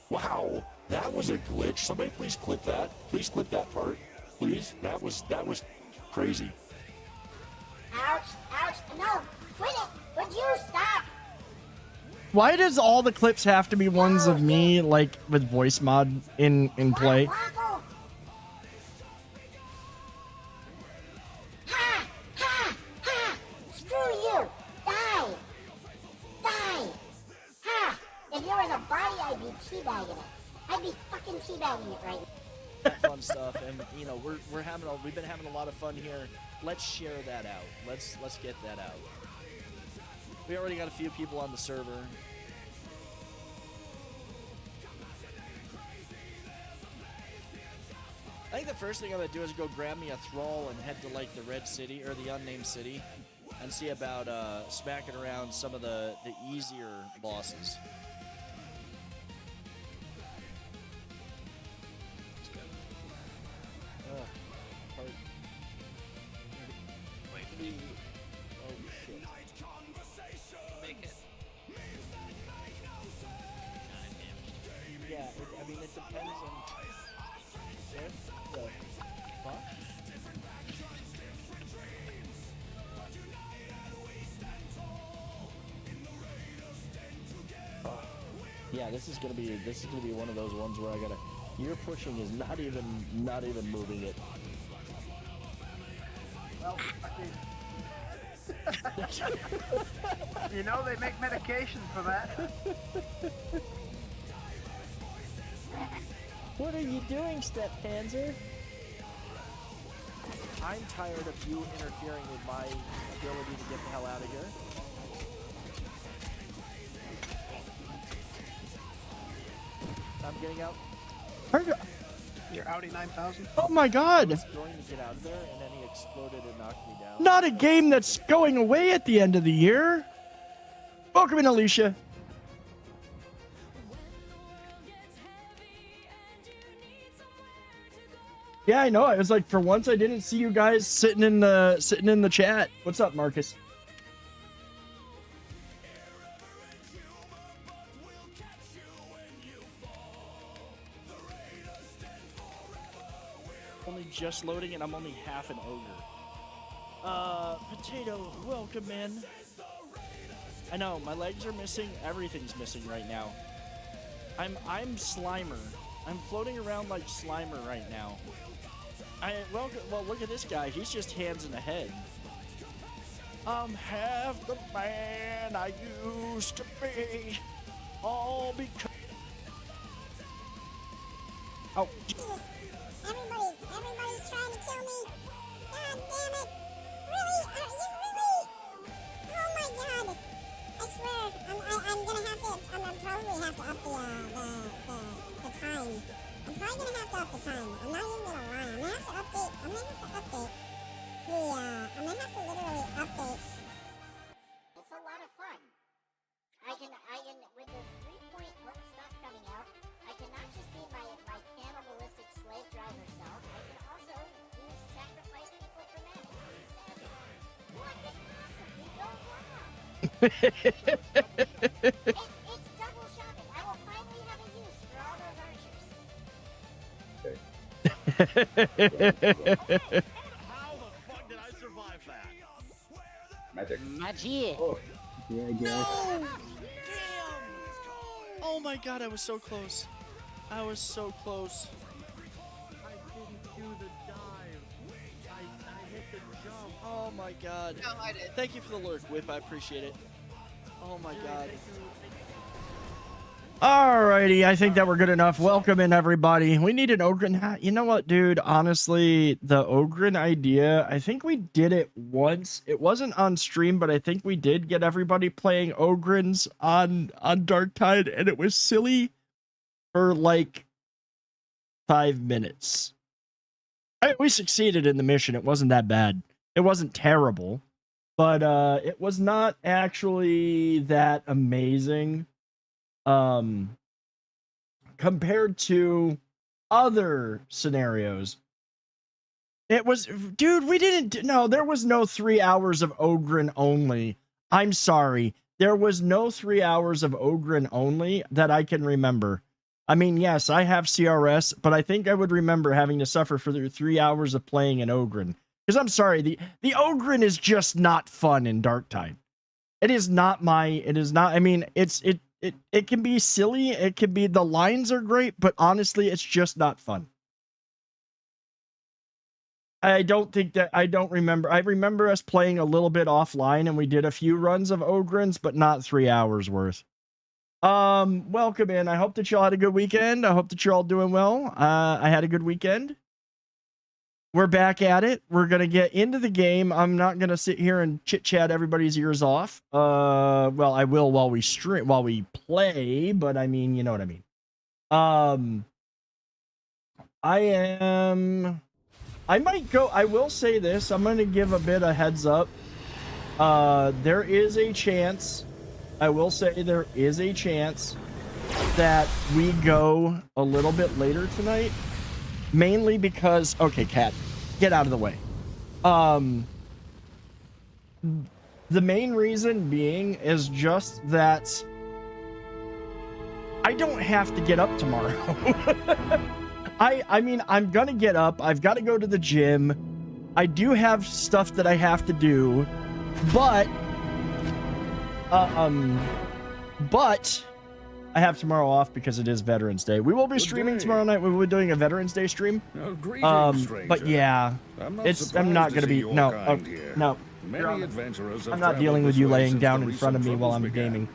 Wow, that was a glitch. Somebody please clip that. Please clip that part. Please. That was crazy. Ouch, ouch, no, quit it, would you stop? Why does all the clips have to be ones of me, like, with voice mod in play? Waffle. Ha, ha, ha, screw you, die, die, ha, if there was a body, I'd be teabagging it. I'd be fucking teabagging it right now. Fun stuff, and you know we've been having a lot of fun here. Let's share that out. Let's get that out. We already got a few people on the server. I think the first thing I'm gonna do is go grab me a thrall and head to like the Red City or the Unnamed City, and see about smacking around some of the easier bosses. Yeah, this is gonna be one of those ones where I gotta. Your pushing is not even moving it. Well, you know they make medication for that. What are you doing, Step Panzer? I'm tired of you interfering with my ability to get the hell out of here. I'm getting out. You're Audi 9000? Oh my god! I was going to get out of there, and then he exploded and knocked me down. Not a game that's going away at the end of the year. Welcome in, Alicia. Yeah, I know. I was like, for once, I didn't see you guys sitting in the chat. What's up, Marcus? Only just loading, and I'm only half an ogre. Potato, welcome in. I know my legs are missing. Everything's missing right now. I'm Slimer. I'm floating around like Slimer right now. Well, look at this guy. He's just hands in the head. I'm half the man I used to be. All because. Oh. Everybody's trying to kill me. God damn it. Really? Are you really? Oh my god. I swear, I'm gonna have to, I'm probably have to up the time. I'm probably gonna have to up the time. I'm not even gonna lie. I'm gonna have to update the, I'm gonna have to literally update. It's a lot of fun. I can, with the 3.0 stuff coming out, I can not just be my cannibalistic slave driver self, I can also sacrifice people for magic. What could possibly go wrong? It's double shopping. I will finally have a use for all those archers. How the fuck did I survive that? Magic. Oh. Yeah, I guess. No! Damn! Oh my god, I was so close. I was so close. I didn't do the dive. I hit the jump. Oh my god. No, I did. Thank you for the lurk, Whip. I appreciate it. Oh my god. Alrighty, I think that we're good enough. Welcome in, everybody. We need an Ogren hat. You know what, dude? Honestly, the Ogren idea, I think we did it once. It wasn't on stream, but I think we did get everybody playing Ogrens on Darktide, and it was silly for like 5 minutes. We succeeded in the mission. It wasn't that bad. It wasn't terrible, but it was not actually that amazing. Compared to other scenarios. It was, dude, there was no 3 hours of Ogren only. I'm sorry. There was no 3 hours of Ogren only that I can remember. I mean, yes, I have CRS, but I think I would remember having to suffer for the 3 hours of playing an Ogren. Because I'm sorry, the Ogren is just not fun in Darktide. It is not I mean, it can be silly, it can be, the lines are great, but honestly, it's just not fun. I don't remember. I remember us playing a little bit offline and we did a few runs of Ogrens, but not 3 hours worth. Welcome in. I hope that y'all had a good weekend. I hope that you're all doing well. I had a good weekend. We're back at it. We're going to get into the game. I'm not going to sit here and chit chat everybody's ears off. Well, I will while we play, but I mean, you know what I mean. I might go, I will say this. I'm going to give a bit of heads up. There is a chance, I will say there is a chance that we go a little bit later tonight. Mainly because, okay, Cat, get out of the way. The main reason being is just that I don't have to get up tomorrow. I mean, I'm gonna get up. I've got to go to the gym. I do have stuff that I have to do, but I have tomorrow off because it is Veterans Day. We will be streaming tomorrow night. We will be doing a Veterans Day stream. But yeah, I'm not gonna be, no. I'm not dealing with you laying down in front of me while I'm gaming.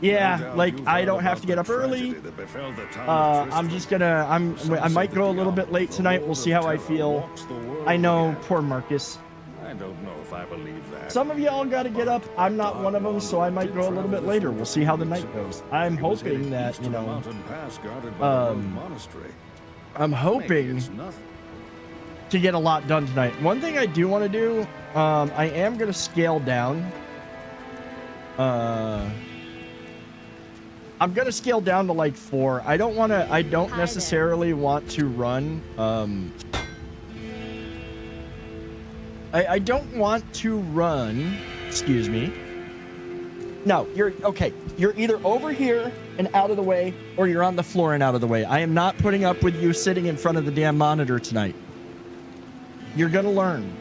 Yeah, like, I don't have to get up early. I'm just gonna, I might go a little bit late tonight. We'll see how I feel. I know, poor Marcus. I don't know if I believe that. Some of y'all gotta get up. I'm not one of them, so I might go a little bit later. We'll see how the night goes. I'm hoping that, you know, I'm hoping to get a lot done tonight. One thing I do want to do, I am gonna scale down. I'm gonna scale down to like 4. I don't necessarily want to run, I don't want to run, excuse me. No, you're either over here and out of the way, or you're on the floor and out of the way. I am not putting up with you sitting in front of the damn monitor tonight. You're gonna learn.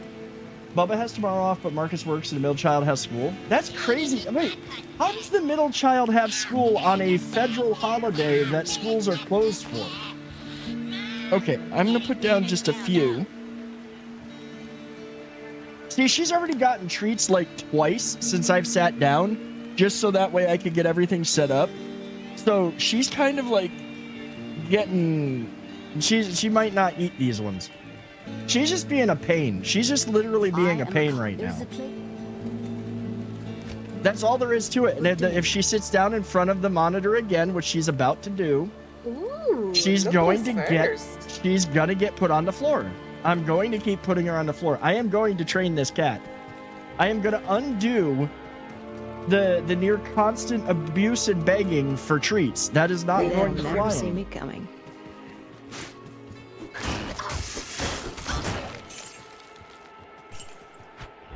Bubba has tomorrow off, but Marcus works and the middle child has school. That's crazy. Wait, how does the middle child have school on a federal holiday that schools are closed for? Okay, I'm gonna put down just a few. See, she's already gotten treats like twice since I've sat down, just so that way I could get everything set up. So she's kind of like getting, she might not eat these ones. She's just being a pain. She's just literally being a pain right now. That's all there is to it. And if she sits down in front of the monitor again, which she's about to do, she's going to get put on the floor. I'm going to keep putting her on the floor. I am going to train this cat. I am going to undo the near constant abuse and begging for treats. That is not going to fly. Never see me coming.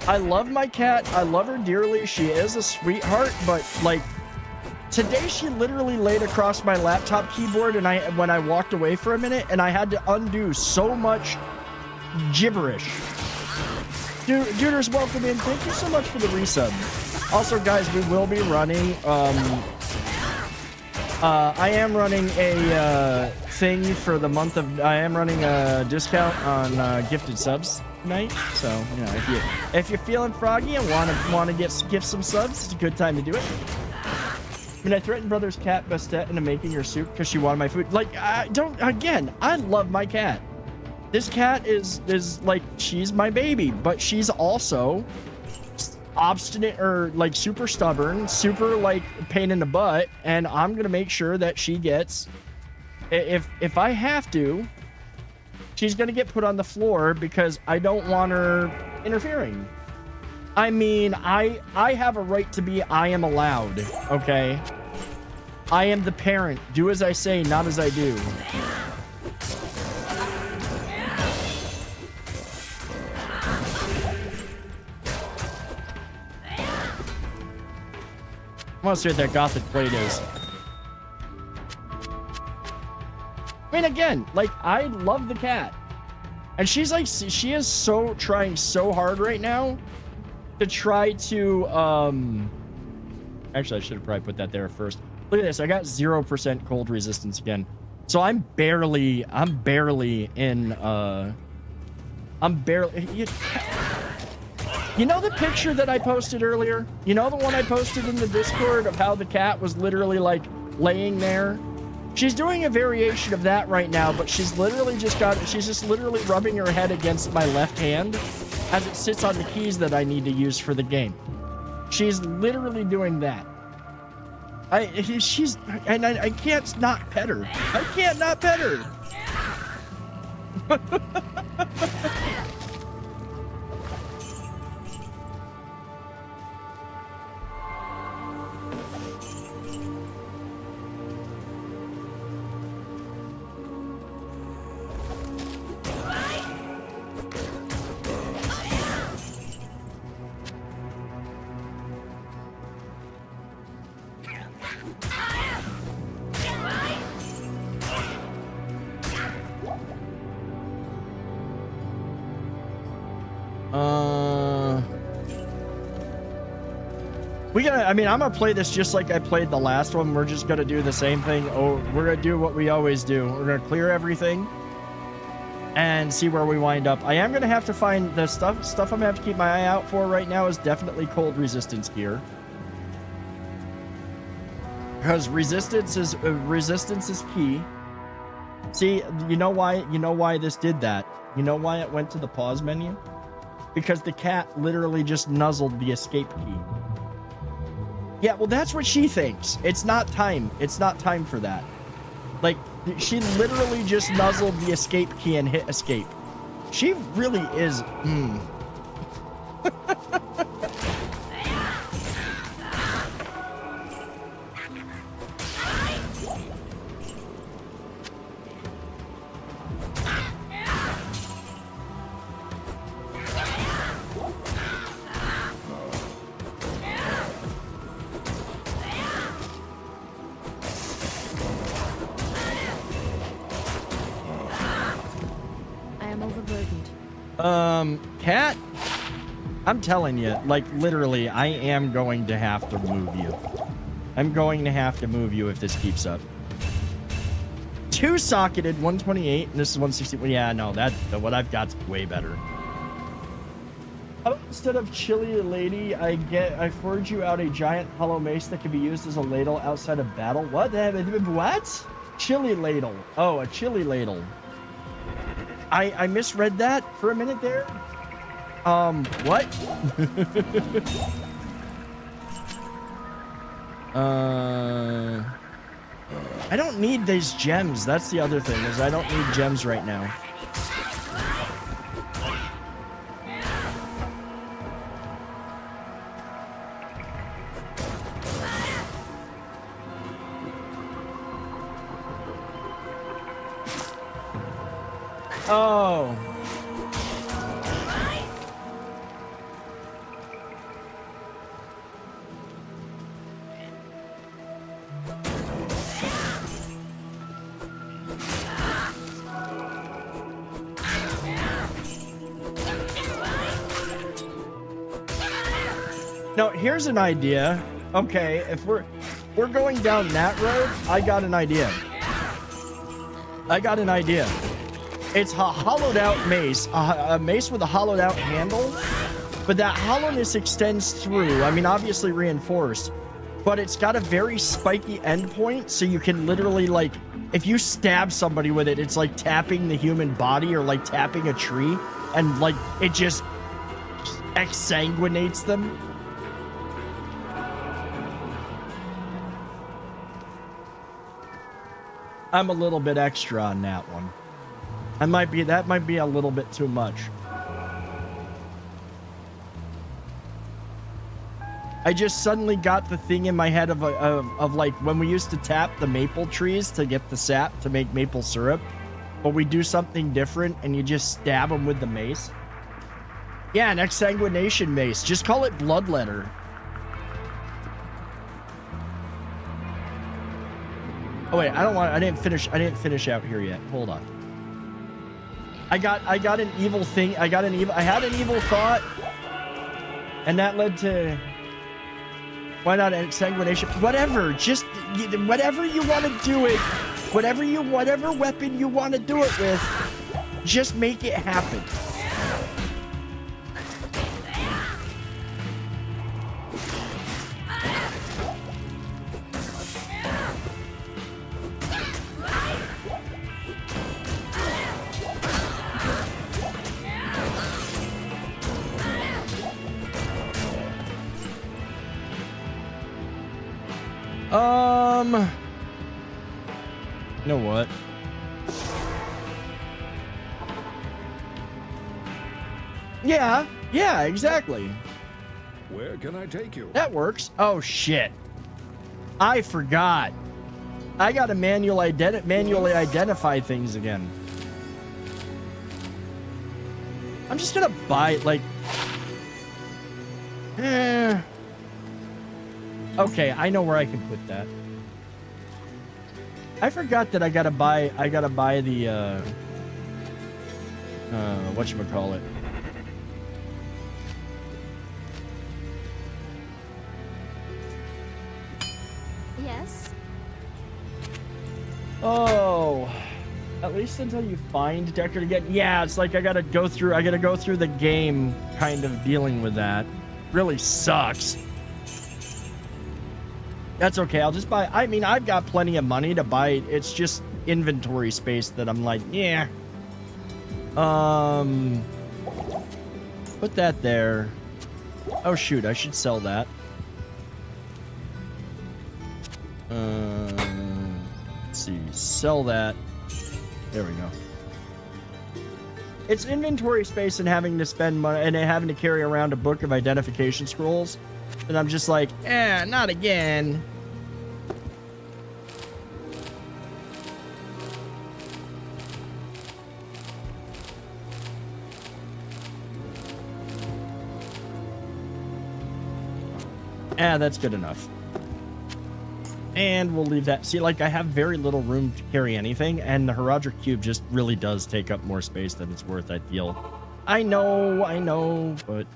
I love my cat. I love her dearly. She is a sweetheart, but like today she literally laid across my laptop keyboard and when I walked away for a minute and I had to undo so much gibberish. Duders, welcome in. Thank you so much for the resub. Also, guys, we will be running I am running a thing for the month of, I am running a discount on gifted subs tonight. So, you know, if you're feeling froggy and want to gift some subs, it's a good time to do it. I mean, I threatened brother's cat Bastet into making her soup because she wanted my food. Like, I love my cat. This cat is like, she's my baby, but she's also obstinate or like super stubborn, super like pain in the butt, and I'm gonna make sure that she gets, if I have to, she's gonna get put on the floor because I don't want her interfering. I mean, I have a right to be, I am allowed, okay? I am the parent. Do as I say, not as I do. I want to see what that gothic plate is. I mean, again, like, I love the cat. And she's like, she is so trying so hard right now to try to, actually, I should have probably put that there first. Look at this. I got 0% cold resistance again. So I'm barely in, you know the picture that I posted earlier? You know the one I posted in the Discord of how the cat was literally like laying there? She's doing a variation of that right now, but she's just literally rubbing her head against my left hand as it sits on the keys that I need to use for the game. She's literally doing that. I can't not pet her. I can't not pet her. I'm gonna play this just like I played the last one. We're just gonna do the same thing. Oh, we're gonna do what we always do. We're gonna clear everything and see where we wind up. I am gonna have to find the stuff I'm gonna have to keep my eye out for right now is definitely cold resistance gear. Because resistance is key. See, you know why this did that? You know why it went to the pause menu? Because the cat literally just nuzzled the escape key. Yeah, well, that's what she thinks. It's not time. It's not time for that. Like, she literally just nuzzled the escape key and hit escape. She really is... Cat, I'm telling you, like, literally, I am going to have to move you. I'm going to have to move you if this keeps up. 2-socketed, 128, and this is 160. Yeah, no, what I've got's way better. How about instead of chili lady, I forge you out a giant hollow mace that can be used as a ladle outside of battle? What? What? Chili ladle. Oh, a chili ladle. I misread that for a minute there. What? I don't need these gems. That's the other thing, is I don't need gems right now. Oh. No, here's an idea. Okay, if we're going down that road, I got an idea. It's a hollowed out mace, a mace with a hollowed out handle, but that hollowness extends through. I mean, obviously reinforced, but it's got a very spiky end point, so you can literally, like, if you stab somebody with it, it's like tapping the human body or like tapping a tree, and like it just exsanguinates them. I'm a little bit extra on that one. That might be a little bit too much. I just suddenly got the thing in my head of like when we used to tap the maple trees to get the sap to make maple syrup, but we do something different and you just stab them with the mace. Yeah, an exsanguination mace. Just call it bloodletter. Oh wait, I didn't finish out here yet. Hold on. I got an evil thing. I had an evil thought, and that led to, why not exsanguination? Whatever, just whatever you want to do it, whatever weapon you want to do it with, just make it happen. You know what? Yeah, exactly. Where can I take you? That works. Oh shit. I forgot. I gotta manually identify things again. I'm just gonna buy it, like... Okay, I know where I can put that. I forgot that I gotta buy the whatchamacallit. Yes. Oh, at least until you find Deckard again. Yeah, it's like I gotta go through the game kind of dealing with that. Really sucks. That's okay. I'll just buy. I mean, I've got plenty of money to buy. It's just inventory space that I'm like, yeah. Put that there. Oh shoot, I should sell that. Let's see. Sell that. There we go. It's inventory space and having to spend money and having to carry around a book of identification scrolls. And I'm just like, not again. That's good enough. And we'll leave that. See, like, I have very little room to carry anything, and the Herodric Cube just really does take up more space than it's worth, I feel. I know, but...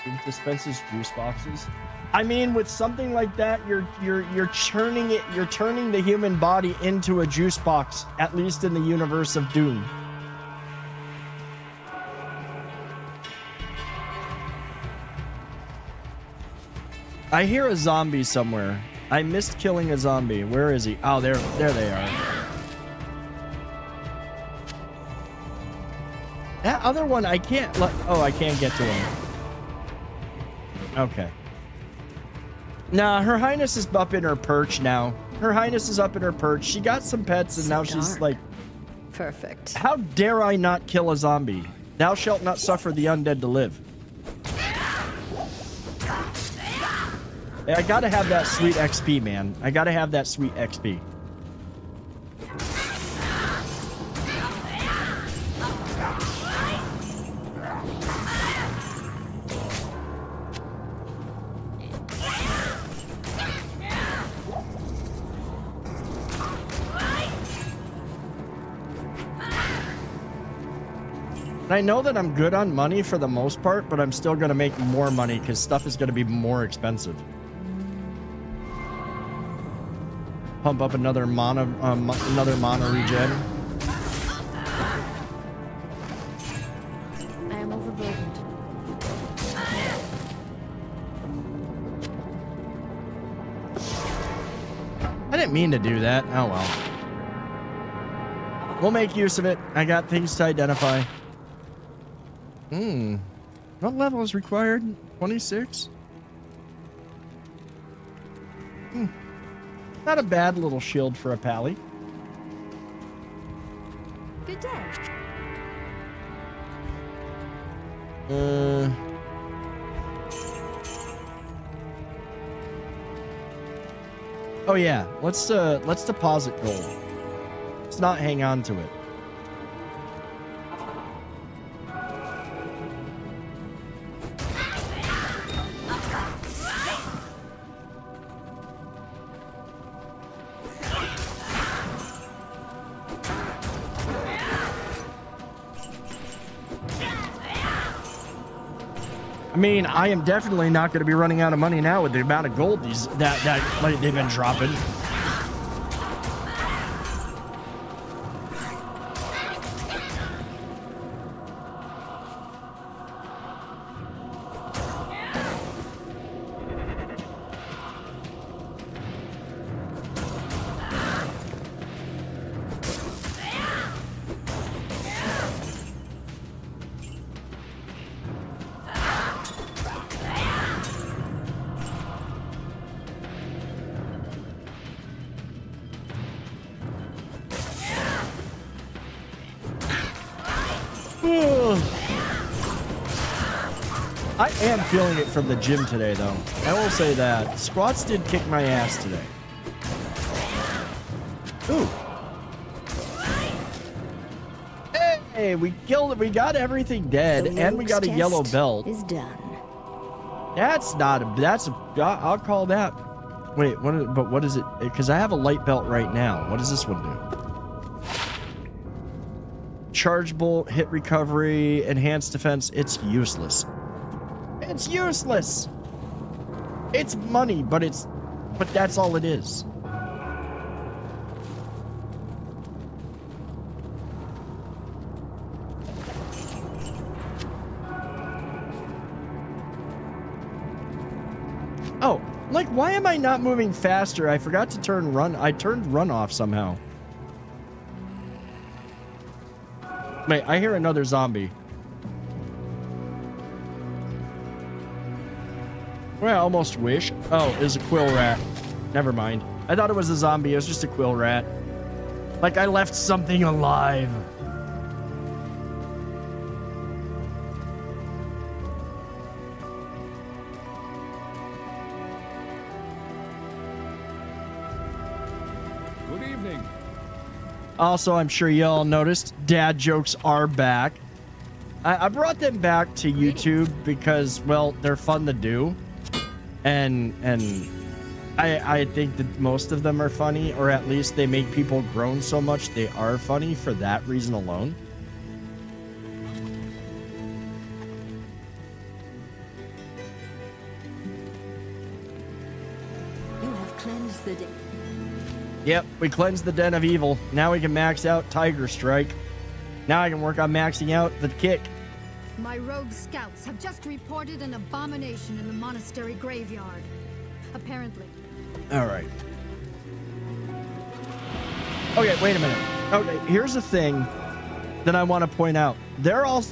It dispenses juice boxes. I mean, with something like that, you're churning it. You're turning the human body into a juice box, at least in the universe of Doom. I hear a zombie somewhere. I missed killing a zombie. Where is he? Oh, there they are. That other one, I can't. Oh, I can't get to him. Okay. Nah, Her Highness is up in her perch now. Her Highness is up in her perch. She got some pets, and now she's like... Perfect. How dare I not kill a zombie? Thou shalt not suffer the undead to live. I gotta have that sweet XP, man. I gotta have that sweet XP. And I know that I'm good on money for the most part, but I'm still going to make more money because stuff is going to be more expensive. Pump up another mana regen. I am overburdened. I didn't mean to do that. Oh well. We'll make use of it. I got things to identify. What level is required? 26? Not a bad little shield for a pally. Good day. Oh yeah, let's deposit gold. Let's not hang on to it. I mean, I am definitely not going to be running out of money now with the amount of gold that like, they've been dropping. I am feeling it from the gym today, though. I will say that. Squats did kick my ass today. Ooh. Hey, we killed it. We got everything dead, and we got a yellow belt. Is done. That's not a. That's a. I'll call that. Wait, what is it? Because I have a light belt right now. What does this one do? Charge bolt, hit recovery, enhanced defense. It's useless. It's useless. It's money, but that's all it is. Oh, like, why am I not moving faster? I forgot to turn run. I turned run off somehow. Wait, I hear another zombie. Well, I almost wish. Oh, it was a quill rat. Never mind. I thought it was a zombie. It was just a quill rat. Like I left something alive. Good evening. Also, I'm sure y'all noticed, dad jokes are back. I brought them back to YouTube because, well, they're fun to do. And I think that most of them are funny, or at least they make people groan so much they are funny for that reason alone. You have cleansed the day. Yep, we cleansed the den of evil. Now we can max out Tiger Strike. Now I can work on maxing out the kick. My rogue scouts have just reported an abomination in the monastery graveyard. Apparently. All right. Okay, wait a minute. Okay, here's the thing that I want to point out. They're all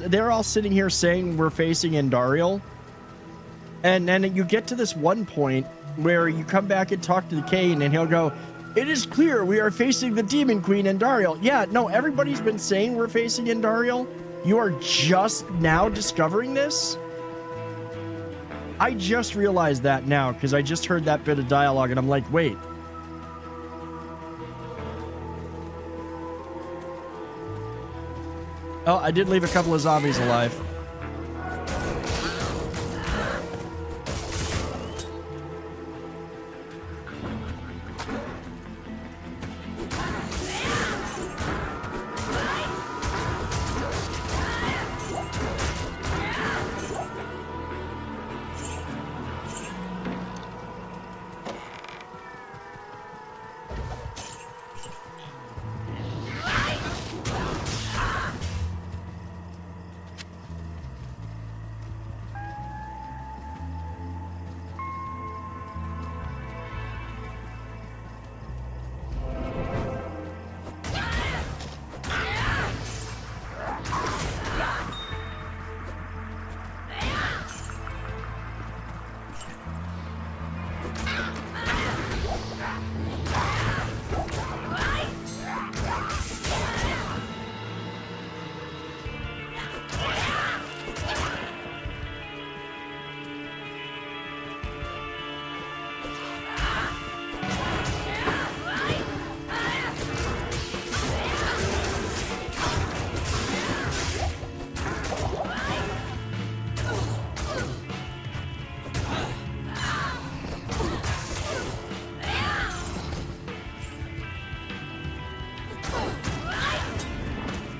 sitting here saying we're facing Endariel. And then you get to this one point where you come back and talk to the Kane and he'll go, "It is clear we are facing the Demon Queen Endariel." Yeah, no, everybody's been saying we're facing Endariel. You are just now discovering this? I just realized that now because I just heard that bit of dialogue and I'm like, wait. Oh, I did leave a couple of zombies alive.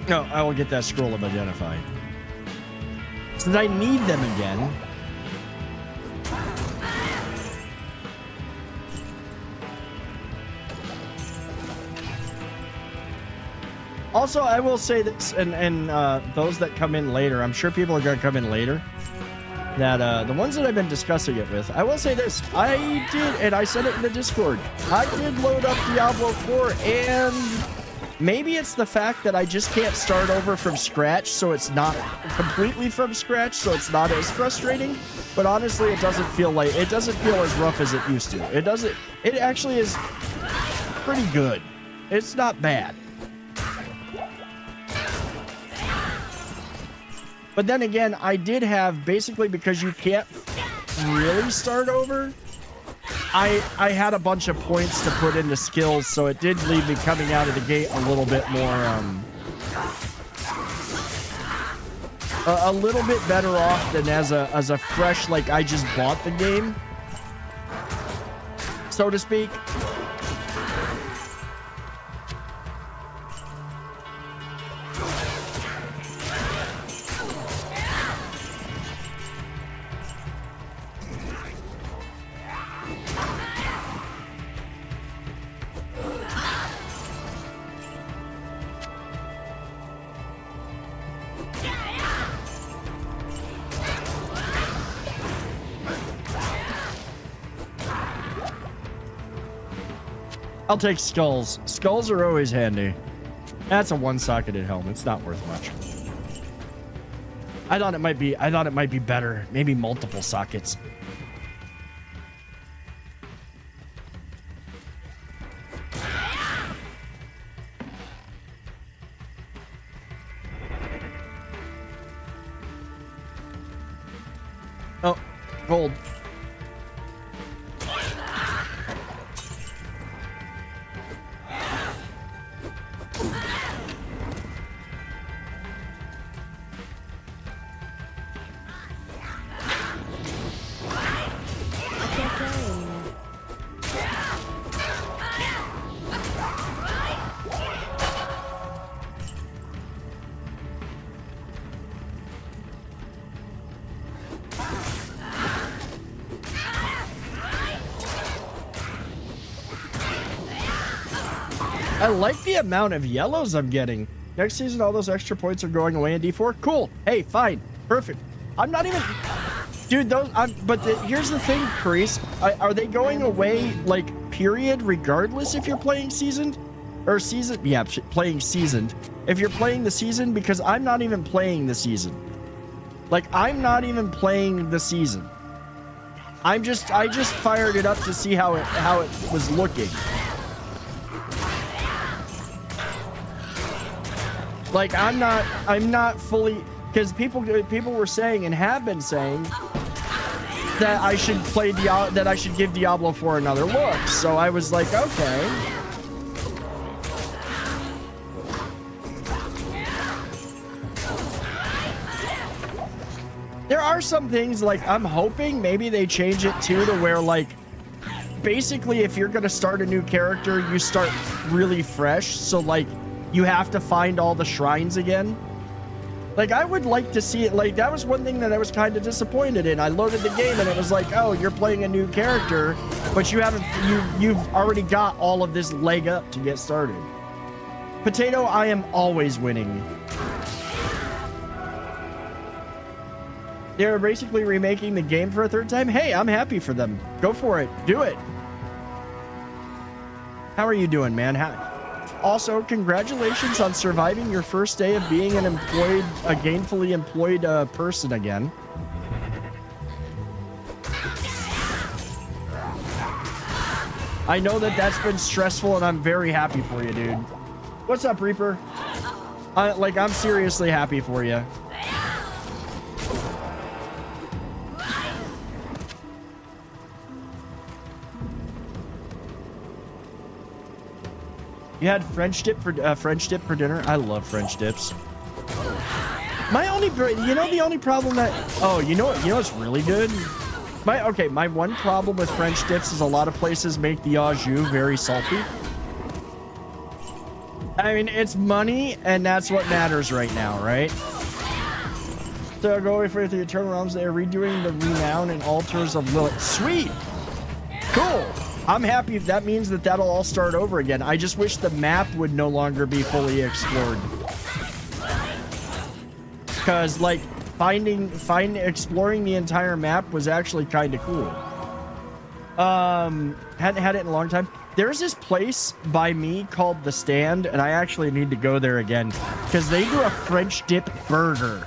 No, I will get that scroll of identify. Since I need them again, Also, I will say this, and those that come in later, I'm sure people are going to come in later, that the ones that I've been discussing it with, I will say this, I did, and I said it in the Discord, I did load up Diablo 4, and maybe it's the fact that I just can't start over from scratch, so it's not completely from scratch, so it's not as frustrating, but honestly, it doesn't feel as rough as it used to. It actually is pretty good. It's not bad. But then again, I did have, basically because you can't really start over, I had a bunch of points to put into skills, so it did leave me coming out of the gate a little bit more, a little bit better off than as a fresh, like I just bought the game, so to speak. I'll take skulls. Skulls are always handy. That's a one-socketed helm. It's not worth much. I thought it might be better. Maybe multiple sockets. Oh, gold. I like the amount of yellows I'm getting. Next season, all those extra points are going away in D4. Cool. Hey, fine. Perfect. I'm not even... Dude, those... here's the thing, Carice. Are they going away, like, period, regardless if you're playing seasoned? Or season... Yeah, playing seasoned. If you're playing the season, because I'm not even playing the season. Like, I'm not even playing the season. I just fired it up to see how it was looking. Like, I'm not fully, because people were saying and have been saying that I should play that I should give Diablo 4 another look. So I was like, okay. There are some things, like, I'm hoping maybe they change it too, to where, like, basically if you're gonna start a new character, you start really fresh. So, like, you have to find all the shrines again. Like, I would like to see it. Like, that was one thing that I was kind of disappointed in. I loaded the game and it was like, oh, you're playing a new character, but you've already got all of this leg up to get started. Potato, I am always winning. They're basically remaking the game for a third time. Hey, I'm happy for them. Go for it. Do it. How are you doing, man? Also, congratulations on surviving your first day of being a gainfully employed person again. I know that that's been stressful, and I'm very happy for you, dude. What's up, Reaper? I'm seriously happy for you. You had French dip for dinner. I love French dips. The only problem that you know what's really good? My one problem with French dips is a lot of places make the au jus very salty. I mean, it's money, and that's what matters right now, right? So go away for the Eternal Realms. They are redoing the Renown and Altars of Lilith. Sweet, cool. I'm happy if that means that that'll all start over again. I just wish the map would no longer be fully explored. Because, like, exploring the entire map was actually kind of cool. Hadn't had it in a long time. There's this place by me called The Stand, and I actually need to go there again because they do a French dip burger.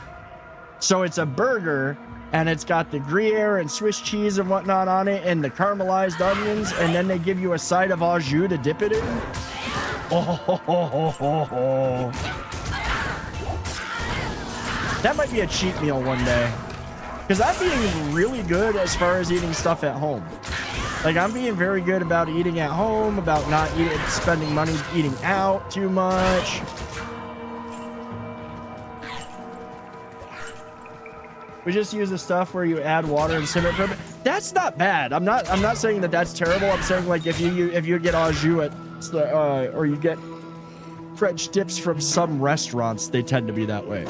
So it's a burger, and it's got the Gruyere and Swiss cheese and whatnot on it, and the caramelized onions, and then they give you a side of au jus to dip it in. Oh, that might be a cheat meal one day, because I'm being really good as far as eating stuff at home. Like, I'm being very good about eating at home, about not spending money eating out too much. We just use the stuff where you add water and simmer it for a bit. That's not bad. I'm not saying that that's terrible. I'm saying, like, if you get au jus at or you get French dips from some restaurants, they tend to be that way.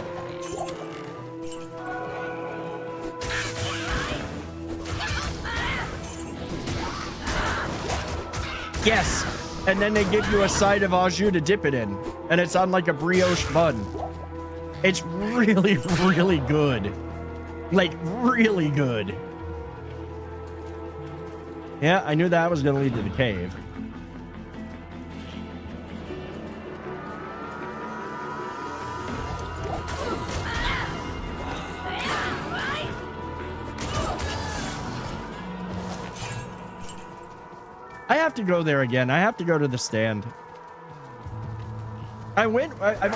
Yes, and then they give you a side of au jus to dip it in, and it's on like a brioche bun. It's really, really good. Like, really good. Yeah, I knew that was going to lead to the cave. I have to go there again. I have to go to the stand. I've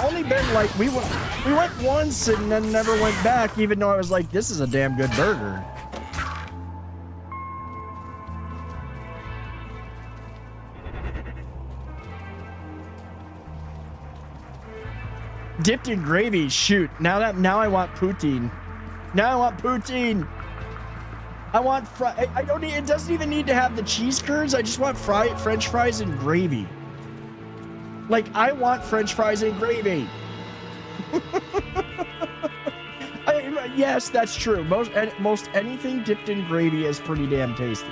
only been like, we went once and then never went back, even though I was like, this is a damn good burger. Dipped in gravy. Shoot. Now I want poutine. Now I want poutine. I want I don't need, it doesn't even need to have the cheese curds. I just want French fries and gravy. Like, I want French fries and gravy. Yes, that's true. Most anything dipped in gravy is pretty damn tasty.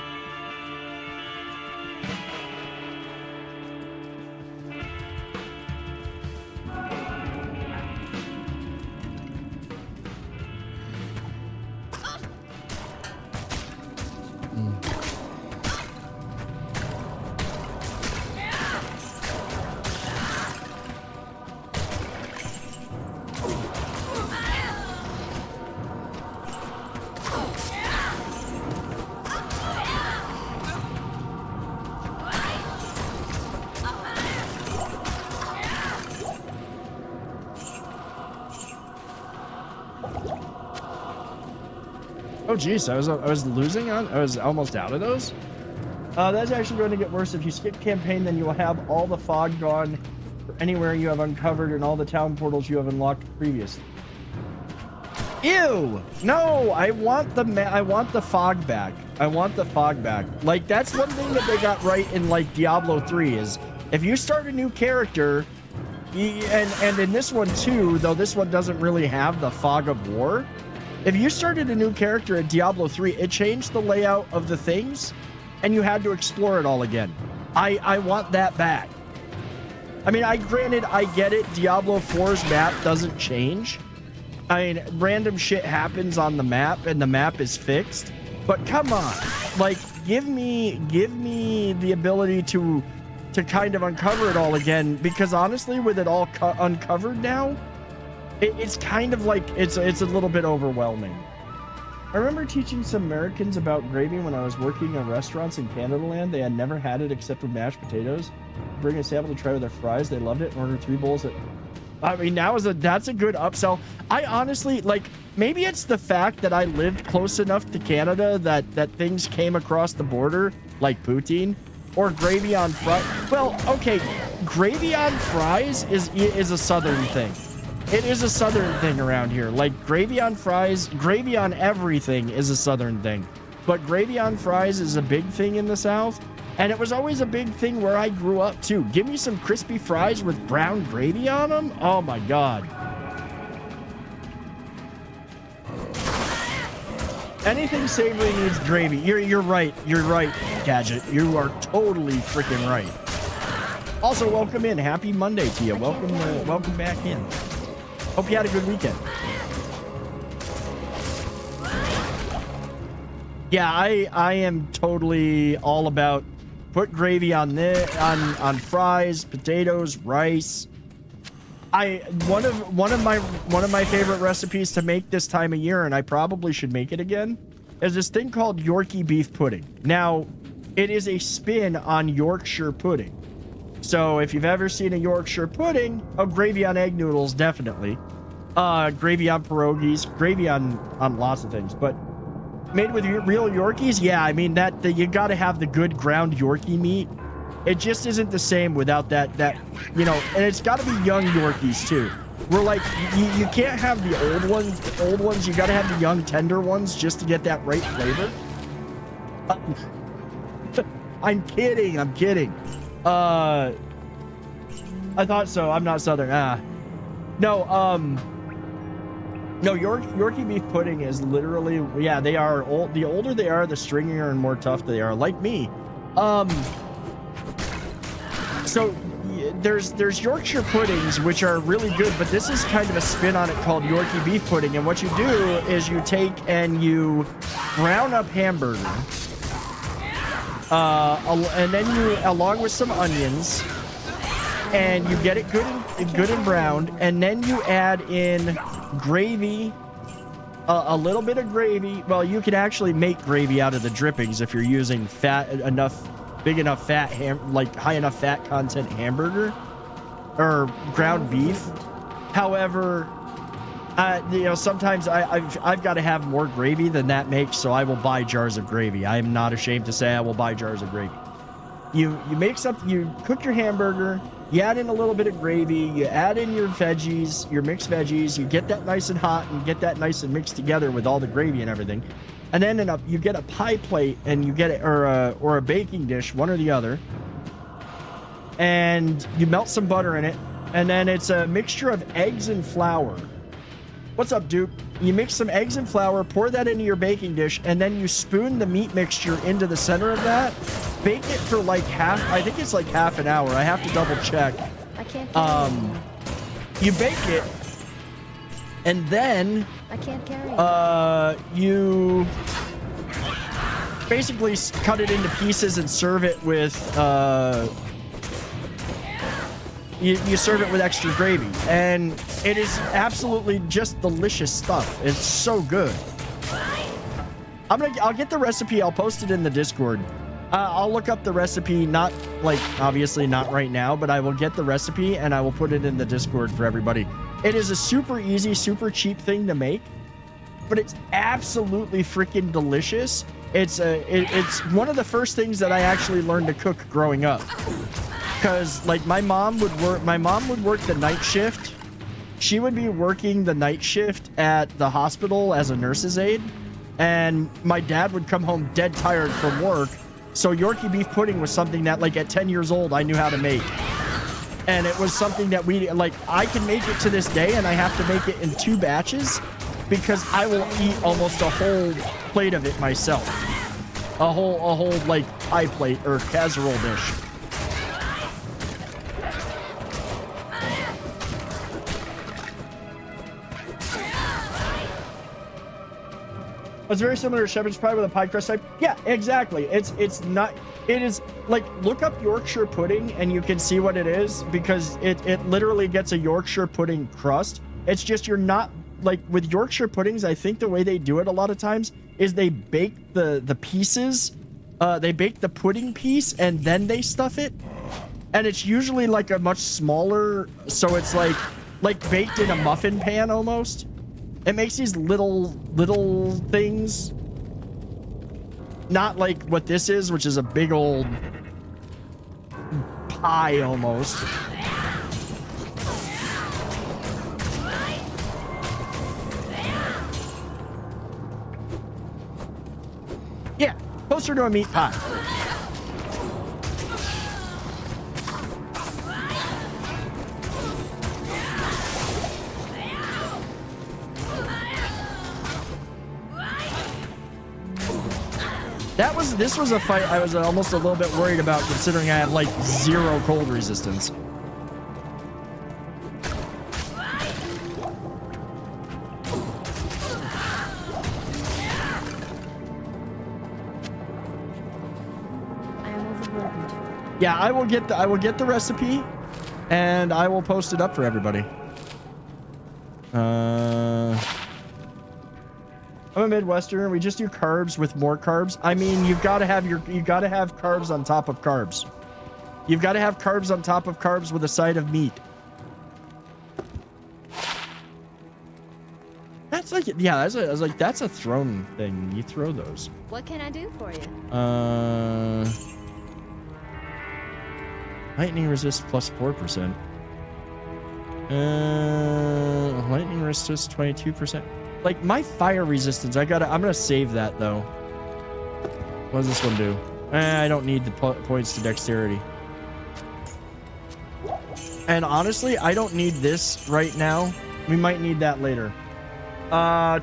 Oh geez, I was losing on. I was almost out of those. That's actually going to get worse if you skip campaign. Then you will have all the fog gone for anywhere you have uncovered and all the town portals you have unlocked previously. Ew! No, I want the fog back. I want the fog back. Like, that's one thing that they got right in like Diablo 3 is if you start a new character, and in this one too, though this one doesn't really have the fog of war. If you started a new character at Diablo 3, it changed the layout of the things, and you had to explore it all again. I want that back. I mean, granted, I get it. Diablo 4's map doesn't change. I mean, random shit happens on the map, and the map is fixed. But come on, like, give me the ability to kind of uncover it all again. Because honestly, with it all uncovered now, it's kind of like it's a little bit overwhelming. I remember teaching some Americans about gravy when I was working in restaurants in Canada land. They had never had it except with mashed potatoes. Bring a sample to try with their fries. They loved it and ordered 3 bowls. I mean, that's a good upsell. I honestly, like, maybe it's the fact that I lived close enough to Canada that things came across the border, like poutine or gravy on fries. Well, okay, gravy on fries is a southern thing. It is a southern thing around here. Like, gravy on fries, gravy on everything is a southern thing. But gravy on fries is a big thing in the South. And it was always a big thing where I grew up, too. Give me some crispy fries with brown gravy on them. Oh, my God. Anything savory needs gravy. You're right. You're right, Gadget. You are totally freaking right. Also, welcome in. Happy Monday to you. Welcome back in. Hope you had a good weekend. Yeah, I am totally all about put gravy on this, on fries, potatoes, rice. One of my favorite recipes to make this time of year, and I probably should make it again, is this thing called Yorkie beef pudding. Now, it is a spin on Yorkshire pudding. So if you've ever seen a Yorkshire pudding, gravy on egg noodles, definitely. Gravy on pierogies, gravy on lots of things, but made with real Yorkies, yeah, I mean you got to have the good ground Yorkie meat. It just isn't the same without that, you know, and it's got to be young Yorkies too. We're like, you can't have the old ones. You got to have the young tender ones just to get that right flavor. I'm kidding. I thought so. I'm not Southern. No, Yorkie beef pudding is literally, yeah, they are old. The older they are, the stringier and more tough they are, like me. So there's Yorkshire puddings, which are really good, but this is kind of a spin on it called Yorkie beef pudding. And what you do is you take and you brown up hamburger, and then you, along with some onions, and you get it good and browned, and then you add in gravy, a little bit of gravy. Well, you can actually make gravy out of the drippings if you're using big enough fat like high enough fat content hamburger or ground beef. However, you know, sometimes I've got to have more gravy than that makes, so I will buy jars of gravy. I am not ashamed to say I will buy jars of gravy. You make something, you cook your hamburger, you add in a little bit of gravy, you add in your veggies, your mixed veggies, you get that nice and hot and get that nice and mixed together with all the gravy and everything. And then you get a pie plate, and you get it, or a baking dish, one or the other, and you melt some butter in it, and then it's a mixture of eggs and flour. What's up, Duke? You mix some eggs and flour, pour that into your baking dish, and then you spoon the meat mixture into the center of that. Bake it for like I think it's like half an hour. I have to double check. I can't you bake it, and then I can't carry you basically cut it into pieces and serve it with you serve it with extra gravy, and it is absolutely just delicious stuff. It's so good. I'll get the recipe. I'll post it in the Discord. I'll look up the recipe, not like obviously not right now, but I will get the recipe and I will put it in the Discord for everybody. It is a super easy, super cheap thing to make, but it's absolutely freaking delicious. It's one of the first things that I actually learned to cook growing up, because like my mom would work the night shift. She would be working the night shift at the hospital as a nurse's aide, and my dad would come home dead tired from work. So Yorkie beef pudding was something that, like, at 10 years old, I knew how to make. And it was something that I can make it to this day, and I have to make it in 2 batches because I will eat almost a whole plate of it myself. A whole like, pie plate or casserole dish. It's very similar to shepherd's pie with a pie crust type. Yeah, exactly. It is like, look up Yorkshire pudding and you can see what it is, because it literally gets a Yorkshire pudding crust. It's just, you're not, like, with Yorkshire puddings, I think the way they do it a lot of times is they bake the pieces. They bake the pudding piece and then they stuff it. And it's usually like a much smaller, so it's like baked in a muffin pan almost. It makes these little things, not like what this is, which is a big old pie almost. Yeah, closer to a meat pie. This was a fight I was almost a little bit worried about, considering I have like 0 cold resistance. I am overburdened. Yeah, I will get the recipe, and I will post it up for everybody. I'm a Midwesterner. We just do carbs with more carbs. I mean, you gotta have carbs on top of carbs. You've got to have carbs on top of carbs with a side of meat. That's like, yeah, I was like, that's a thrown thing. You throw those. What can I do for you? Lightning resist plus 4%. Lightning resist 22%. Like my fire resistance, I'm gonna save that though. What does this one do? I don't need the points to dexterity. And honestly, I don't need this right now. We might need that later.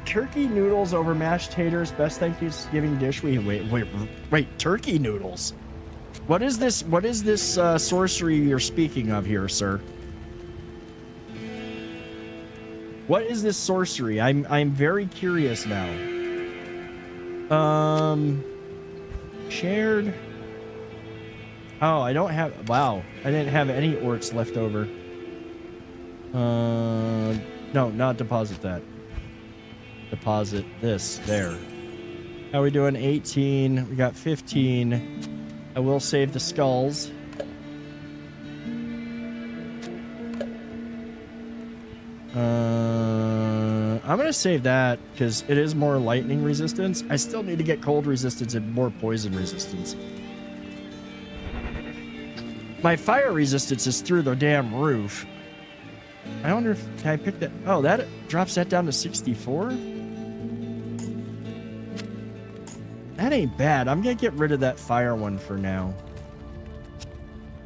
Turkey noodles over mashed taters, best Thanksgiving dish. Wait, turkey noodles. What is this? What is this sorcery you're speaking of here, sir? What is this sorcery? I'm very curious now. Shared. Oh, I don't have. Wow, I didn't have any orcs left over. No, not deposit that. Deposit this there. How are we doing? 18. We got 15. I will save the skulls. I'm gonna save that because it is more lightning resistance. I still need to get cold resistance and more poison resistance. My fire resistance is through the damn roof. I wonder if can I pick that. Oh, that drops that down to 64. That ain't bad. I'm gonna get rid of that fire one for now.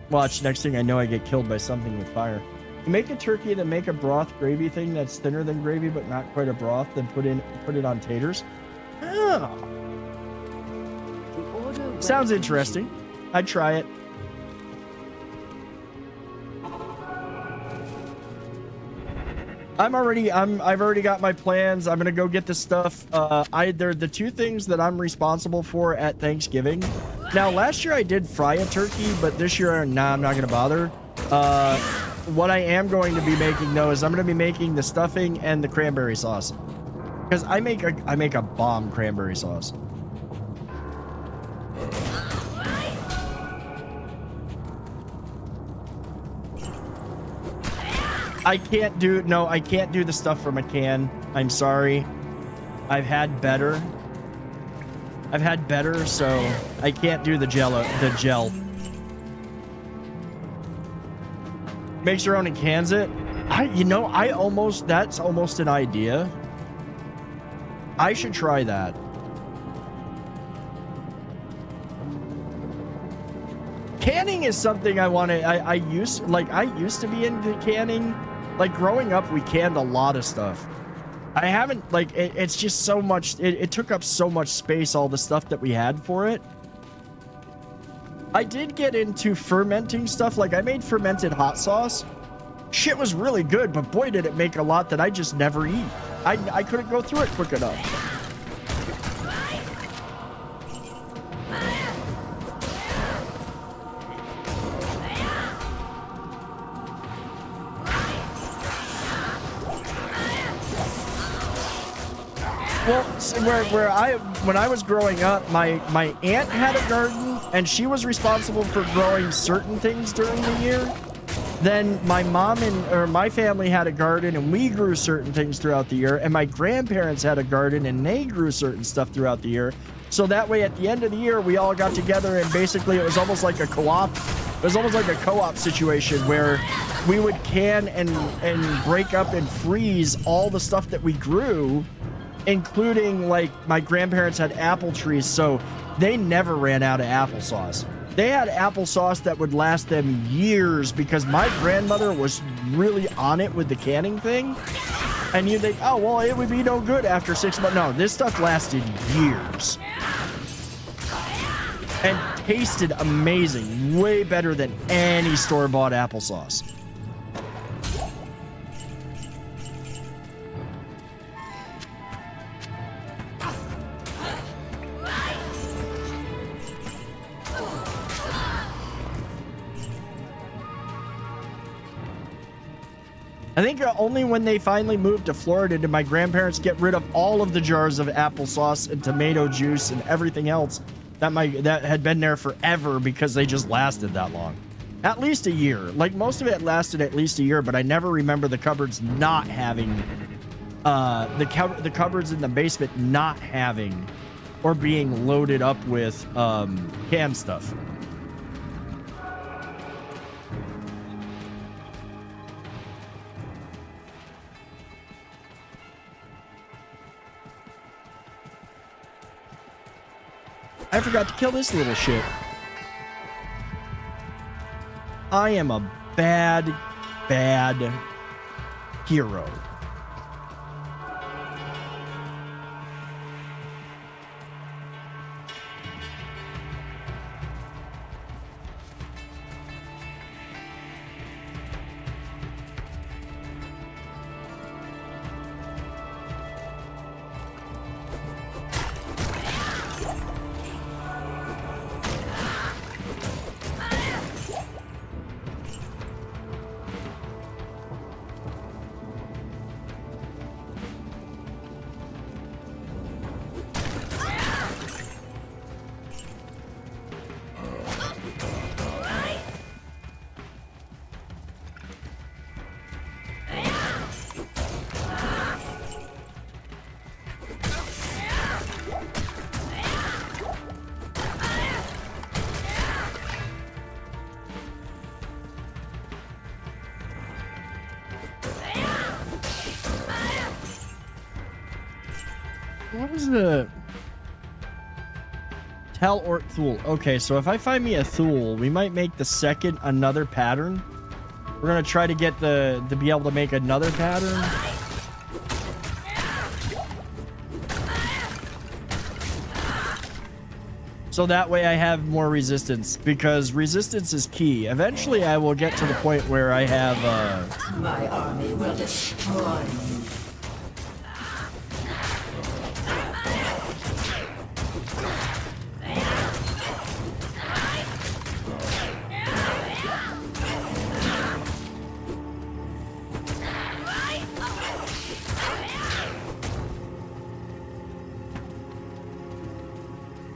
Watch, next thing I know, I get killed by something with fire. Make a turkey, then make a broth gravy thing that's thinner than gravy but not quite a broth, then put it on taters. Oh. Sounds interesting. I'd try it. I've already got my plans. I'm gonna go get the stuff. They're the two things that I'm responsible for at Thanksgiving. Now, last year I did fry a turkey, but this year, nah, I'm not gonna bother. What I am going to be making though is I'm going to be making the stuffing and the cranberry sauce, because I make a bomb cranberry sauce. I can't do the stuff from a can. I'm sorry. I've had better, so I can't do the gel. Makes your own and cans it. That's almost an idea. I should try that. Canning is something I want to. I used to be into canning. Like growing up, we canned a lot of stuff. I haven't it's just so much. It took up so much space. All the stuff that we had for it. I did get into fermenting stuff. Like I made fermented hot sauce. Shit was really good, but boy did it make a lot that I just never eat. I couldn't go through it quick enough. Well, when I was growing up, my aunt had a garden, and she was responsible for growing certain things during the year. Then my mom my family had a garden, and we grew certain things throughout the year. And my grandparents had a garden, and they grew certain stuff throughout the year. So that way, at the end of the year, we all got together, and basically it was almost like a co-op. It was almost like a co-op situation where we would can and break up and freeze all the stuff that we grew, including like my grandparents had apple trees, so they never ran out of applesauce. They had applesauce that would last them years because my grandmother was really on it with the canning thing. And you think, oh, well, it would be no good after 6 months. No, this stuff lasted years. and tasted amazing. Way better than any store-bought applesauce. I think only when they finally moved to Florida did my grandparents get rid of all of the jars of applesauce and tomato juice and everything else that had been there forever because they just lasted that long. At least a year. Like, most of it lasted at least a year, but I never remember the cupboards not having the cupboards in the basement not having or being loaded up with canned stuff. I forgot to kill this little shit. I am a bad hero. What was the Tell or Thule? Okay, so if I find me a Thule, we might make the second another pattern. We're gonna try to get to be able to make another pattern. So that way I have more resistance, because resistance is key. Eventually I will get to the point where I have my army will destroy you.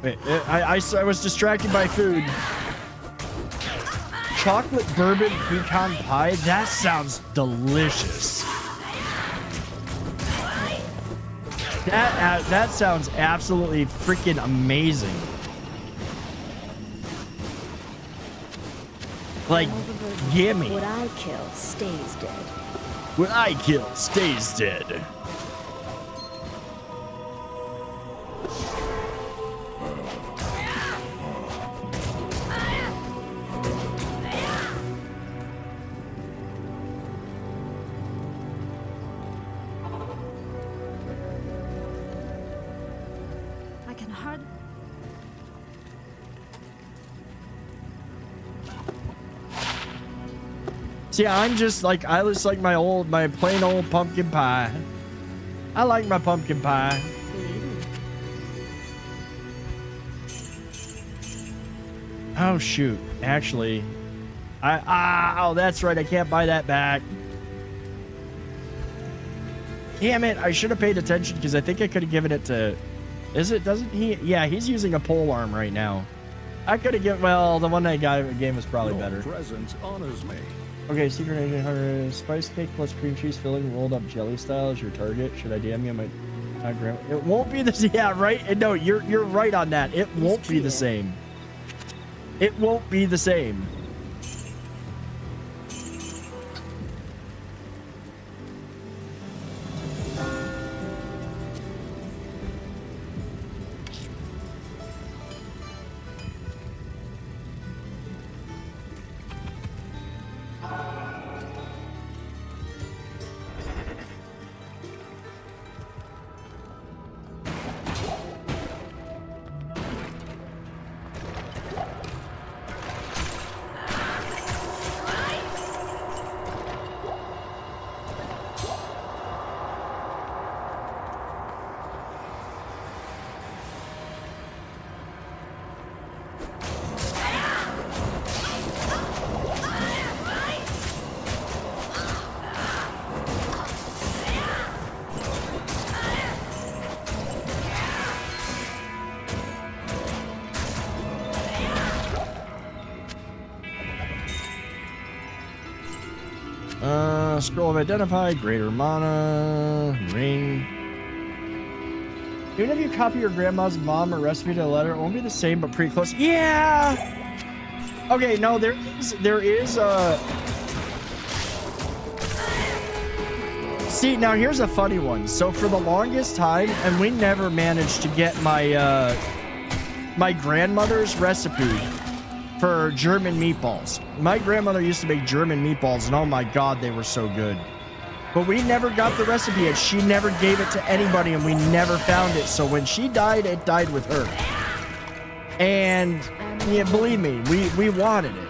Wait, I was distracted by food. Chocolate bourbon pecan pie? That sounds delicious. That sounds absolutely freaking amazing. Like, gimme. What I kill stays dead. What I kill stays dead. See, I'm just like, I just like my plain old pumpkin pie. I like my pumpkin pie. Oh shoot, actually, oh, that's right, I can't buy that back. Damn it, I should have paid attention, because I think I could have given it to, doesn't he? Yeah, he's using a pole arm right now. I could have given, well, the one I got in the game was probably better. Your presence honors me. Okay, Secret Agent Hunter, spice cake plus cream cheese filling rolled up jelly style is your target. Should I DM you? It won't be the yeah, right? No, you're right on that. It won't be the same. It won't be the same. Scroll of Identify, Greater Mana, Ring. Even if you copy your grandma's mom or recipe to a letter, it won't be the same, but pretty close. Yeah! Okay, no, there is See, now here's a funny one. So for the longest time, and we never managed to get my, my grandmother's recipe for German meatballs. My grandmother used to make German meatballs, and oh my God, they were so good. But we never got the recipe, and she never gave it to anybody, and we never found it. So when she died, it died with her. And yeah, believe me, we wanted it.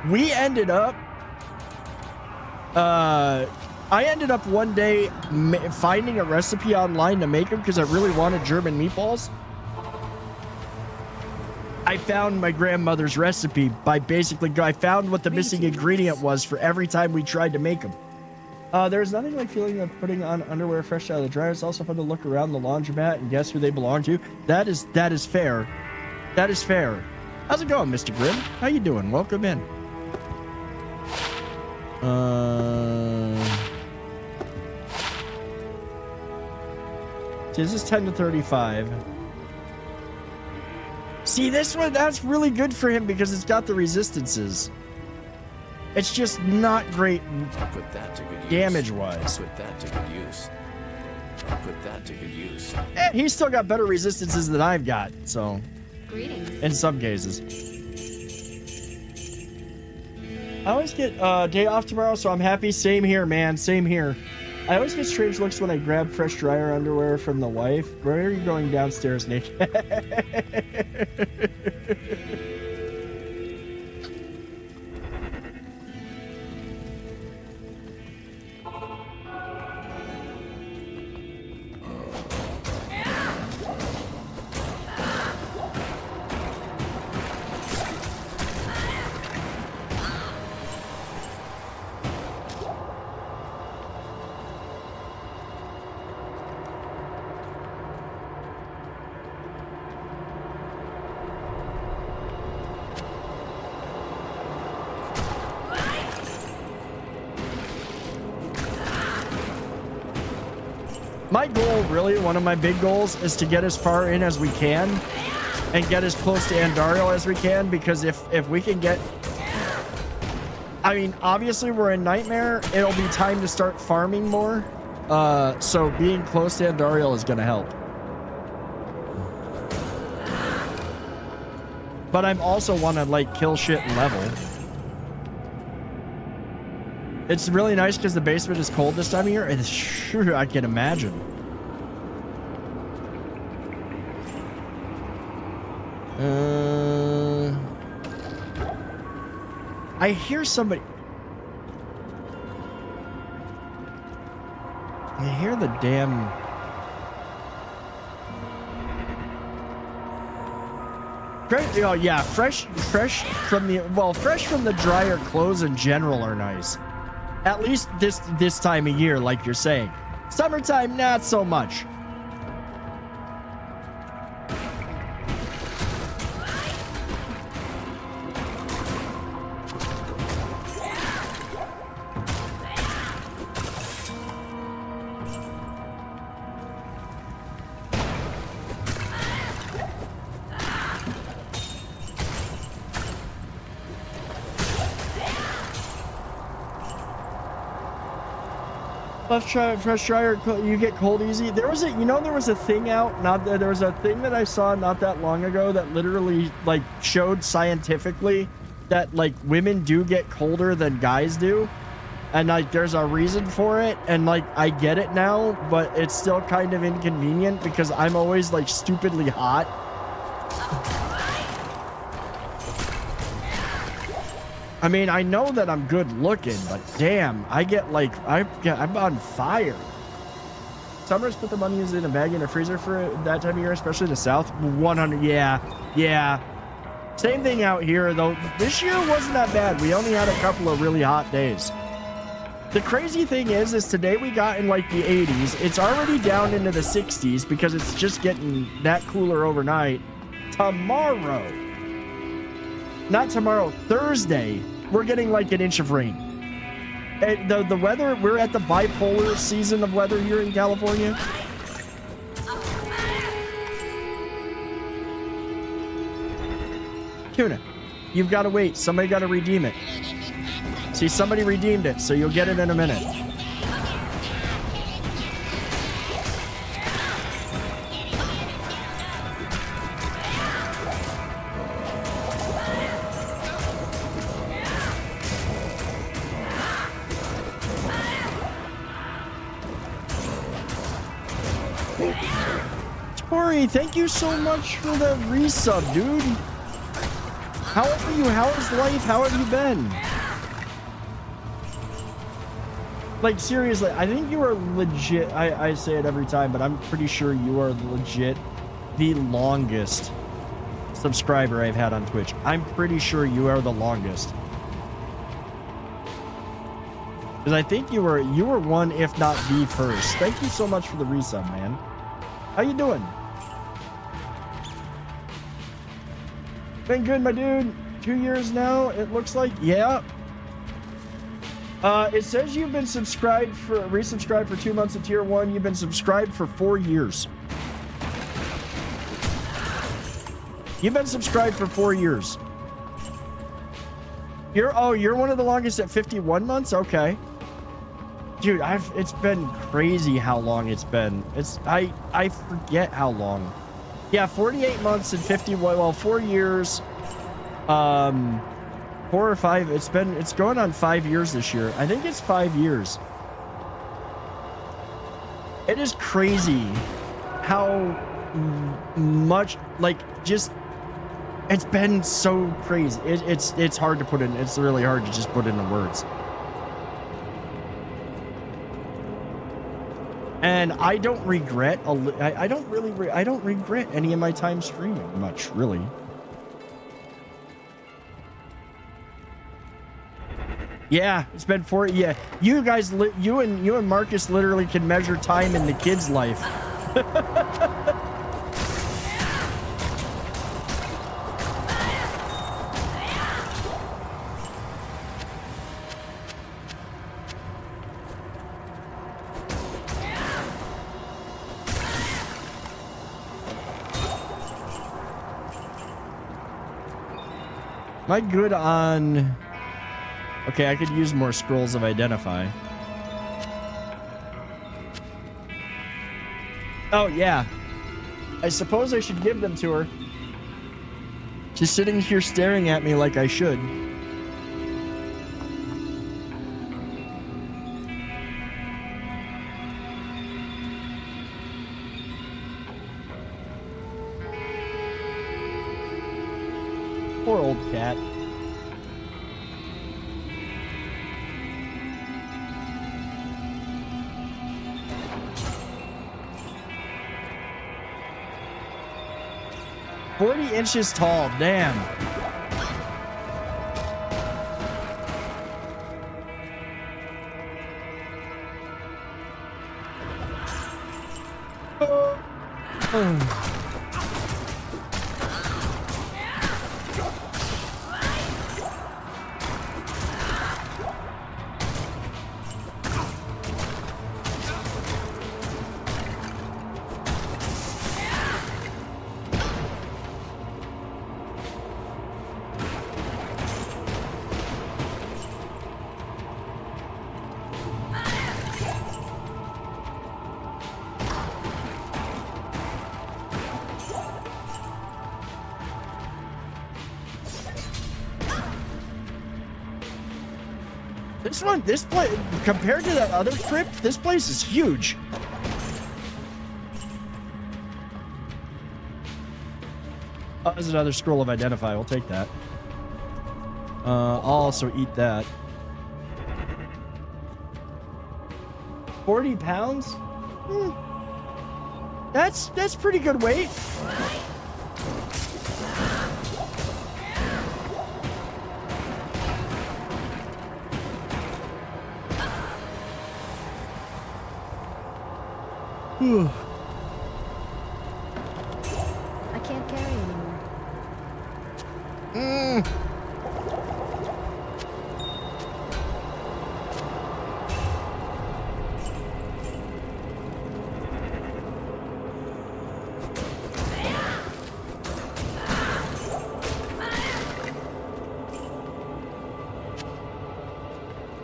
We ended up, I ended up one day finding a recipe online to make them because I really wanted German meatballs. I found my grandmother's recipe by basically, I found what the missing ingredient was for every time we tried to make them. There's nothing like feeling of putting on underwear fresh out of the dryer. It's also fun to look around the laundromat and guess who they belong to. That is fair. That is fair. How's it going, Mr. Grimm? How you doing? Welcome in. See, this is 10 to 35. See, this one, that's really good for him because it's got the resistances. It's just not great put that to good damage-wise. Put that to good use. Put that to good use. He's still got better resistances than I've got, so. Greetings. In some cases. I always get day off tomorrow, so I'm happy. Same here, man. Same here. I always get strange looks when I grab fresh dryer underwear from the wife. Where are you going downstairs, Nick? My goal, really, one of my big goals, is to get as far in as we can and get as close to Andariel as we can, because if we can get... I mean, obviously we're in Nightmare. It'll be time to start farming more. So being close to Andariel is going to help. But I'm also want to, like, kill shit and level. It's really nice because the basement is cold this time of year. It's sure, I can imagine. I hear somebody. I hear the damn. Oh yeah, fresh from the dryer clothes in general are nice. At least this time of year, like you're saying. Summertime, not so much. Fresh dryer, you get cold easy. There was a thing out, there was a thing that I saw not that long ago that literally like showed scientifically that like women do get colder than guys do, and like there's a reason for it, and like I get it now, but it's still kind of inconvenient because I'm always like stupidly hot. I mean, I know that I'm good looking, but damn, I get like, I'm on fire. Summers put the bunnies in a bag in a freezer for that time of year, especially the South. 100, yeah. Same thing out here, though. This year wasn't that bad. We only had a couple of really hot days. The crazy thing is today we got in like the 80s. It's already down into the 60s because it's just getting that cooler overnight. Thursday, we're getting like an inch of rain. And the weather, we're at the bipolar season of weather here in California. Tuna, you've got to wait. Somebody got to redeem it. See, somebody redeemed it, so you'll get it in a minute. Tori, thank you so much for the resub, dude. How are you? How is life? How have you been? Like, seriously, I think you are legit. I say it every time, but I'm pretty sure you are legit the longest subscriber I've had on Twitch. I'm pretty sure you are the longest. Because I think you were one, if not the first. Thank you so much for the resub, man. How you doing? Been good, my dude. 2 years now, it looks like. Yeah. It says you've been resubscribed for 2 months at tier 1. You've been subscribed for 4 years. You've been subscribed for 4 years. You're one of the longest at 51 months? Okay. Dude, it's been crazy how long it's been. I forget how long. Yeah, 48 months and 51, well, 4 years. 4 or 5. It's going on 5 years this year. I think it's 5 years. It is crazy how much, like, just, it's been so crazy. It's hard to put in. It's really hard to just put into words. And I don't regret. I don't regret any of my time streaming much, really. Yeah, it's been 4. Yeah, you guys, you and Marcus literally can measure time in the kid's life. Am I good on... Okay, I could use more scrolls of identify. Oh, yeah. I suppose I should give them to her. She's sitting here staring at me like I should. Poor old cat. "40 inches tall, damn." This place, compared to that other trip, this place is huge. Oh, there's another scroll of identify. We'll take that. I'll also eat that. 40 pounds? That's pretty good weight. I can't carry anymore.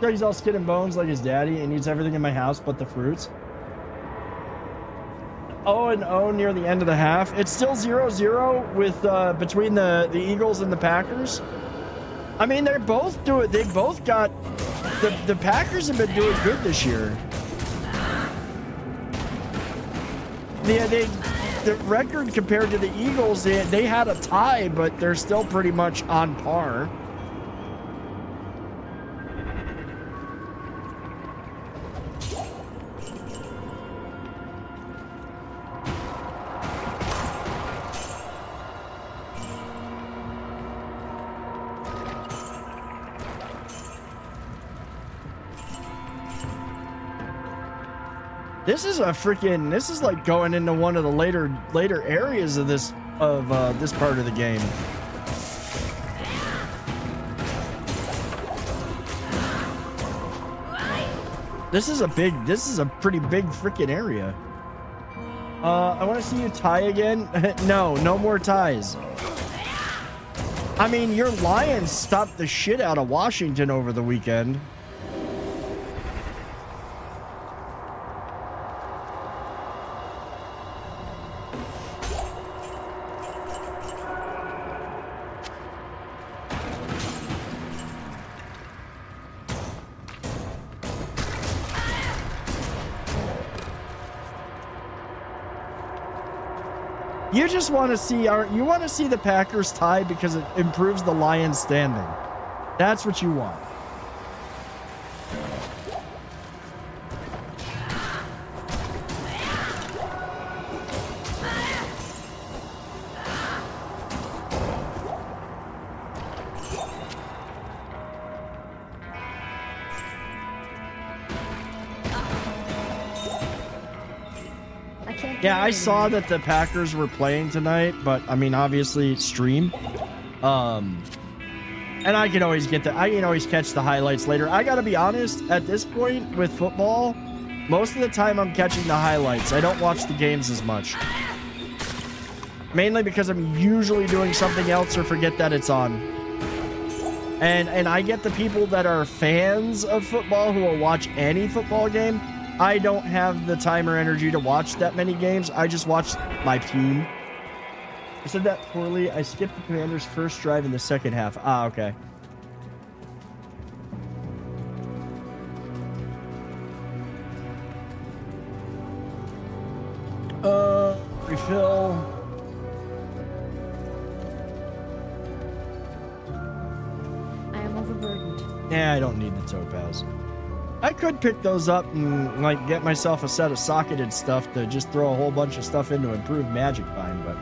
He's all skin and bones like his daddy and eats everything in my house but the fruits. 0-0 near the end of the half. It's still 0-0 with between the Eagles and the Packers. I mean, they both do it. They both got the Packers have been doing good this year. The record compared to the Eagles, they had a tie, but they're still pretty much on par. This is like going into one of the later areas of this part of the game. This is a pretty big freaking area. I want to see you tie again. No more ties. I mean, your Lions stopped the shit out of Washington over the weekend. You just want to see the Packers tie because it improves the Lions standing. That's what you want. Yeah, I saw that the Packers were playing tonight, but I mean, obviously stream. And I can always catch the highlights later. I gotta be honest, at this point with football, most of the time I'm catching the highlights. I don't watch the games as much. Mainly because I'm usually doing something else or forget that it's on. And I get the people that are fans of football who will watch any football game. I don't have the time or energy to watch that many games. I just watch my team. I said that poorly. I skipped the Commanders' first drive in the second half. Ah, okay. Refill. I am overburdened. Yeah, I don't need the topaz. I could pick those up and like get myself a set of socketed stuff to just throw a whole bunch of stuff in to improve magic find, but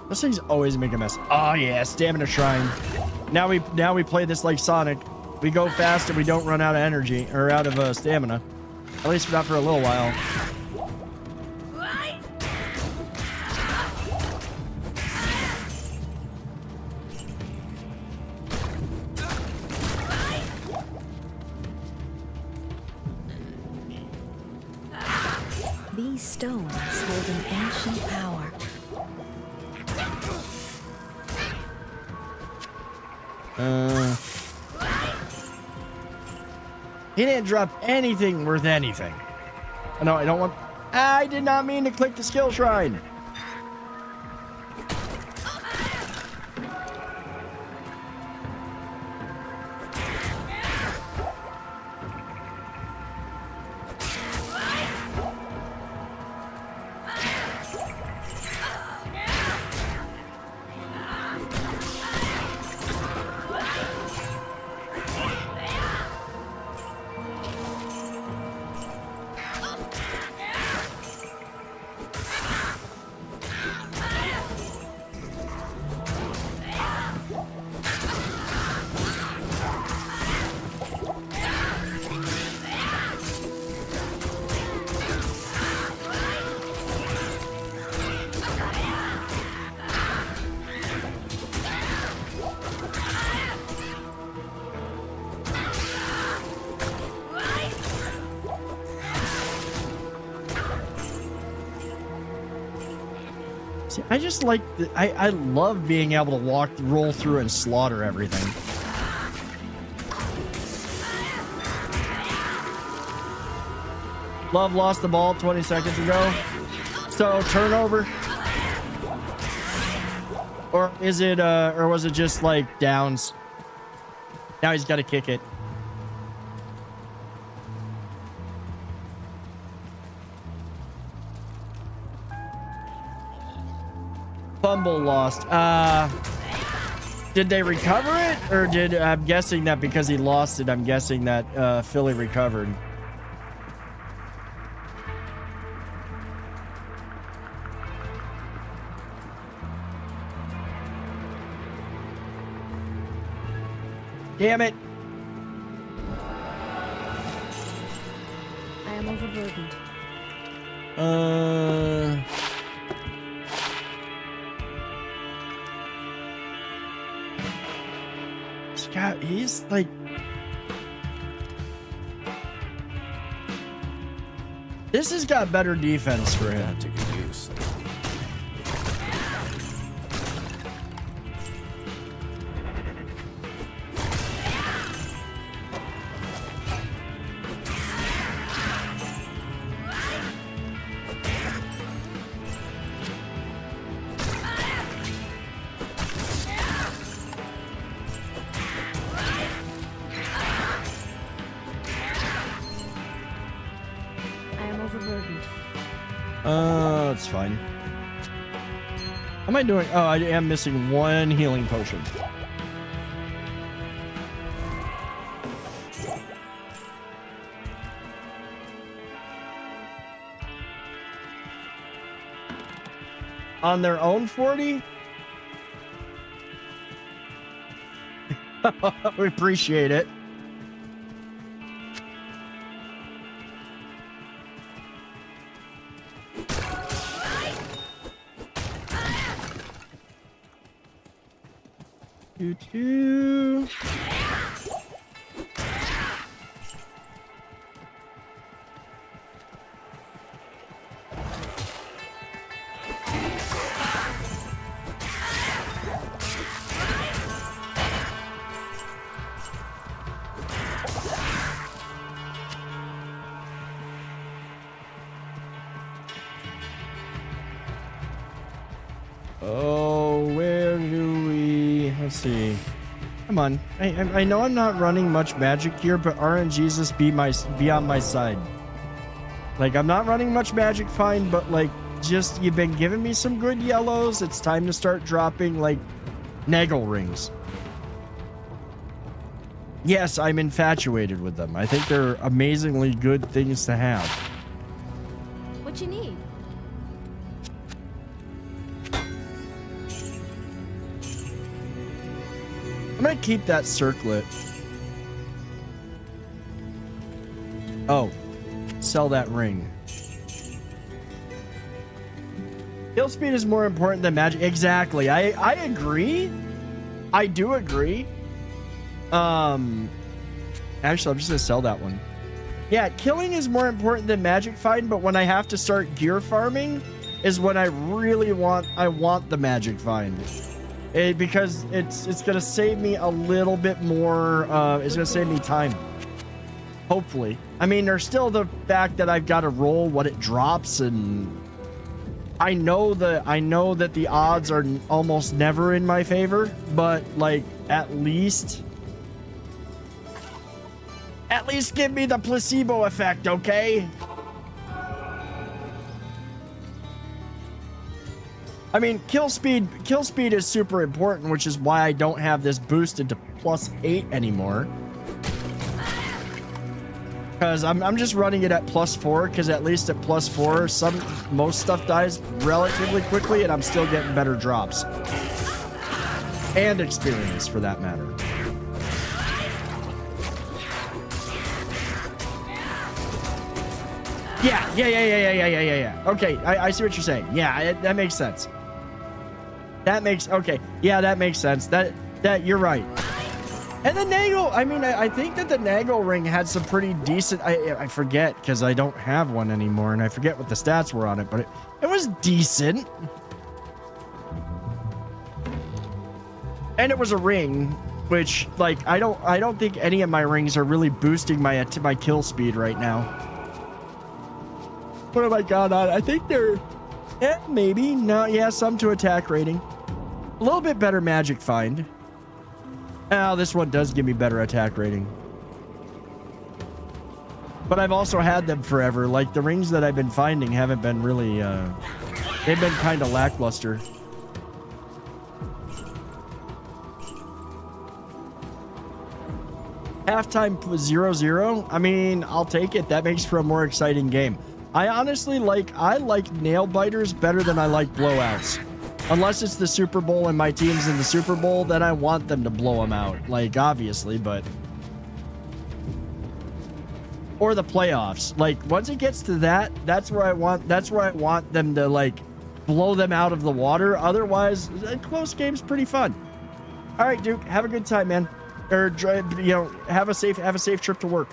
those things always make a mess. Oh yeah, stamina shrine. Now we play this like Sonic. We go fast and we don't run out of energy or out of stamina. At least not for a little while. These stones hold an ancient power. He didn't drop anything worth anything. No, I don't want... I did not mean to click the skill shrine. See, I just like I love being able to roll through and slaughter everything. Love lost the ball 20 seconds ago. So turnover. Or is it or was it just like downs? Now he's got to kick it. Fumble lost. Did they recover it, or I'm guessing that because he lost it, I'm guessing that Philly recovered. Damn it. I am overburdened. Scott, he's like... This has got better defense for him. To good use. It's fine. How am I doing? Oh, I am missing one healing potion. On their own 40? We appreciate it. Choo-choo. Oh, where do we... Let's see. Come on. I know I'm not running much magic here, but RNGesus be on my side. Like, I'm not running much magic, fine, but like, just you've been giving me some good yellows. It's time to start dropping like Nagel rings. Yes, I'm infatuated with them. I think they're amazingly good things to have. What you need? I'm gonna keep that circlet. Oh, sell that ring. Kill speed is more important than magic. Exactly. I agree. I do agree. Actually, I'm just gonna sell that one. Yeah, killing is more important than magic find, but when I have to start gear farming is when I really want the magic find. Because it's gonna save me a little bit more. It's gonna save me time. Hopefully. I mean, there's still the fact that I've got to roll what it drops, and I know that the odds are almost never in my favor. But like, at least give me the placebo effect, okay? I mean, kill speed is super important, which is why I don't have this boosted to +8 anymore. Because I'm just running it at +4, because at least at +4, most stuff dies relatively quickly, and I'm still getting better drops. And experience, for that matter. Yeah. Okay, I see what you're saying. Yeah, that makes sense. That makes sense. That you're right. And the Nagel, I mean, I think that the Nagel ring had some pretty decent, I forget, because I don't have one anymore, and I forget what the stats were on it, but it was decent. And it was a ring, which like I don't think any of my rings are really boosting my kill speed right now. What have I got on? I think they're maybe no, yeah, some to attack rating. A little bit better magic find. Oh, this one does give me better attack rating. But I've also had them forever. Like the rings that I've been finding haven't been really they've been kind of lackluster. Halftime 0-0. I mean, I'll take it. That makes for a more exciting game. I honestly like nail biters better than I like blowouts. Unless it's the Super Bowl and my team's in the Super Bowl, then I want them to blow them out. Like obviously, but or the playoffs. Like once it gets to that, that's where I want them to like blow them out of the water. Otherwise, a close game's pretty fun. All right, Duke, have a good time, man. Or have a safe trip to work.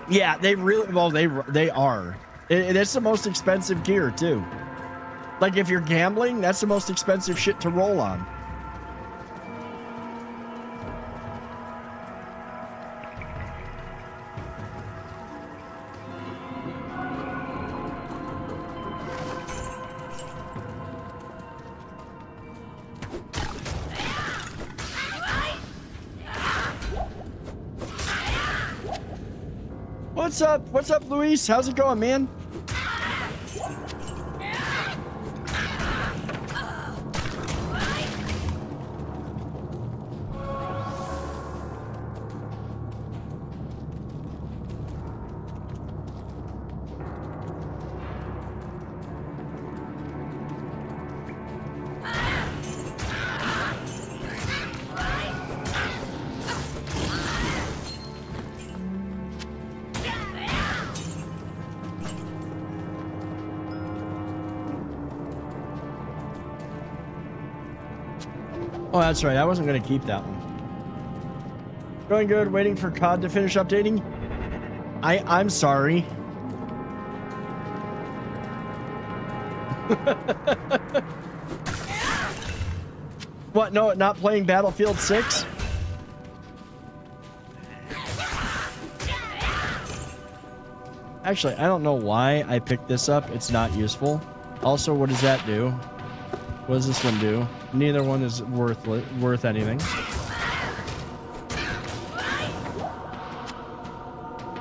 Yeah, they really they are. It's the most expensive gear too. Like if you're gambling, that's the most expensive shit to roll on. What's up? What's up, Luis? How's it going, man? Oh, that's right. I wasn't going to keep that one. Going good. Waiting for COD to finish updating. I'm sorry. What? No, not playing Battlefield 6? Actually, I don't know why I picked this up. It's not useful. Also, what does that do? What does this one do? Neither one is worth anything.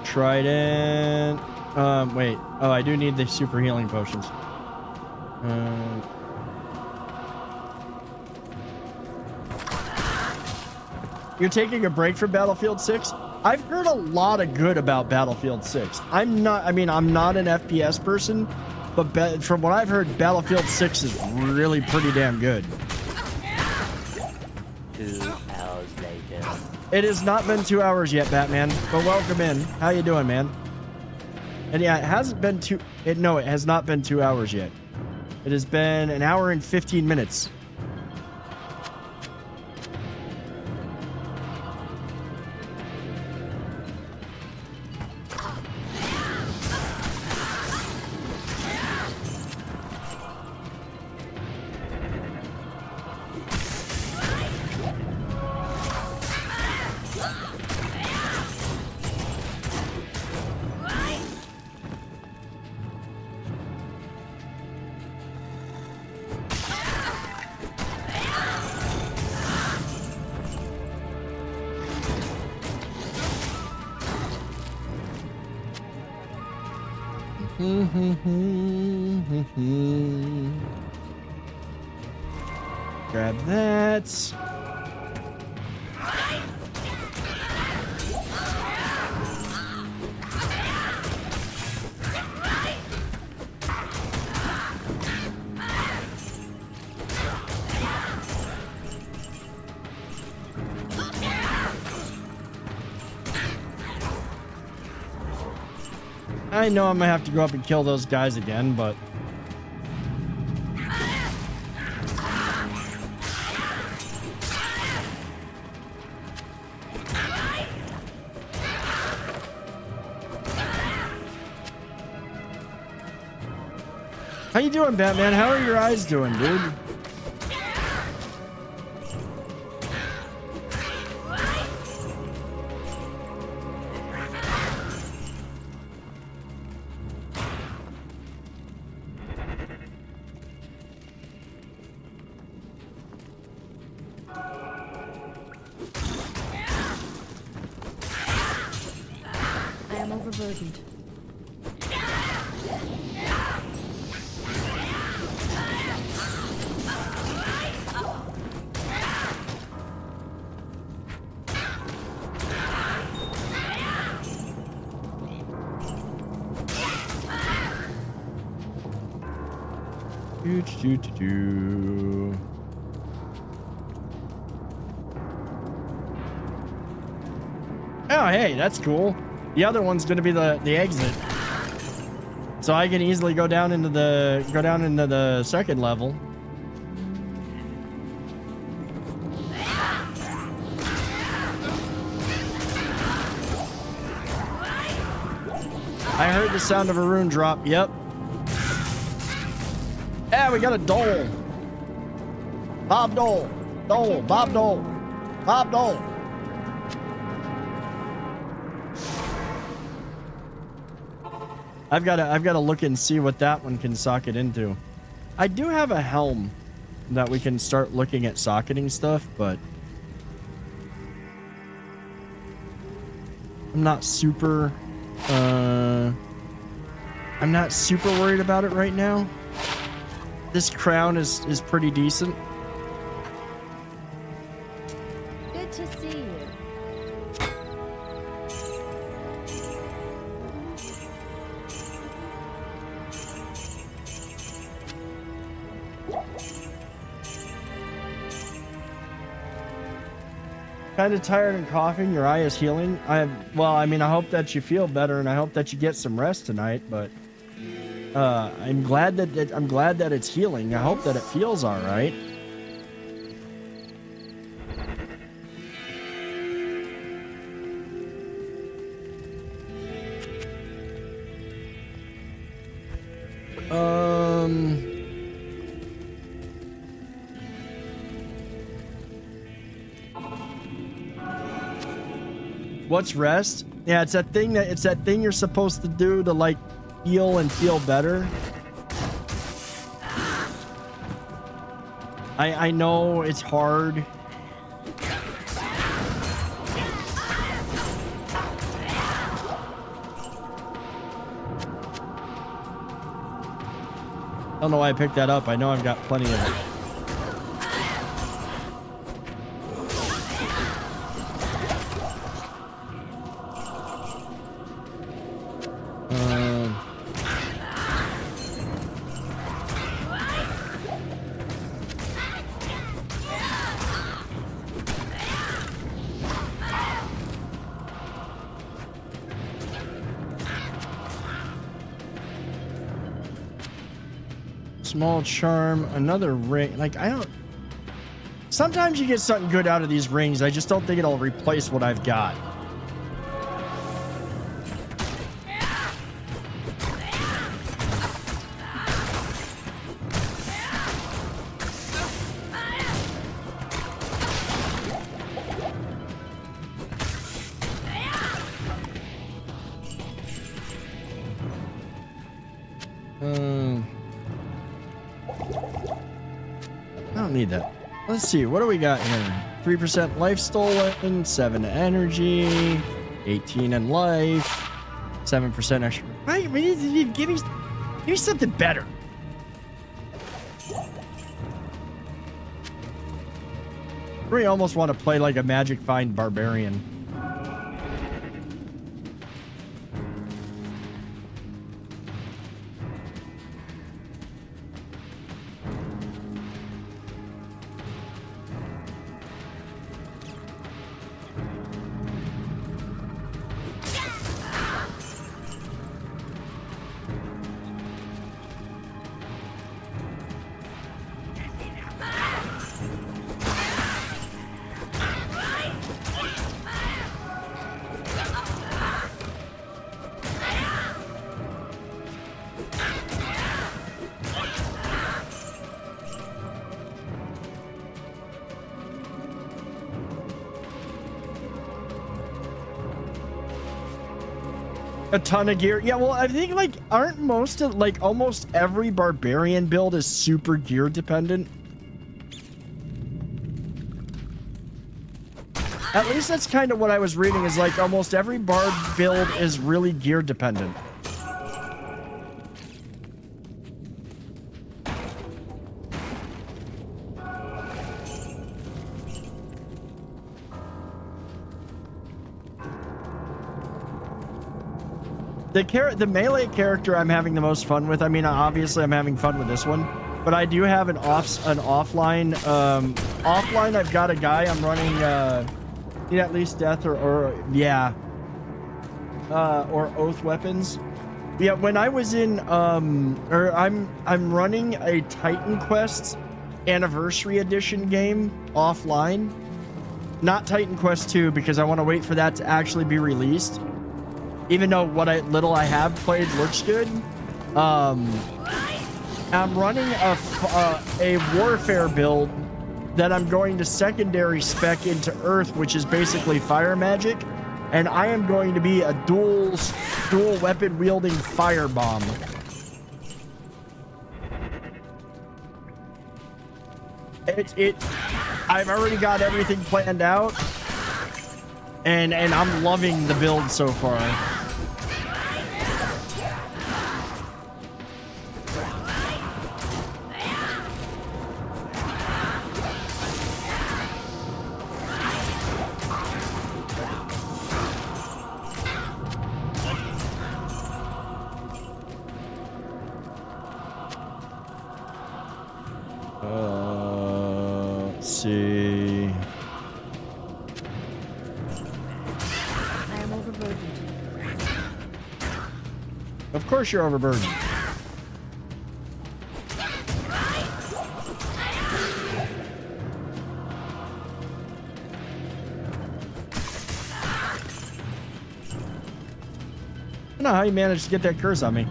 Trident. Wait. Oh, I do need the super healing potions. You're taking a break from Battlefield 6? I've heard a lot of good about Battlefield 6. I'm not an FPS person, but from what I've heard, Battlefield 6 is really pretty damn good. 2 hours later. It has not been 2 hours yet, Batman, but welcome in. How you doing, man? And yeah, it hasn't been it has not been 2 hours yet. It has been an hour and 15 minutes. Grab that. I know I'm gonna have to go up and kill those guys again, but How you doing, Batman? How are your eyes doing, dude? I am overburdened. Do. Oh, hey, that's cool. The other one's gonna be the exit, so I can easily go down into the second level. I heard the sound of a rune drop. Yep. Yeah, we got a Dole. Bob Dole. Dole. Bob Dole. Bob Dole. I've got to look and see what that one can socket into. I do have a helm that we can start looking at socketing stuff, but I'm not super worried about it right now. This crown is pretty decent. Good to see you. Kind of tired and coughing. Your eye is healing. I mean, I hope that you feel better, and I hope that you get some rest tonight. But I'm glad that it's healing. I hope that it feels all right. What's rest? Yeah, it's that thing you're supposed to do to like heal and feel better. I know it's hard. I don't know why I picked that up. I know I've got plenty of it. Small charm, another ring. Like, I don't... Sometimes you get something good out of these rings. I just don't think it'll replace what I've got. I don't need that. Let's see, what do we got here? 3% life stolen, 7 energy, 18 in life, 7% extra. Right, we need to give me something better. We almost want to play like a Magic Find Barbarian. A ton of gear. Yeah, well, I think like aren't most of like almost every barbarian build is super gear dependent. At least that's kind of what I was reading, is like almost every bard build is really gear dependent. The melee character I'm having the most fun with. I mean, obviously I'm having fun with this one, but I do have an offline. Offline, I've got a guy I'm running. Need at least death or oath weapons. Yeah, when I was in I'm running a Titan Quest Anniversary Edition game offline. Not Titan Quest 2 because I want to wait for that to actually be released. Even though what little I have played looks good. I'm running a warfare build that I'm going to secondary spec into Earth, which is basically fire magic, and I am going to be a dual weapon wielding firebomb. I've already got everything planned out, and I'm loving the build so far. Let's see. I am overburdened. Of course you're overburdened. I don't know how you managed to get that curse on me.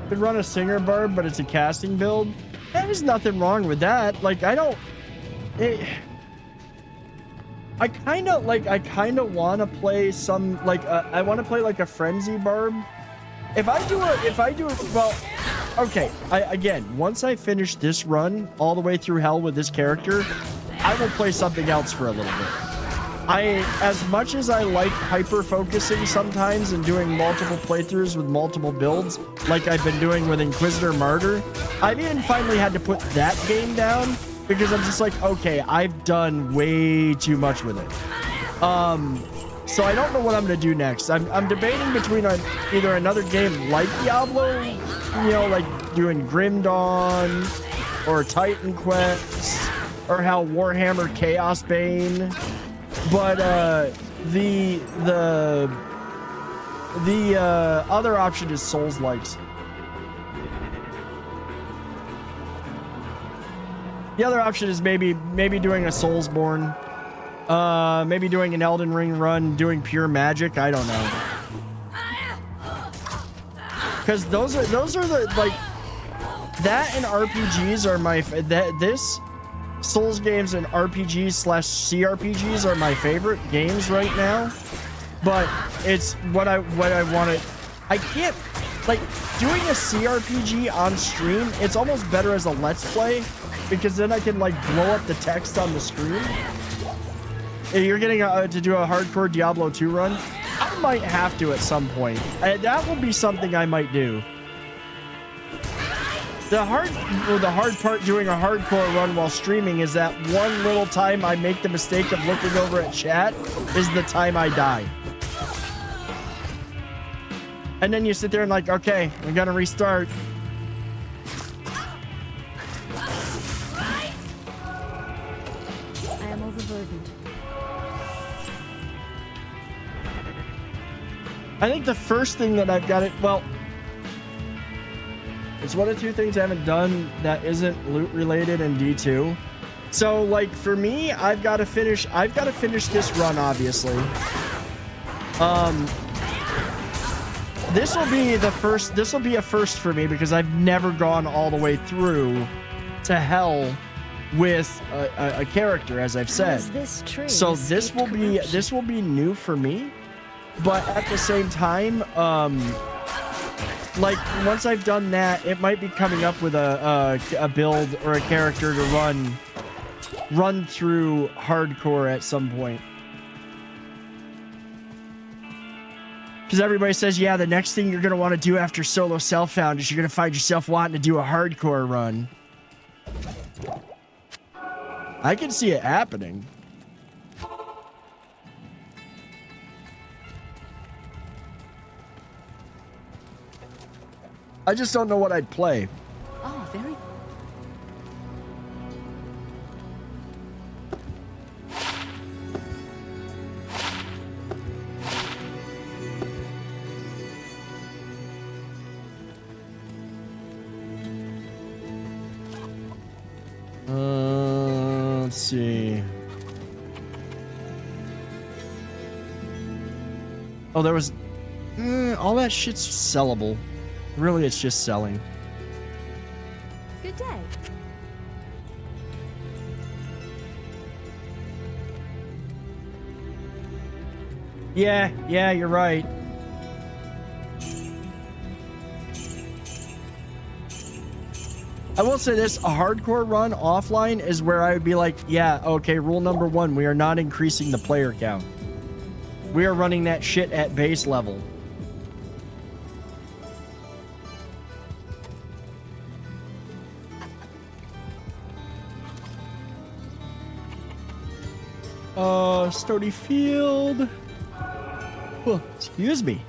Could run a singer barb, but it's a casting build. There's nothing wrong with that. Like, I kind of want to play some, like, I want to play like a frenzy barb. Well, okay. Again, once I finish this run all the way through hell with this character, I will play something else for a little bit. As much as I like hyper focusing sometimes and doing multiple playthroughs with multiple builds, like I've been doing with Inquisitor Martyr, I've even finally had to put that game down because I'm just like, okay, I've done way too much with it. So I don't know what I'm gonna do next. I'm debating between either another game like Diablo, you know, like doing Grim Dawn, or Titan Quest, or how Warhammer Chaos Bane. But the other option is Souls-likes. The other option is maybe doing a Soulsborne, maybe doing an Elden Ring run, doing pure magic. I don't know, because those are the, like, that and RPGs are my this. Souls games and RPGs / CRPGs are my favorite games right now, but it's what I want to. I can't, like, doing a CRPG on stream. It's almost better as a let's play because then I can, like, blow up the text on the screen. If you're getting to do a hardcore Diablo 2 run, I might have to at some point. That will be something I might do. The hard part doing a hardcore run while streaming is that one little time I make the mistake of looking over at chat is the time I die. And then you sit there and like, okay, I'm gonna restart. I am overburdened. I think the first thing that I've got it, well, it's one of two things I haven't done that isn't loot related in D2. So, like, for me, I've got to finish this run, obviously. this will be the first. This will be a first for me because I've never gone all the way through to hell with a character, as I've said. So this will be new for me. But at the same time, like once I've done that, it might be coming up with a build or a character to run through hardcore at some point. Because everybody says, yeah, the next thing you're going to want to do after solo self-found is you're going to find yourself wanting to do a hardcore run. I can see it happening. I just don't know what I'd play. Oh, very. Let's see. Oh, there was... all that shit's sellable. Really, it's just selling. Good day. Yeah, you're right. I will say this, a hardcore run offline is where I would be like, yeah, okay, rule number 1, we are not increasing the player count. We are running that shit at base level. Stony Field. Oh, excuse me.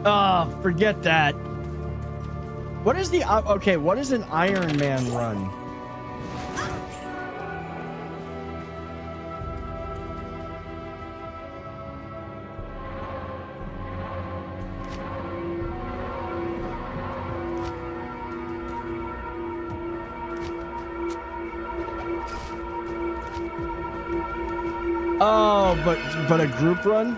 Oh, forget that. What is the... okay, what is an Iron Man run? Oh, but a group run?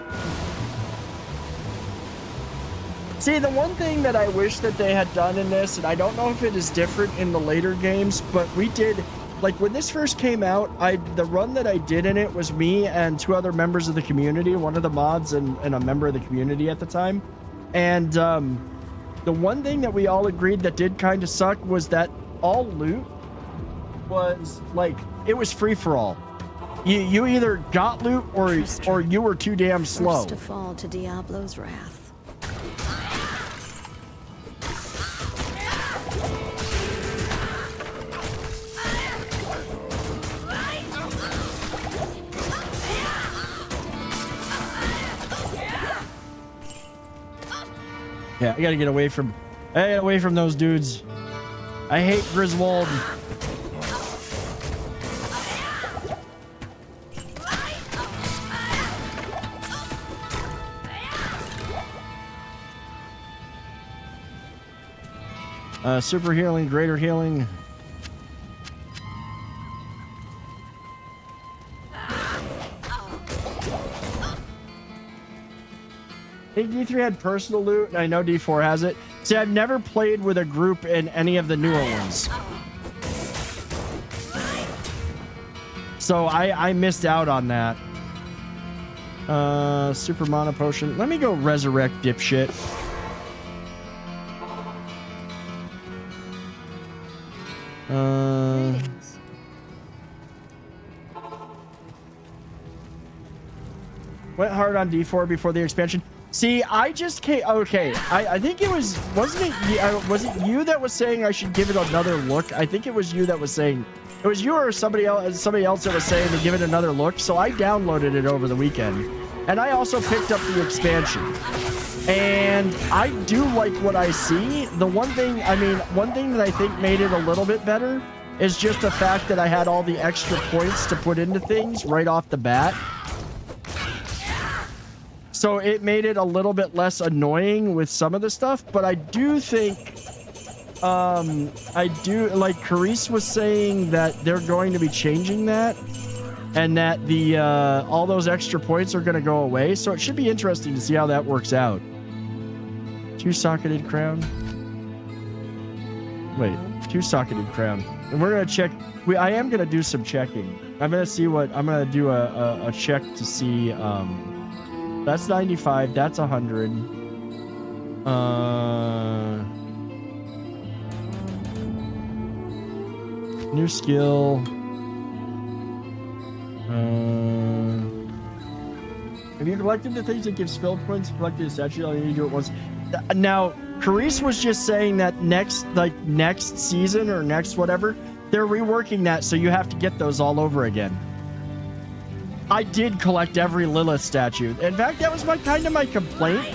See, the one thing that I wish that they had done in this, and I don't know if it is different in the later games, but we did, like when this first came out, the run that I did in it was me and 2 other members of the community, one of the mods and a member of the community at the time. And the one thing that we all agreed that did kind of suck was that all loot was like, it was free for all. You either got loot or you were too damn slow. First to fall to Diablo's wrath. Yeah, I gotta get away from those dudes. I hate Griswold. Super healing, greater healing. I think D3 had personal loot, and I know D4 has it. See, I've never played with a group in any of the newer ones. So I missed out on that. Super mana potion. Let me go resurrect dipshit. Went hard on D4 before the expansion. See, I just came... Okay, I think it was... Was it you that was saying I should give it another look? I think it was you that was saying... It was you or somebody else that was saying to give it another look. So I downloaded it over the weekend. And I also picked up the expansion. And I do like what I see. The one thing that I think made it a little bit better is just the fact that I had all the extra points to put into things right off the bat. So it made it a little bit less annoying with some of the stuff, but I do think, I do, like Carice was saying that they're going to be changing that and that the, all those extra points are going to go away. So it should be interesting to see how that works out. 2-socketed crown. Wait, 2-socketed crown. And we're going to check. I am going to do some checking. I'm going to see what, I'm going to do a check to see, that's 95. That's 100. New skill. Have you collected the things that give spell points? Collected a statue. You need to do it once. Now, Carice was just saying that next season or next whatever, they're reworking that, so you have to get those all over again. I did collect every Lilith statue. In fact, that was my complaint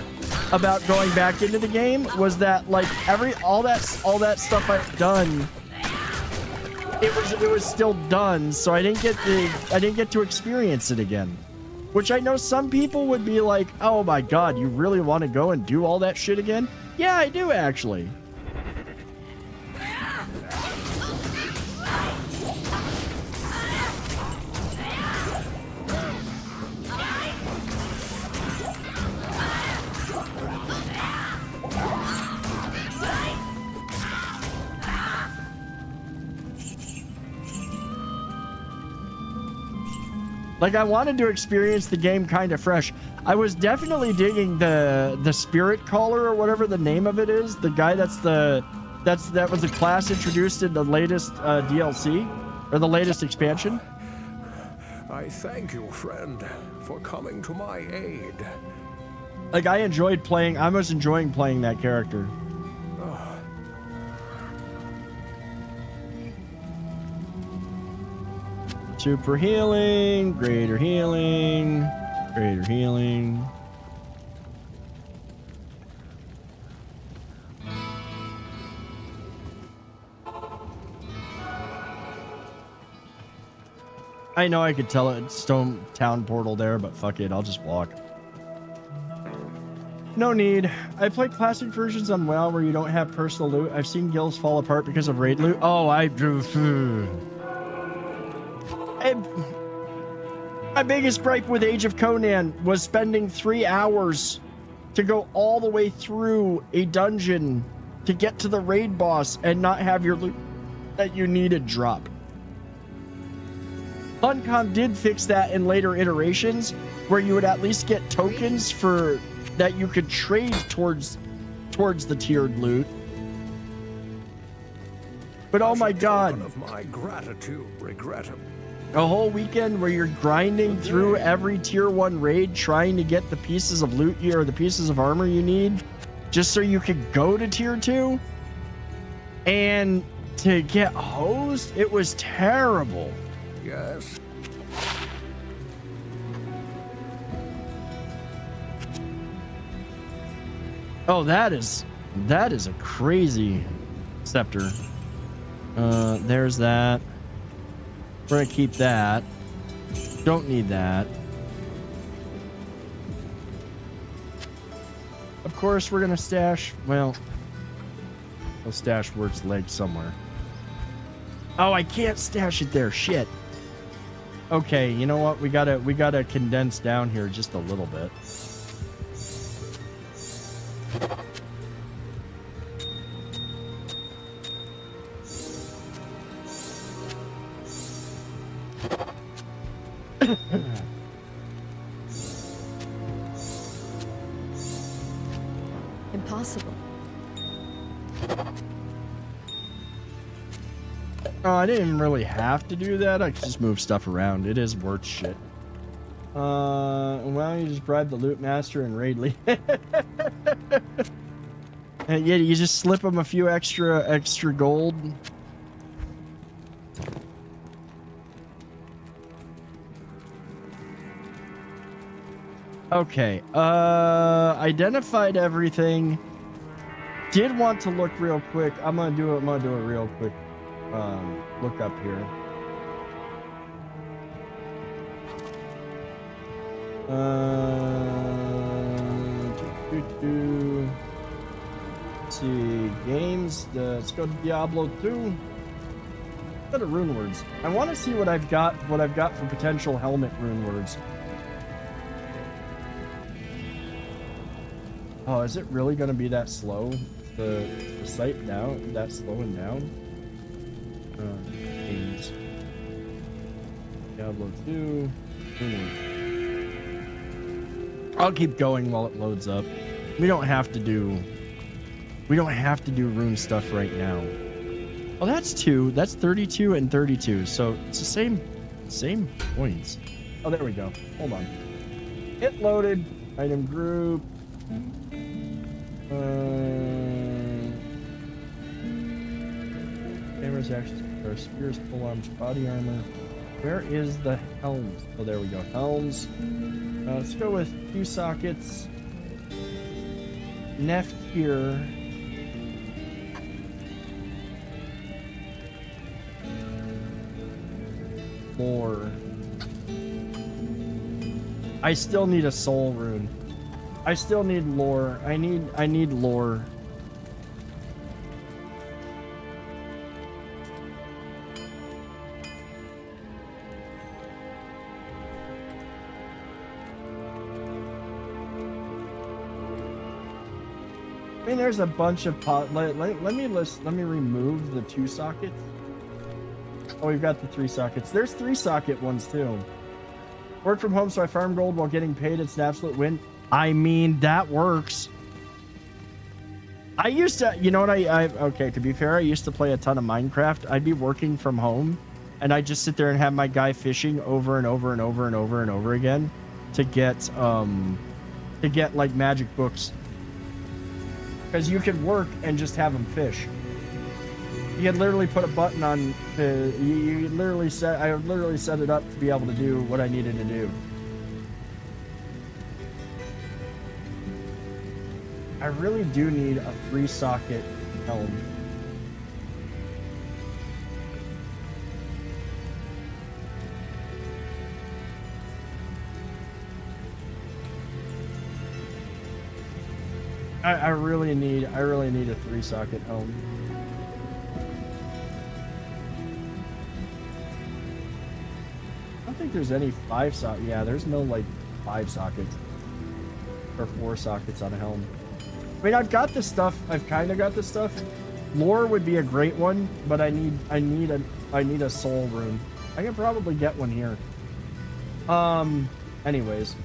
about going back into the game, was that like all that stuff I've done, it was still done, so I didn't get to experience it again. Which I know some people would be like, "Oh my god, you really want to go and do all that shit again?" Yeah, I do actually. Like, I wanted to experience the game kind of fresh. I was definitely digging the spirit caller or whatever the name of it is. The guy that was the class introduced in the latest DLC or the latest expansion. I thank you, friend, for coming to my aid. Like, I was enjoying playing that character. Super healing, greater healing, greater healing. I know I could tell it Stone Town portal there, but fuck it, I'll just walk. No need. I play classic versions on WoW where you don't have personal loot. I've seen guilds fall apart because of raid loot. Oh, my biggest gripe with Age of Conan was spending 3 hours to go all the way through a dungeon to get to the raid boss and not have your loot that you needed drop. Funcom did fix that in later iterations, where you would at least get tokens for that you could trade towards the tiered loot. But oh my god, Of my gratitude, regrettable. a whole weekend where you're grinding through every tier 1 raid trying to get the pieces of loot or the pieces of armor you need just so you could go to tier 2 and to get hosed. It was terrible. Yes. Oh, that is a crazy scepter. There's that. We're gonna keep that. Don't need that. Of course, we're gonna stash. Well, we'll stash Wert's leg somewhere. Oh, I can't stash it there. Shit. Okay, you know what? We gotta condense down here just a little bit. Impossible. Oh, I didn't really have to do that. I could just move stuff around. It is worth shit. Why don't you just bribe the loot master and raid lead? And yeah, you just slip them a few extra gold. Okay, identified everything. Did want to look real quick. I'm gonna do it real quick. Look up here. Let's see, games. Let's go to Diablo 2. Go to rune words. I want to see what I've got. What I've got for potential helmet rune words. Oh, is it really going to be that slow? The site down? That slowing down? Games. Diablo 2. I'll keep going while it loads up. We don't have to do rune stuff right now. Oh, that's 2. That's 32 and 32. So it's the same points. Oh, there we go. Hold on. It loaded. Item group. Cameras, actions, spears, full arms, body armor. Where is the helms? Oh, there we go. Helms. Let's go with 2 sockets. Neft here. Lore. I still need a soul rune. I still need lore. I need lore. I mean, there's a bunch of let me remove the 2 sockets. Oh, we've got the 3 sockets. There's 3 socket ones too. Work from home, so I farm gold while getting paid. It's an absolute win. I mean, that works. I used to, you know what, okay, to be fair, I used to play a ton of Minecraft. I'd be working from home, and I'd just sit there and have my guy fishing over and over and over and over and over again to get like magic books. Because you could work and just have them fish. You could literally put a button on I would literally set it up to be able to do what I needed to do. I really do need a 3-socket helm. I really need a 3-socket helm. I don't think there's any 5-socket. Yeah, there's no like 5 sockets or 4 sockets on a helm. I mean, I've got this stuff. I've kind of got this stuff. Lore would be a great one, but I need a soul rune. I can probably get one here. Anyways.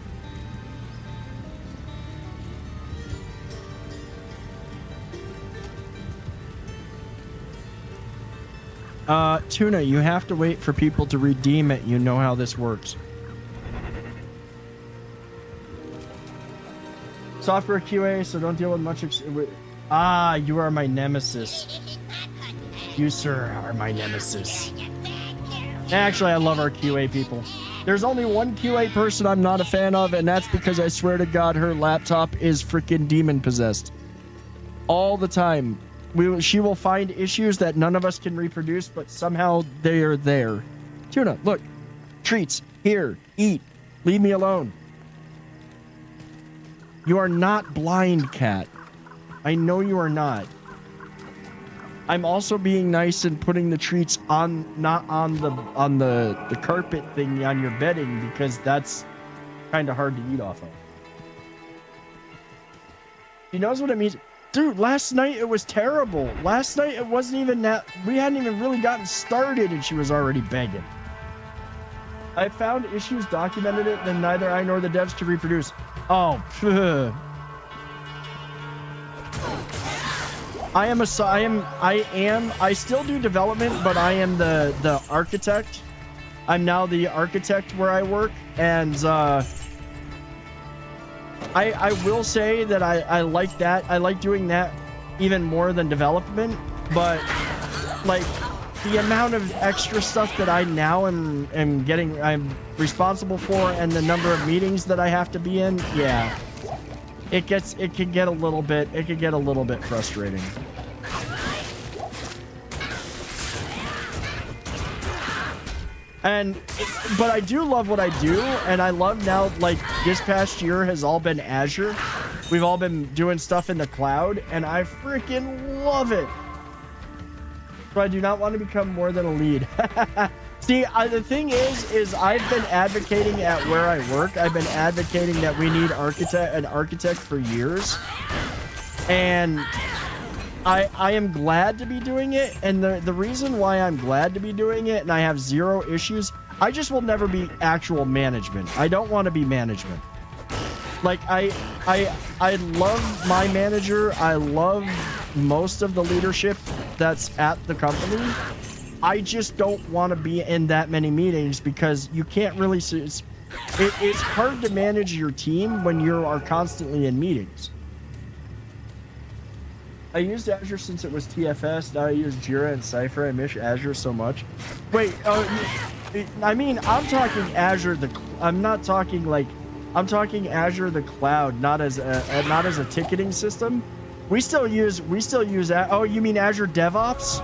Tuna, you have to wait for people to redeem it. You know how this works. Software QA, so don't deal with much. You are my nemesis. You, sir, are my nemesis. Actually, I love our QA people. There's only one QA person I'm not a fan of, and that's because I swear to God, her laptop is freaking demon possessed. All the time. She will find issues that none of us can reproduce, but somehow they are there. Tuna, look. Treats. Here. Eat. Leave me alone. You are not blind, cat. I know you are not. I'm also being nice and putting the treats on, not on the carpet thing on your bedding, because that's kind of hard to eat off of. She knows what it means. Dude, last night it was terrible. Last night it wasn't even that. We hadn't even really gotten started and she was already begging. I found issues, documented it, then neither I nor the devs could reproduce. Oh, phew. I still do development, but I am the architect. I'm now the architect where I work, and I will say that I like that. I like doing that even more than development, but like the amount of extra stuff that I now I'm responsible for, and the number of meetings that I have to be in, yeah, it could get a little bit frustrating. But I do love what I do, and I love now, like, this past year has all been Azure, we've all been doing stuff in the cloud, and I freaking love it. So I do not want to become more than a lead. See, the thing is I've been advocating at where I work. I've been advocating that we need an architect for years, and I am glad to be doing it. And the reason why I'm glad to be doing it, and I have zero issues, I just will never be actual management. I don't want to be management. Like I love my manager. I love most of the leadership that's at the company. I just don't want to be in that many meetings because you can't really see. It's hard to manage your team when you are constantly in meetings. I used Azure since it was TFS. Now I use Jira and Cypher. I miss Azure so much. Wait, I mean, I'm talking Azure. I'm not talking like. I'm talking Azure the cloud, not as a ticketing system. We still use. Oh, you mean Azure DevOps?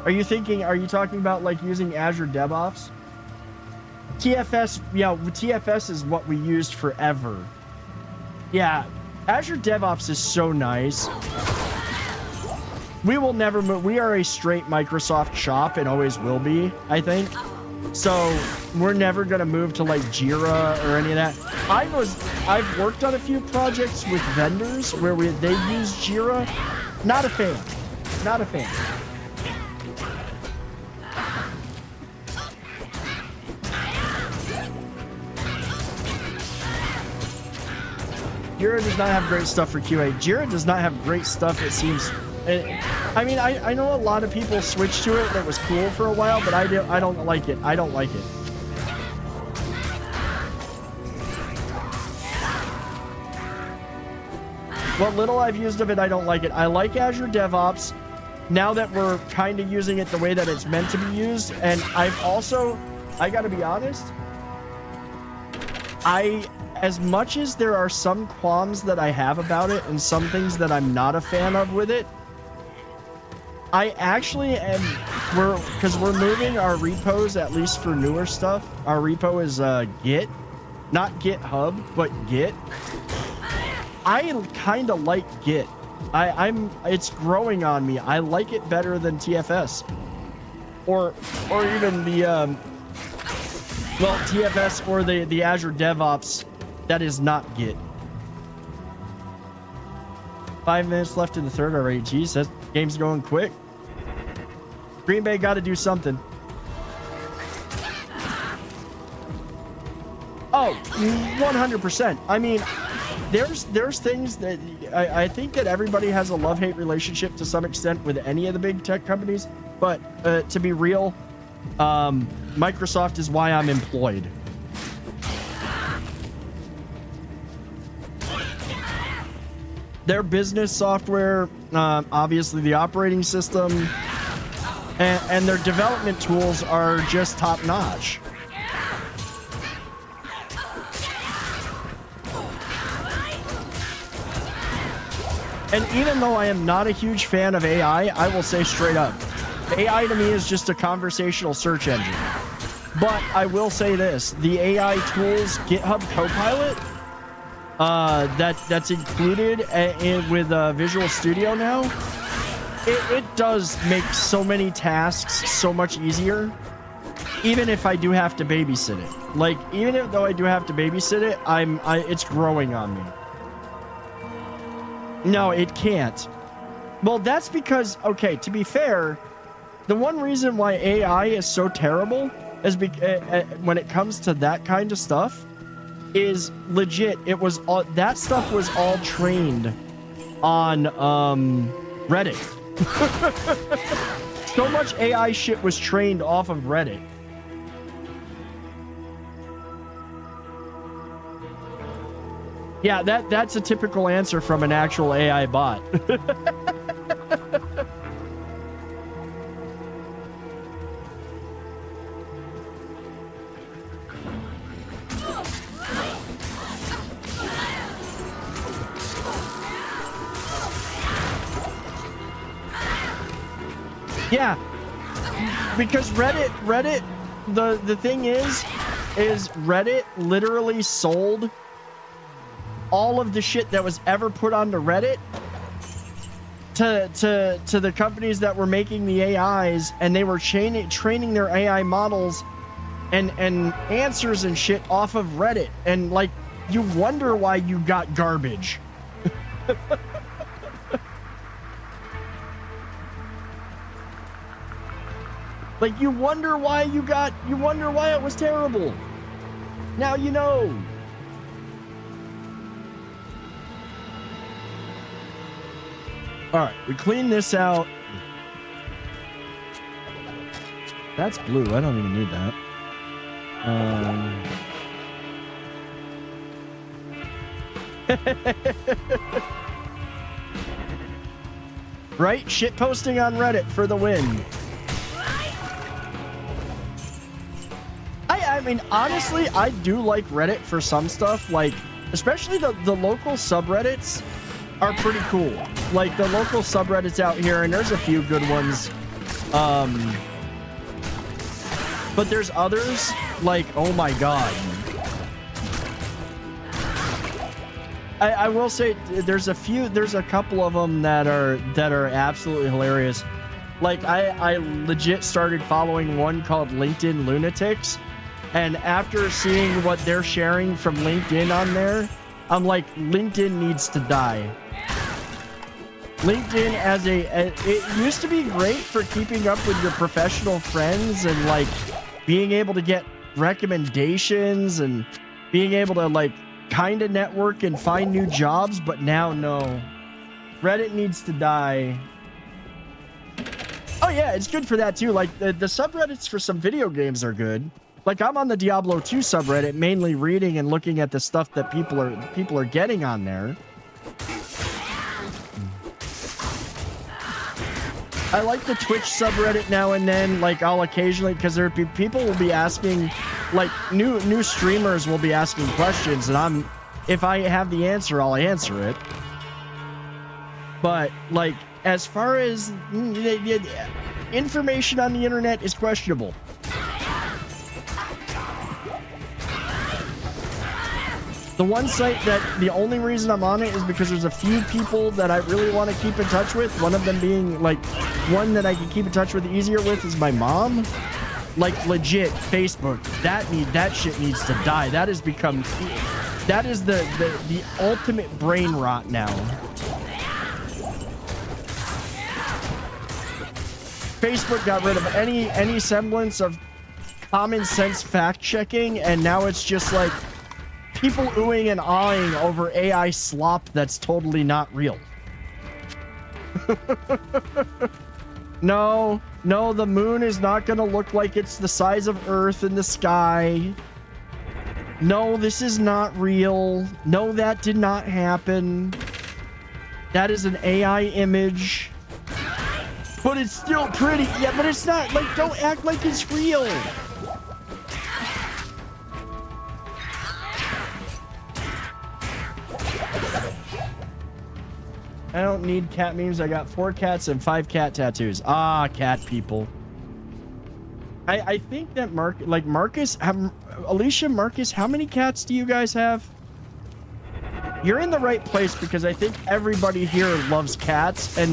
Are you talking about like using Azure DevOps? TFS, yeah, TFS is what we used forever. Yeah, Azure DevOps is so nice. We will never move. We are a straight Microsoft shop and always will be, I think. So we're never gonna move to like Jira or any of that. I've worked on a few projects with vendors where they use Jira. Not a fan. Not a fan. Jira does not have great stuff for QA. Jira does not have great stuff, it seems. I mean, I know a lot of people switched to it that was cool for a while, but I don't like it. I don't like it. What little I've used of it, I don't like it. I like Azure DevOps now that we're kind of using it the way that it's meant to be used. And I've also, I gotta be honest, as much as there are some qualms that I have about it and some things that I'm not a fan of with it, I actually am, because we're moving our repos, at least for newer stuff. Our repo is Git, not GitHub, but Git. I kind of like Git. It's growing on me. I like it better than TFS, or even the well, TFS or the Azure DevOps that is not Git. 5 minutes left in the third already. Jeez, that game's going quick. Green Bay got to do something. Oh, 100%. I mean, there's things that I think that everybody has a love-hate relationship to some extent with any of the big tech companies. But to be real, Microsoft is why I'm employed. Their business software, obviously the operating system, and their development tools are just top-notch. And even though I am not a huge fan of AI, I will say straight up, AI to me is just a conversational search engine. But I will say this, the AI tools, GitHub Copilot, that's included with Visual Studio now, it does make so many tasks so much easier, even if I do have to babysit it. Like, even though I do have to babysit it, it's growing on me. No, it can't. Well, that's because, okay, to be fair, the one reason why AI is so terrible is when it comes to that kind of stuff is legit. It was all, that stuff was all trained on Reddit. So much AI shit was trained off of Reddit. Yeah, that's a typical answer from an actual AI bot. Yeah, because Reddit, the thing is Reddit literally sold all of the shit that was ever put onto Reddit to the companies that were making the AIs, and they were training their AI models and answers and shit off of Reddit, and like you wonder why you got garbage. Like you wonder why it was terrible. Now you know. All right, we clean this out. That's blue. I don't even need that. Right? Shit posting on Reddit for the win. I mean, honestly, I do like Reddit for some stuff. Like, especially the local subreddits are pretty cool. Like, the local subreddits out here, and there's a few good ones. But there's others, like, oh my god. I will say there's a couple of them that are absolutely hilarious. Like, I legit started following one called LinkedIn Lunatics, and after seeing what they're sharing from LinkedIn on there, I'm like, LinkedIn needs to die. LinkedIn it used to be great for keeping up with your professional friends and like being able to get recommendations and being able to like kind of network and find new jobs, but now no. Reddit needs to die. Oh yeah, it's good for that too. Like the subreddits for some video games are good. Like I'm on the Diablo 2 subreddit, mainly reading and looking at the stuff that people are getting on there. I like the Twitch subreddit now and then. Like I'll occasionally, because people will be asking, like new streamers will be asking questions, and if I have the answer, I'll answer it. But like as far as information on the internet is questionable. The one site that the only reason I'm on it is because there's a few people that I really want to keep in touch with. One of them being like one that I can keep in touch with easier with is my mom. Like legit Facebook. That shit needs to die. That has become the ultimate brain rot now. Facebook got rid of any semblance of common sense fact checking, and now it's just like people oohing and aahing over AI slop that's totally not real. No, the moon is not going to look like it's the size of Earth in the sky. No, this is not real. No, that did not happen. That is an AI image. But it's still pretty. Yeah, but it's not. Like, don't act like it's real. I don't need cat memes. I got 4 cats and 5 cat tattoos. Ah, cat people. I think that Marcus, Alicia, Marcus, how many cats do you guys have? You're in the right place because I think everybody here loves cats, and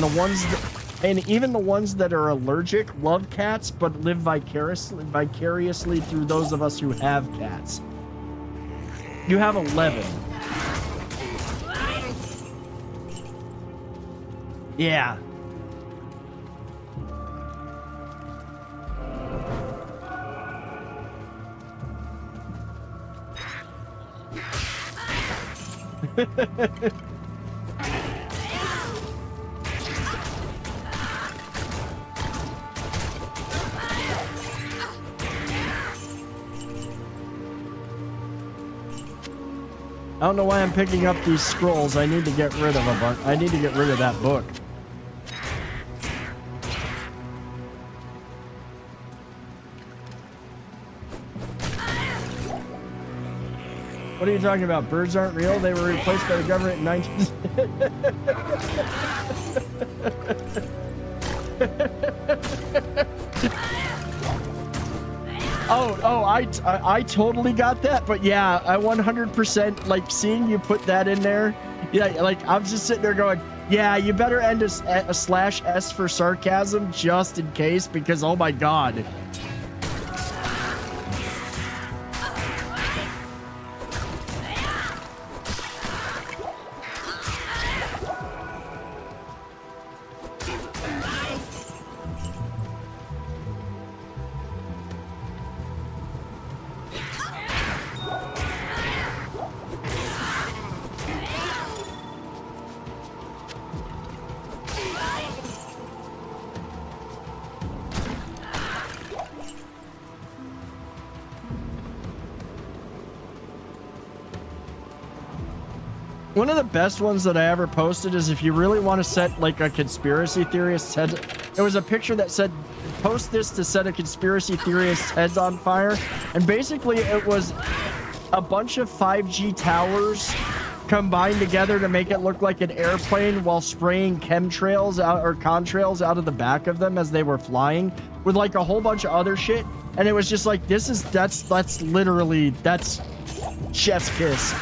even the ones that are allergic love cats, but live vicariously through those of us who have cats. You have 11. Yeah. I don't know why I'm picking up these scrolls. I need to get rid of a bunch. I need to get rid of that book. What are you talking about? Birds aren't real. They were replaced by the government in 19... I totally got that, but yeah, I 100% like seeing you put that in there. Yeah, like I'm just sitting there going, yeah, you better end a /S for sarcasm just in case, because oh my god. One of the best ones that I ever posted is if you really want to set like a conspiracy theorist's head. There was a picture that said, post this to set a conspiracy theorist's heads on fire. And basically it was a bunch of 5G towers combined together to make it look like an airplane while spraying chemtrails out or contrails out of the back of them as they were flying with like a whole bunch of other shit. And it was just like, that's literally, that's chef's kiss.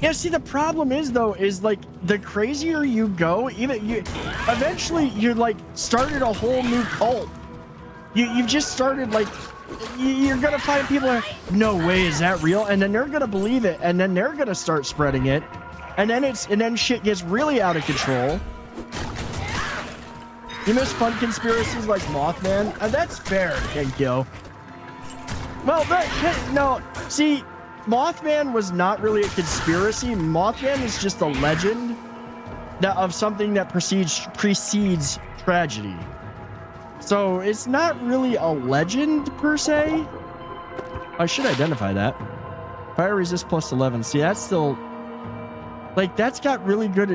Yeah, see, the problem is, though, is like the crazier you go, eventually you're like started a whole new cult. You've just started like, you're gonna find people like, no way, is that real? And then they're gonna believe it, and then they're gonna start spreading it, and then shit gets really out of control. You miss fun conspiracies like Mothman? That's fair, Kenkyo. Well, no, see. Mothman was not really a conspiracy. Mothman is just a legend of something that precedes tragedy. So it's not really a legend per se. I should identify that. Fire resist plus 11. See, that's still like that's got really good.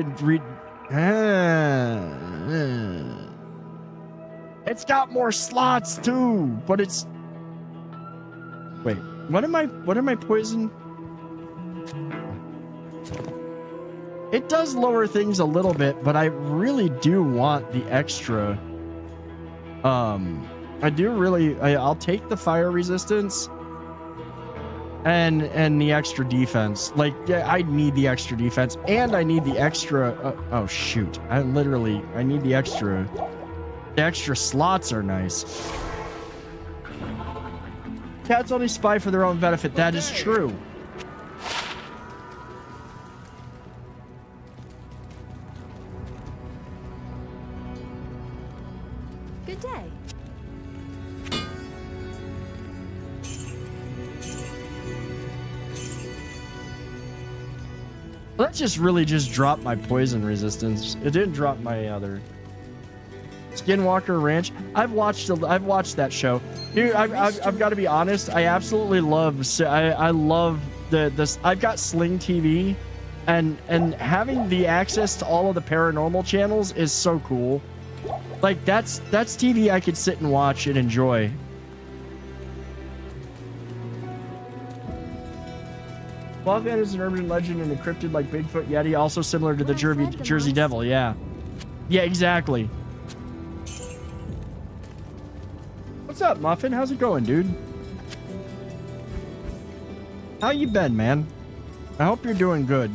It's got more slots too, but it's. Wait. What am I poison? It does lower things a little bit, but I really do want the extra. I'll take the fire resistance and the extra defense. Like, yeah, I need the extra defense and I need the extra. Oh shoot! I need the extra. The extra slots are nice. Cats only spy for their own benefit. That is true. Good day. Well, that just really dropped my poison resistance. It didn't drop my other. Skinwalker Ranch. I've watched that show. Dude, I've got to be honest. I absolutely love. I love this. I've got Sling TV, and having the access to all of the paranormal channels is so cool. Like that's TV I could sit and watch and enjoy. Mothman is an urban legend and a cryptid like Bigfoot Yeti, also similar to the Jersey Devil. Yeah, exactly. What's up, Muffin? How's it going, dude? How you been, man? I hope you're doing good.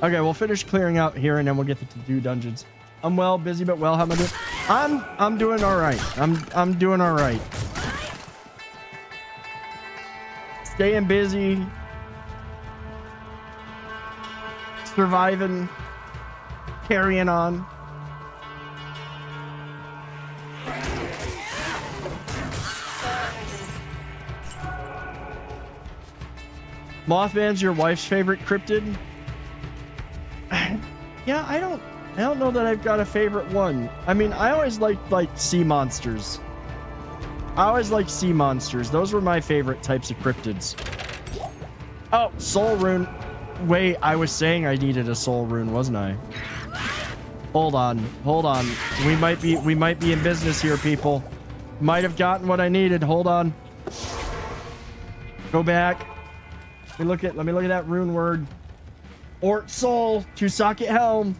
Okay, we'll finish clearing out here and then we'll get to do dungeons. I'm well, busy but well. How am I doing? I'm doing all right. I'm doing all right. Staying busy. Surviving, carrying on. Mothman's your wife's favorite cryptid? Yeah, I don't know that I've got a favorite one. I mean, I always liked like sea monsters. Those were my favorite types of cryptids. Oh, soul rune. Wait, I was saying I needed a soul rune, wasn't I? Hold on. We might be in business here, people. Might have gotten what I needed. Hold on. Go back. Let me look at that rune word. Ort Soul, 2-socket helm.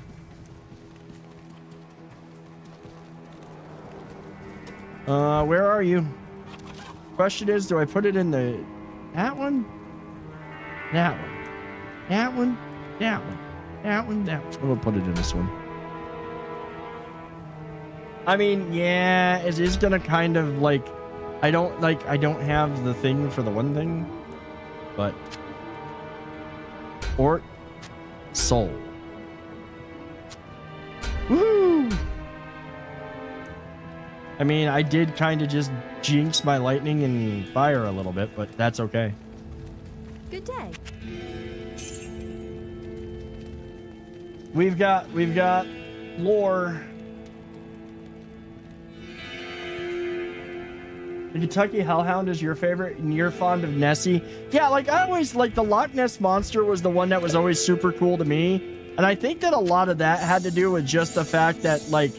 Where are you? Question is, do I put it in that one? That one. That one. That one. That one. That one. We'll put it in this one. I mean, yeah, it is gonna kind of like, I don't have the thing for the one thing, but Ort Soul. Woo! I mean, I did kind of just jinx my lightning and fire a little bit, but that's okay. Good day. We've got lore. The Kentucky Hellhound is your favorite, and you're fond of Nessie. Yeah, like I always like the Loch Ness Monster was the one that was always super cool to me, and I think that a lot of that had to do with just the fact that like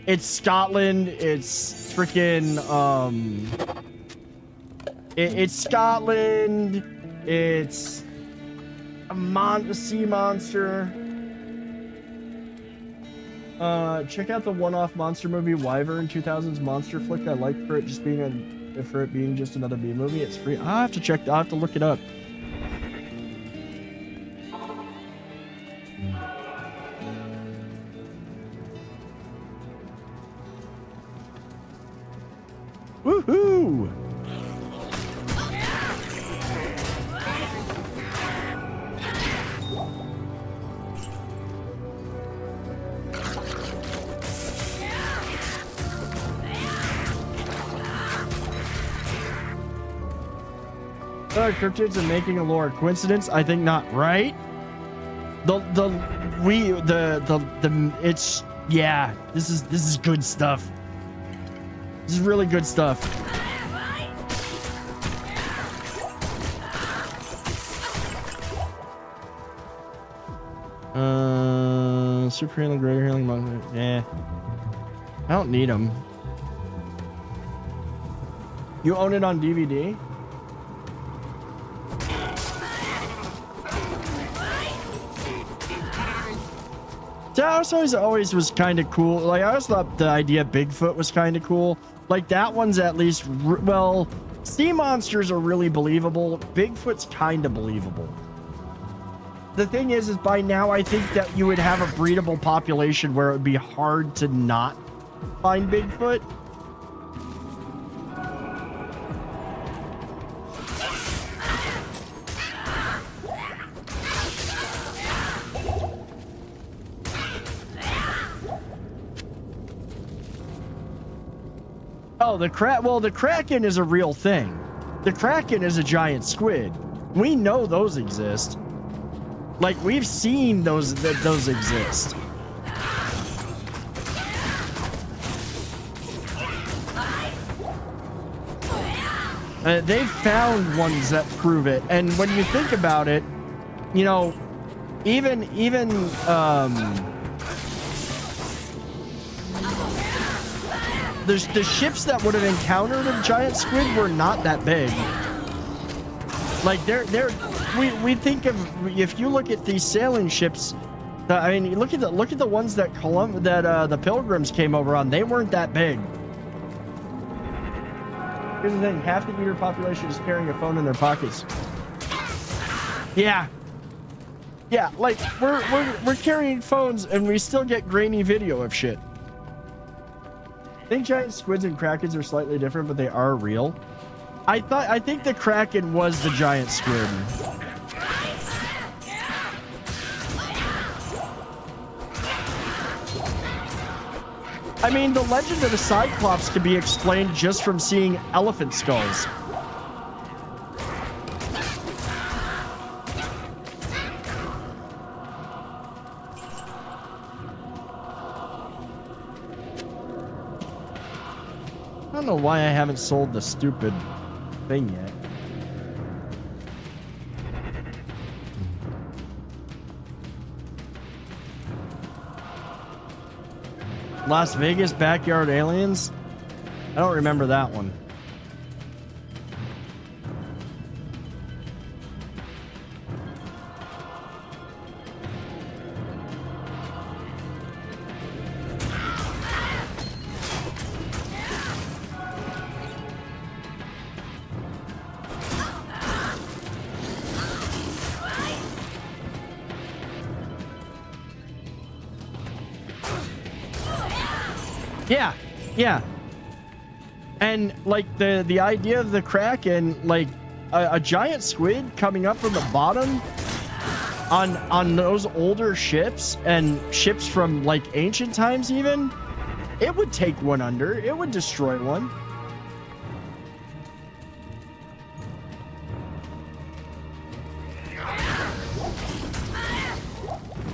it's Scotland, it's freaking it's Scotland, it's a sea monster. Check out the one-off monster movie Wyvern 2000's monster flick. I like for it just being just another B movie. It's free. I'll have to look it up. Woohoo! Cryptids and making a lore. Coincidence? I think not. Right? It's yeah. This is good stuff. This is really good stuff. Super healing, greater healing, monk. Yeah. I don't need them. You own it on DVD? That always was kind of cool. Like I always thought the idea of Bigfoot was kind of cool. Like that one's at least well, sea monsters are really believable. Bigfoot's kind of believable. The thing is by now I think that you would have a breedable population where it would be hard to not find Bigfoot. Oh, the Kraken is a real thing. The Kraken is a giant squid. We know those exist. Like we've seen those exist. They've found ones that prove it. And when you think about it, you know, even the ships that would have encountered a giant squid were not that big. Like we think of, if you look at these sailing ships, I mean, look at the ones that the Pilgrims came over on. They weren't that big. Here's the thing: half the eater population is carrying a phone in their pockets. Yeah. Like we're carrying phones and we still get grainy video of shit. I think giant squids and krakens are slightly different, but they are real. I think the kraken was the giant squid. I mean, the legend of the Cyclops can be explained just from seeing elephant skulls. I don't know why I haven't sold the stupid thing yet. Las Vegas Backyard Aliens? I don't remember that one. Yeah, yeah. And like the idea of the Kraken, like a giant squid coming up from the bottom on those older ships and ships from like ancient times even, it would take one under. It would destroy one.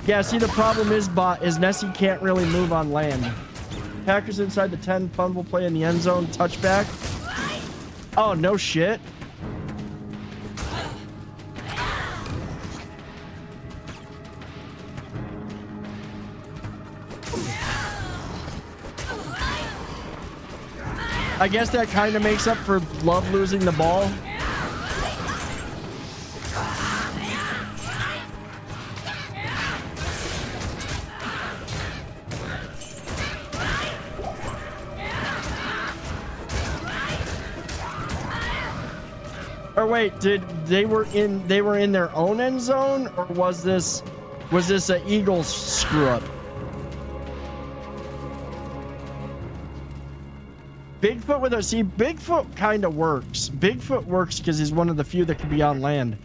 Yeah, see, the problem is, Nessie can't really move on land. Packers inside the 10, fumble play in the end zone, touchback. Oh, no shit. I guess that kind of makes up for Love losing the ball. Or wait, they were in their own end zone, or was this an Eagles screw up? Bigfoot with see, Bigfoot kind of works. Bigfoot works because he's one of the few that can be on land.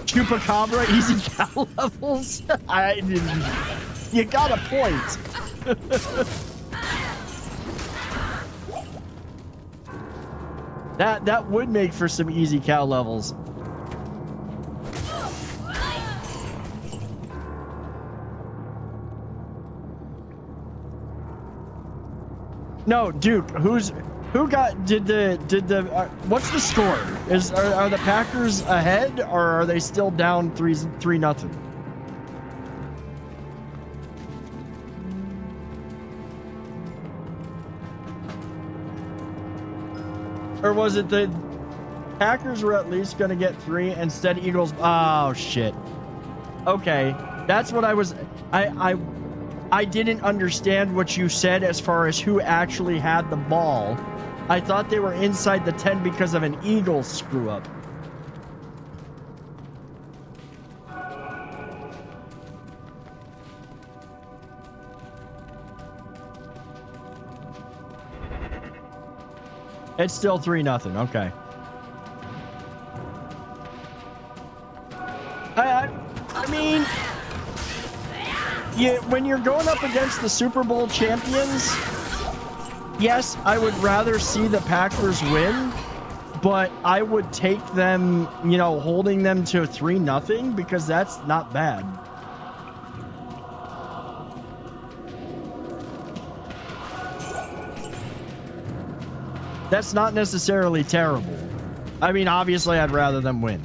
Chupacabra, easy cow levels. You got a point. That would make for some easy cow levels. No, Duke. What's the score? Are the Packers ahead, or are they still down 3-0? Or was it the Packers were at least going to get 3 instead Eagles? Oh shit. Okay, that's what I was. I didn't understand what you said as far as who actually had the ball. I thought they were inside the 10 because of an Eagles screw up. It's still 3-0. Okay. I mean, when you're going up against the Super Bowl champions, yes, I would rather see the Packers win, but I would take them, holding them to 3-0 because that's not bad. That's not necessarily terrible. I mean, obviously, I'd rather them win.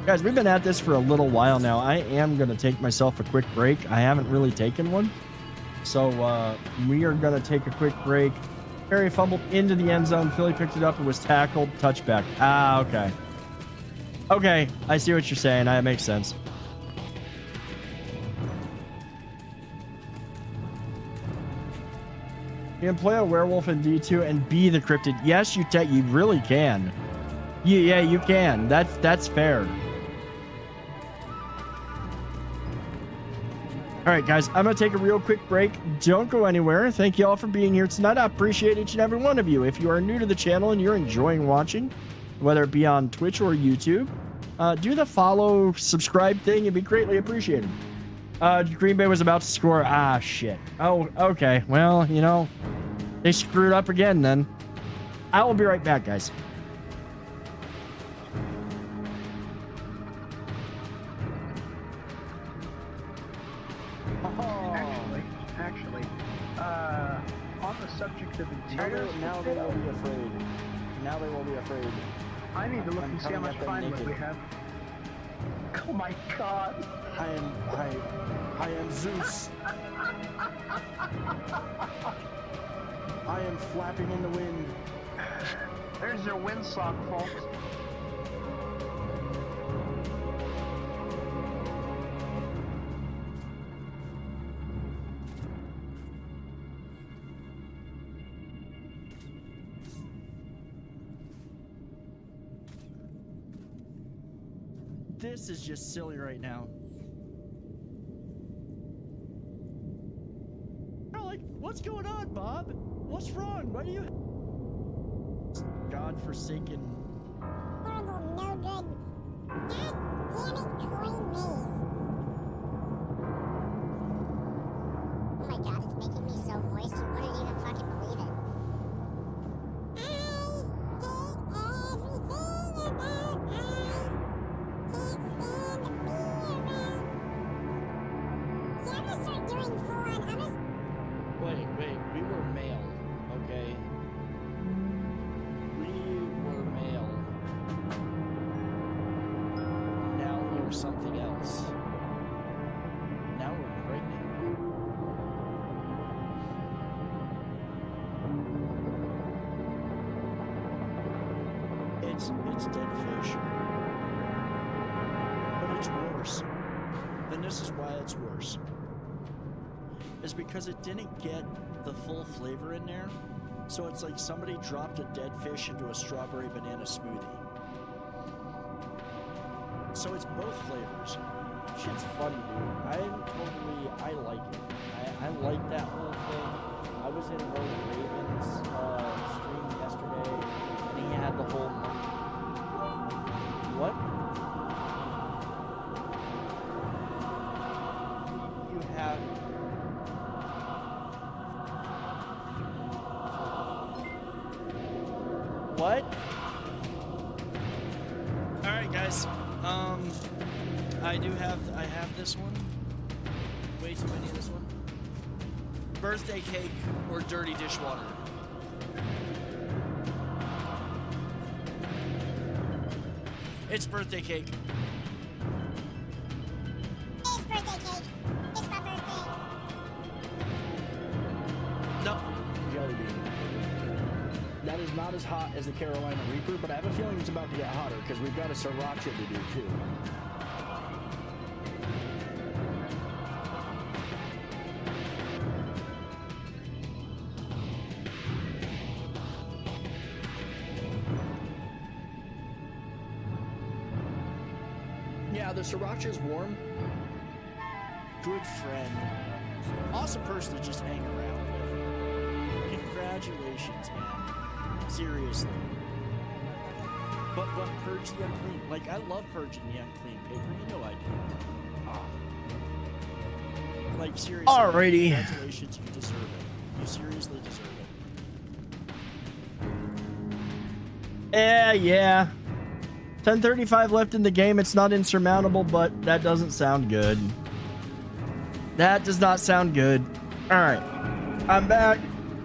Guys, we've been at this for a little while now. I am going to take myself a quick break. I haven't really taken one. So we are going to take a quick break. Harry fumbled into the end zone. Philly picked it up and was tackled. Touchback. Ah, okay. Okay, I see what you're saying. That makes sense. You can play a werewolf in D2 and be the cryptid. Yes, you really can. Yeah, you can. That's fair. All right, guys, I'm going to take a real quick break. Don't go anywhere. Thank you all for being here tonight. I appreciate each and every one of you. If you are new to the channel and you're enjoying watching, whether it be on Twitch or YouTube, do the follow, subscribe thing. It'd be greatly appreciated. Green Bay was about to score. Ah, shit. Oh, okay. Well, they screwed up again then. I will be right back, guys. On the subject of interiors, now they will be afraid. Now they will be afraid. I need to look and see how much fine wood we have. Oh my god! I am Zeus. I am flapping in the wind. There's your windsock, folks. This is just silly right now. They're like, what's going on, Bob? What's wrong? Why do you... God-forsaken... Horrible, no good. God damn it, coin maze. Oh my god, it's making me so moist, you wouldn't even fucking believe it. I hate everything about can't stand to be around. See, I'm gonna start doing full-on, I'm just... Wait, we were male, okay? We were male. Now we're something else. Now we're pregnant. It's dead fish. But it's worse. And this is why it's worse. Is because it didn't get the full flavor in there. So it's like somebody dropped a dead fish into a strawberry banana smoothie. So it's both flavors. Shit's funny, dude. I like it. I like that whole thing. I was in Roman Raven's stream yesterday, and he had the whole... What? You have... What? Alright, guys. I have this one. Way too many of this one. Birthday cake or dirty dishwater? It's birthday cake. It's birthday cake. It's my birthday. No. Jelly bean. That is not as hot as the Carolina Reaper, but I have a feeling it's about to get hotter because we've got a sriracha to do too. Yeah, the sriracha is warm. Good friend. Awesome person to just hang around with. Congratulations, man. Seriously. But purge the unclean. Like, I love purging the unclean paper. You know I do. Like, seriously. Alrighty. Congratulations. You deserve it. You seriously deserve it. Yeah. 10:35 left in the game. It's not insurmountable, but that doesn't sound good. That does not sound good. All right. I'm back.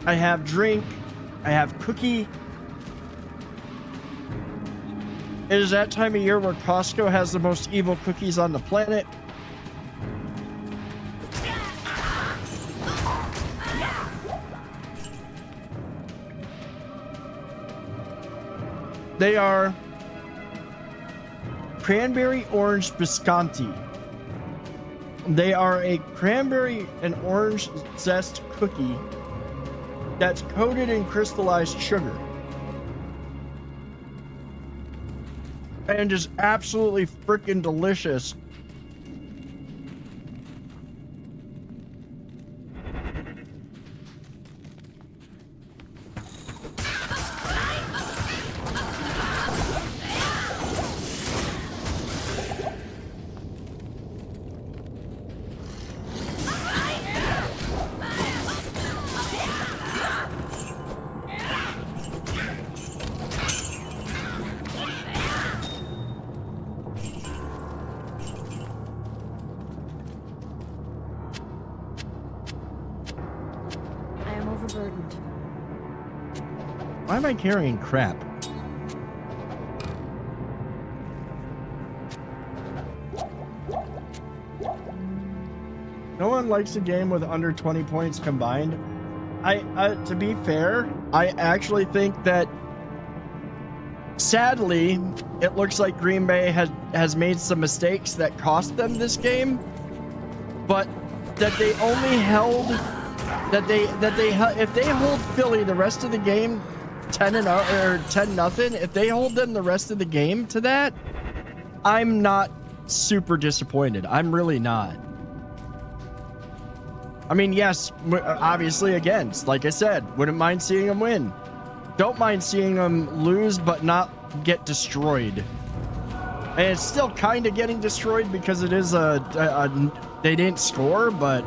I have drink. I have cookie. It is that time of year where Costco has the most evil cookies on the planet. They are cranberry orange biscotti. They are a cranberry and orange zest cookie that's coated in crystallized sugar. And just absolutely freaking delicious. Why am I carrying crap? No one likes a game with under 20 points combined. to be fair, I actually think that sadly, it looks like Green Bay has made some mistakes that cost them this game, but that they only held if they hold Philly the rest of the game 10-0 if they hold them the rest of the game to that, I'm not super disappointed. I'm really not. I mean, yes, obviously, again, like I said, wouldn't mind seeing them win. Don't mind seeing them lose, but not get destroyed. And it's still kind of getting destroyed because it is they didn't score, but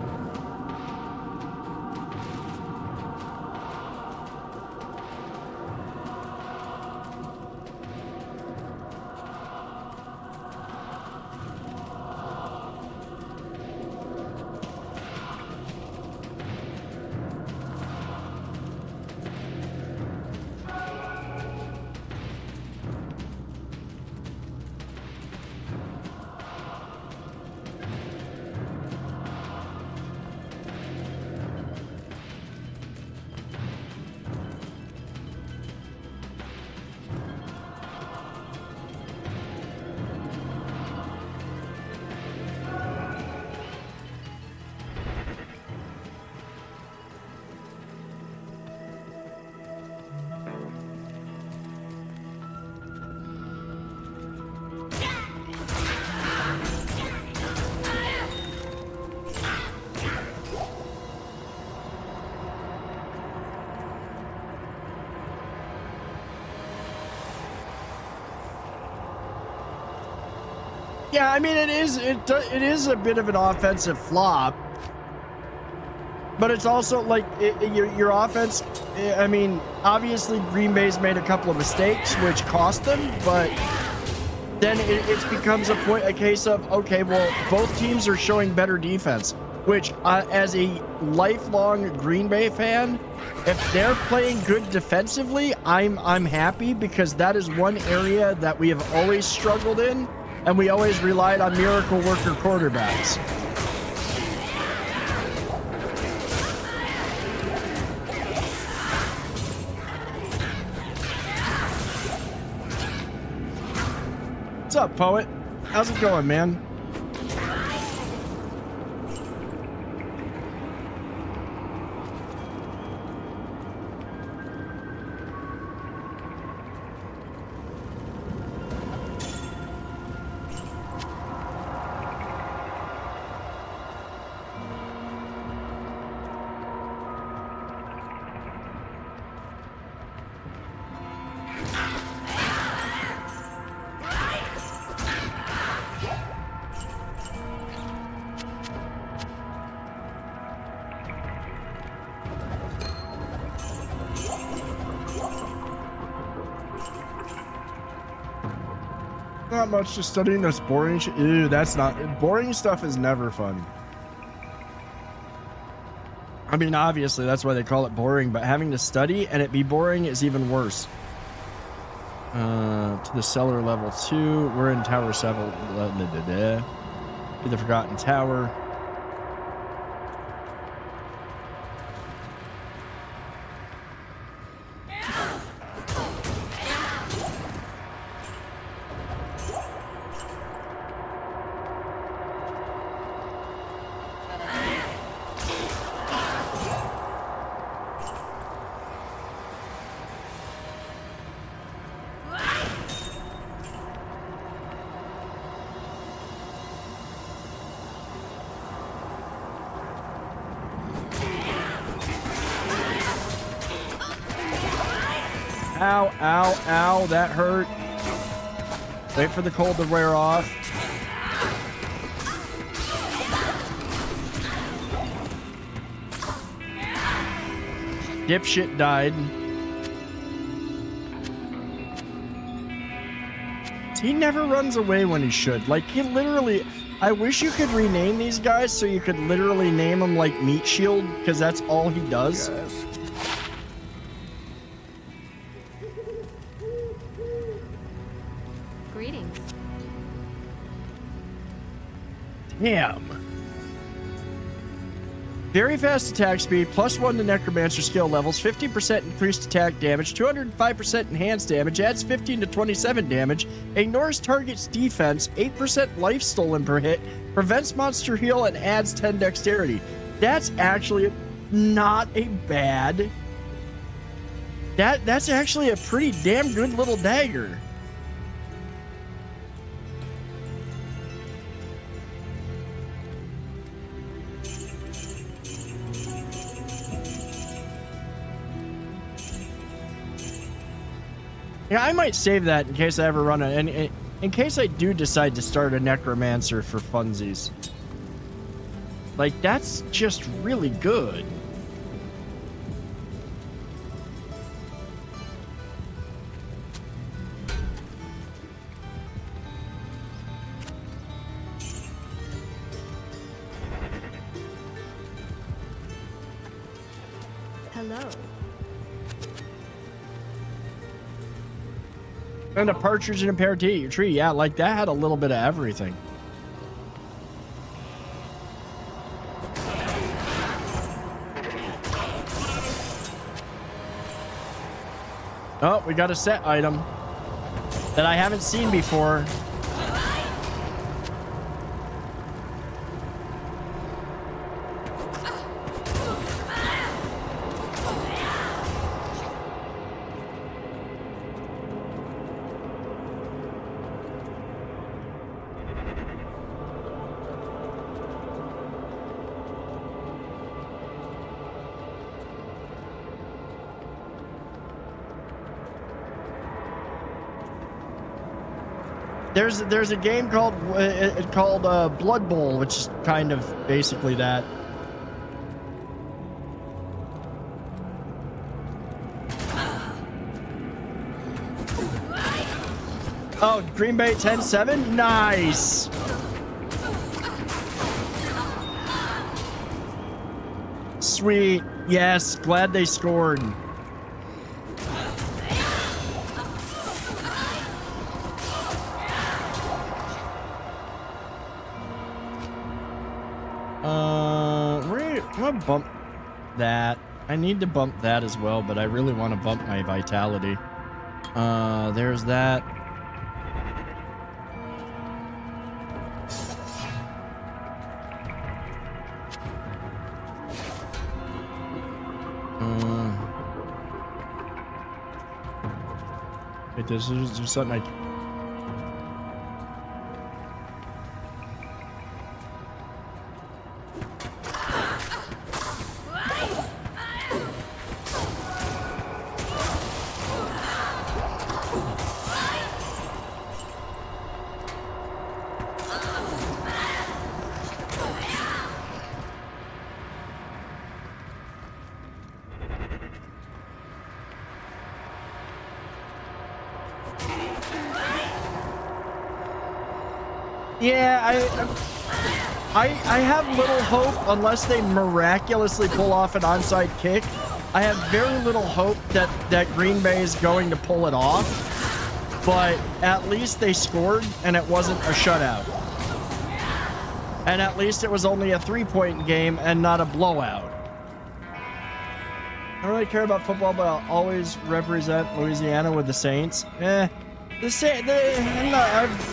yeah, I mean, it is a bit of an offensive flop, but it's also like your offense. I mean, obviously Green Bay's made a couple of mistakes which cost them, but then it becomes a case of, okay, well, both teams are showing better defense, which as a lifelong Green Bay fan, if they're playing good defensively, I'm happy, because that is one area that we have always struggled in. And we always relied on miracle worker quarterbacks. What's up, Poet? How's it going, man? Not much, just studying this boring shit. Ew, that's not boring stuff is never fun. I mean, obviously that's why they call it boring, but having to study and it be boring is even worse. To the cellar level 2. We're in tower 7. To the Forgotten Tower. Ow, ow, ow, that hurt. Wait for the cold to wear off. Dipshit died. He never runs away when he should. Like, he literally... I wish you could rename these guys so you could literally name them like Meat Shield, because that's all he does. Yes. Greetings. Damn. Very fast attack speed, +1 to necromancer skill levels, 50% increased attack damage, 205% enhanced damage, adds 15 to 27 damage, ignores target's defense, 8% life stolen per hit, prevents monster heal, and adds 10 dexterity. That's actually not a bad... That's actually a pretty damn good little dagger. Yeah, I might save that in case I ever run it, and in case I do decide to start a necromancer for funsies. Like, that's just really good. Hello. And a partridge in a pear tree. Yeah, like that had a little bit of everything. Oh, we got a set item that I haven't seen before. There's a game called Blood Bowl, which is kind of basically that. Oh, Green Bay 10-7? Nice. Sweet. Yes, glad they scored. I'm gonna bump that. I need to bump that as well, but I really want to bump my vitality. There's that. Wait, there's something I... Yeah, I have little hope unless they miraculously pull off an onside kick. I have very little hope that Green Bay is going to pull it off, but at least they scored and it wasn't a shutout. And at least it was only a 3-point game and not a blowout. I don't really care about football, but I'll always represent Louisiana with the Saints. I'm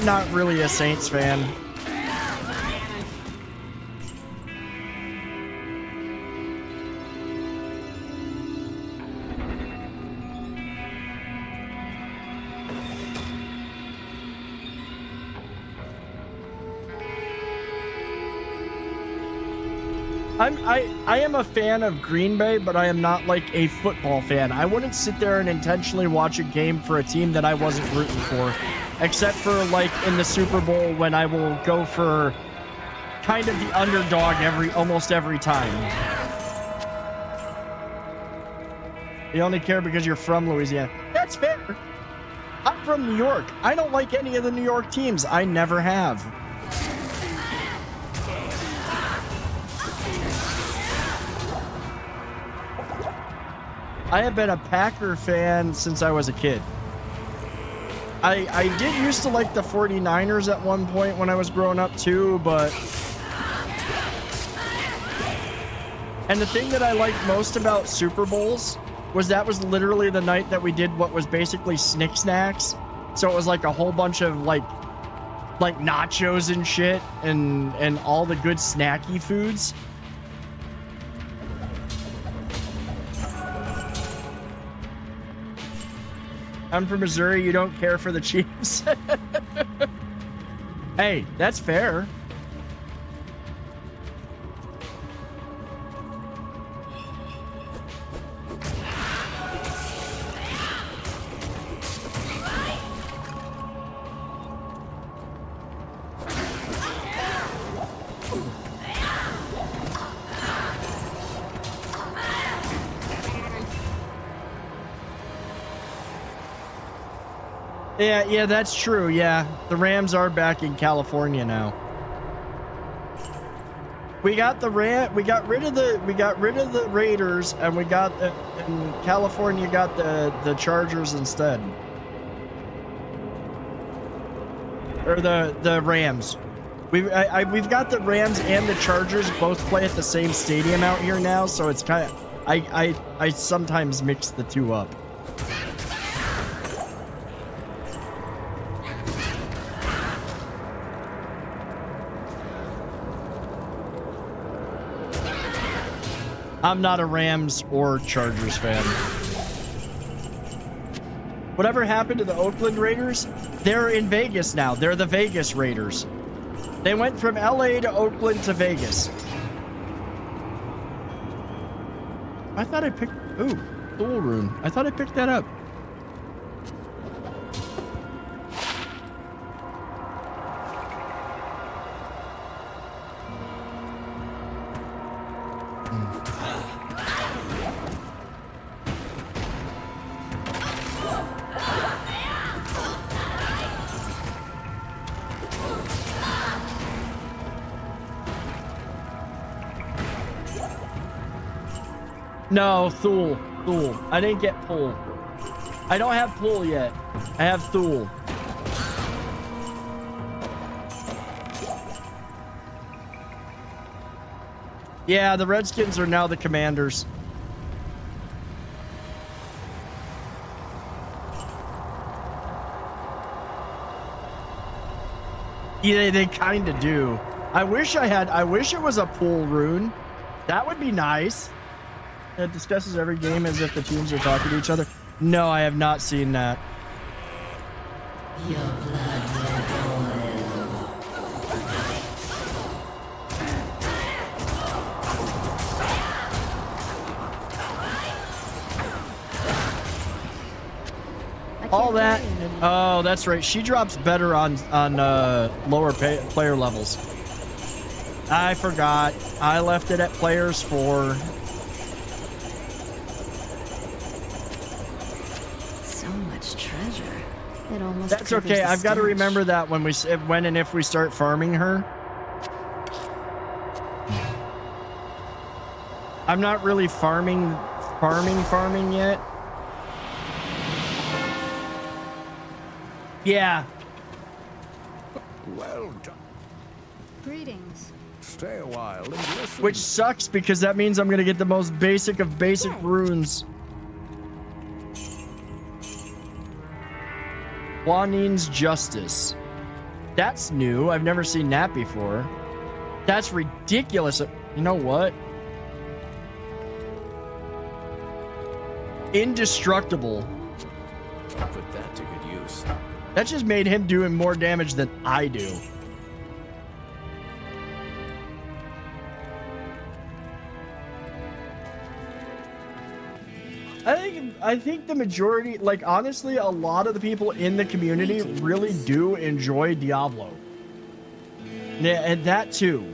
not really a Saints fan. I am a fan of Green Bay, but I am not like a football fan. I wouldn't sit there and intentionally watch a game for a team that I wasn't rooting for, except for like in the Super Bowl when I will go for kind of the underdog almost every time. You only care because you're from Louisiana. That's fair. I'm from New York. I don't like any of the New York teams. I never have. I have been a Packer fan since I was a kid. I did used to like the 49ers at one point when I was growing up too, but And the thing that I liked most about Super Bowls was that was literally the night that we did what was basically Snick Snacks. So it was like a whole bunch of like nachos and shit and all the good snacky foods. I'm from Missouri. You don't care for the Chiefs. Hey, that's fair. Yeah, that's true. Yeah, the Rams are back in California now. We got rid of the Raiders, and we got in California got the Chargers instead, or the Rams. We've got the Rams and the Chargers both play at the same stadium out here now, so it's kind of I sometimes mix the two up. I'm not a Rams or Chargers fan. Whatever happened to the Oakland Raiders? They're in Vegas now. They're the Vegas Raiders. They went from LA to Oakland to Vegas. I thought I picked... Ooh, Soul Rune. I thought I picked that up. No, Thule. I didn't get Pull. I don't have Pull yet. I have Thule. Yeah, the Redskins are now the Commanders. Yeah, they kind of do. I wish it was a Pull rune. That would be nice. It discusses every game as if the teams are talking to each other. No, I have not seen that. Your blood will boil. All that. Oh, that's right. She drops better on lower player levels. I forgot. I left it at players 4. That's okay. I've got to remember that when and if we start farming her. I'm not really farming yet. Yeah. Well done. Greetings. Stay a while and listen. Which sucks because that means I'm going to get the most basic of basic runes. Juanine's Justice. That's new. I've never seen that before. That's ridiculous. You know what? Indestructible. I'll put that to good use. That just made him doing more damage than I do. I think the majority, like honestly, a lot of the people in the community really do enjoy Diablo. Yeah, and that too.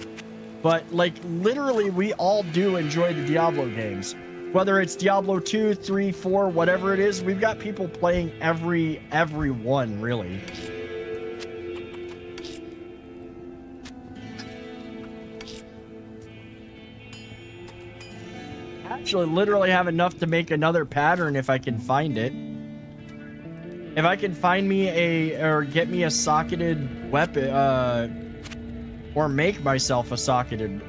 But like literally we all do enjoy the Diablo games. Whether it's Diablo 2, 3, 4, whatever it is, we've got people playing every one really. Actually literally have enough to make another pattern if I can find it. If I can find me or get me a socketed weapon, or make myself a socketed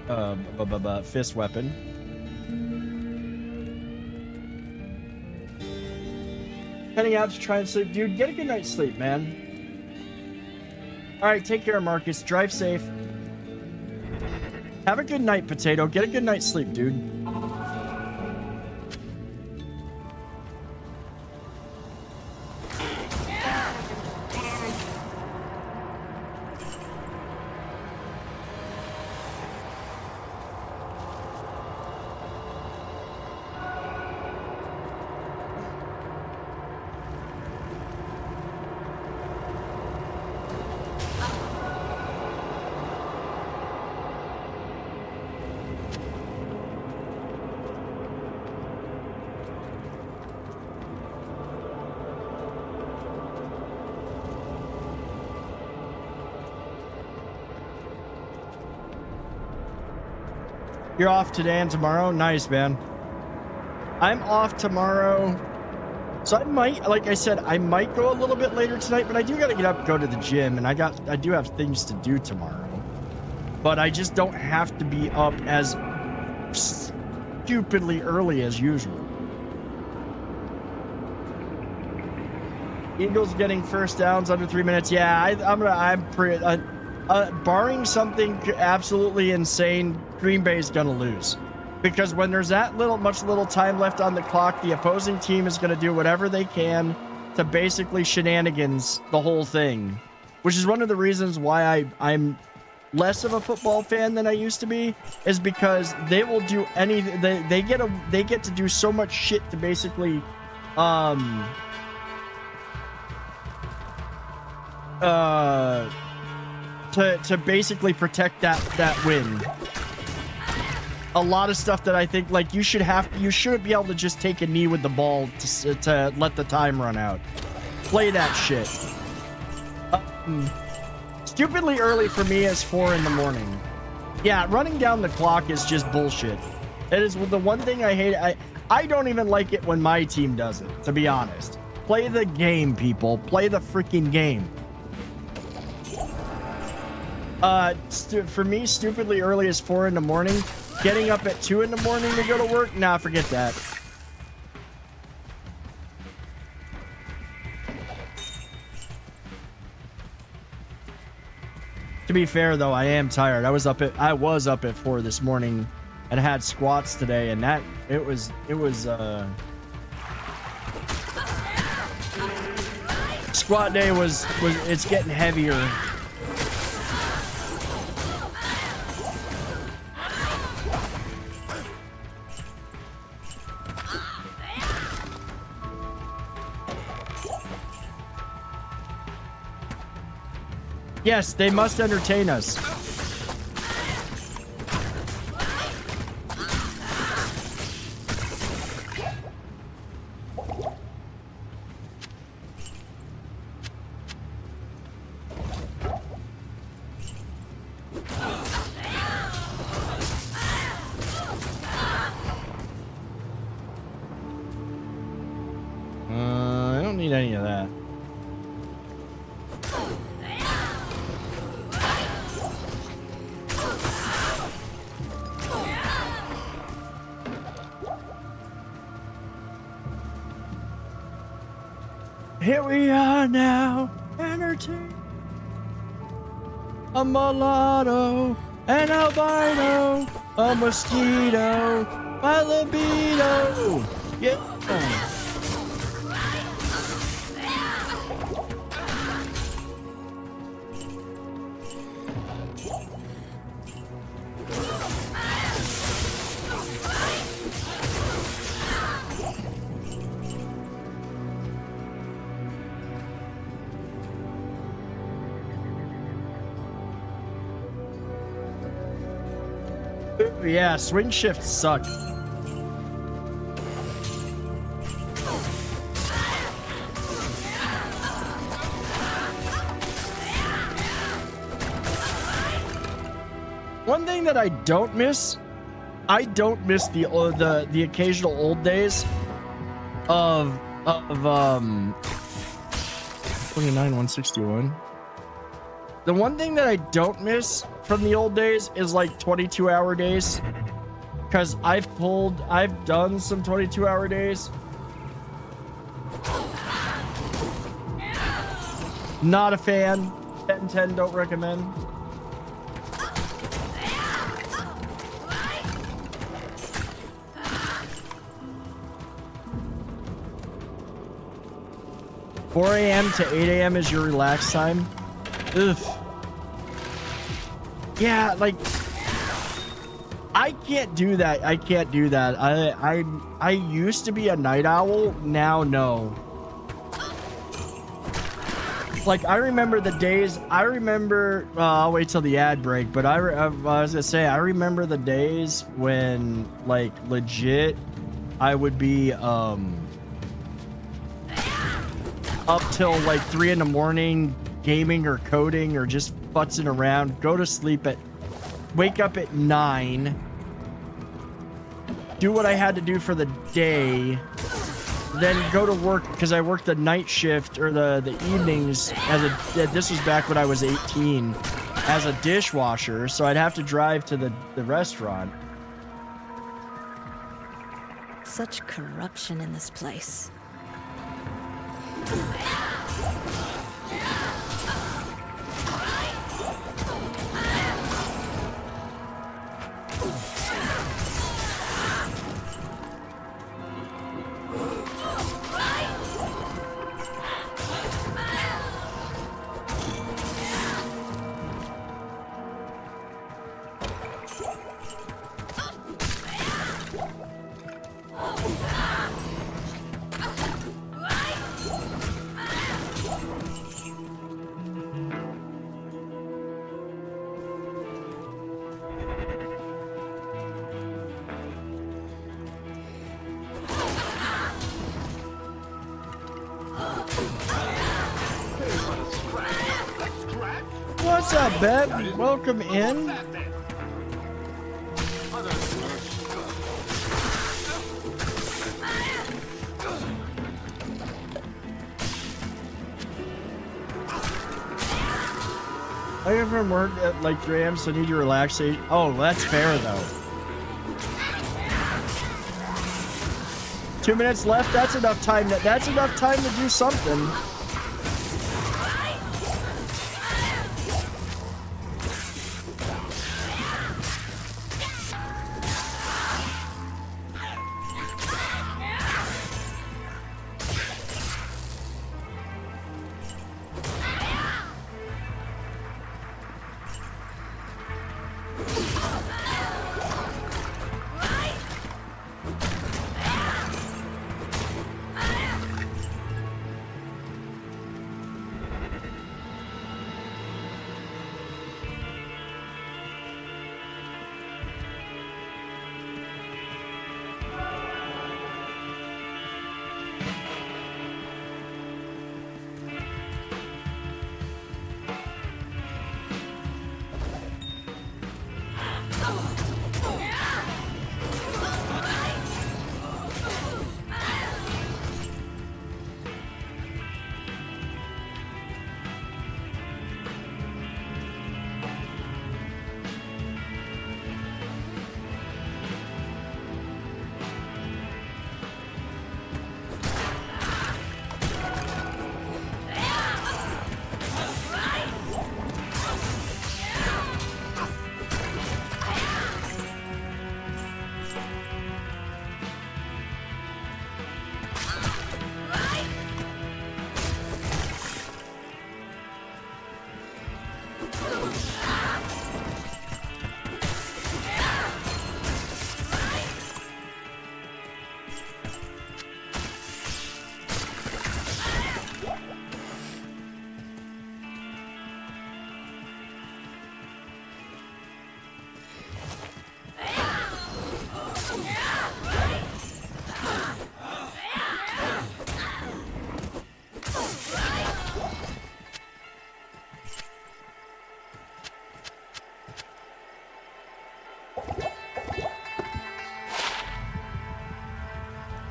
fist weapon. Heading out to try and sleep. Dude, get a good night's sleep, man. All right, take care, Marcus. Drive safe. Have a good night, Potato. Get a good night's sleep, dude. You're off today and tomorrow? Nice, man. I'm off tomorrow. So I might, like I said, I might go a little bit later tonight, but I do got to get up and go to the gym, and I do have things to do tomorrow. But I just don't have to be up as stupidly early as usual. Eagles getting first downs under 3 minutes. Yeah, I'm pretty... barring something absolutely insane, Green Bay's gonna lose, because when there's that little time left on the clock, the opposing team is gonna do whatever they can to basically shenanigans the whole thing, which is one of the reasons why I'm less of a football fan than I used to be, is because they will do anything. They get to do so much shit to basically to basically protect that win. A lot of stuff that I think, like, you shouldn't be able to just take a knee with the ball to let the time run out. Play that shit. Stupidly early for me is 4 in the morning. Yeah, running down the clock is just bullshit. It is the one thing I hate. I don't even like it when my team does it, to be honest. Play the game, people. Play the freaking game. For me, stupidly early is 4 in the morning. Getting up at 2 in the morning to go to work? Nah, forget that. To be fair, though, I am tired. I was up at 4 this morning and had squats today, and it was squat day was it's getting heavier. Yes, they must entertain us. I don't need any of that. Here we are now, entertained. A mulatto, an albino, a mosquito, my libido. Yeah. Yeah, swing shifts suck. One thing that I don't miss the occasional old days of 29,161. The one thing that I don't miss from the old days is like 22-hour days, because I've done some 22-hour days. Not a fan. 10-10, don't recommend. $4 a.m. to 8 a.m. is your relax time. Ugh. Yeah, like I can't do that. I can't do that. I used to be a night owl. Now no. Like I remember the days. I remember. I'll wait till the ad break. But I was gonna say I remember the days when like legit I would be up till like 3 in the morning gaming or coding or just futzing around. Go to sleep at. Wake up at 9. Do what I had to do for the day. Then go to work because I worked the night shift or the evenings as a. This was back when I was 18 as a dishwasher. So I'd have to drive to the restaurant. Such corruption in this place. What's up, Bev? Welcome in. I get from work at like 3 a.m. so I need to relax. Oh, that's fair though. 2 minutes left. That's enough time. That's enough time to do something.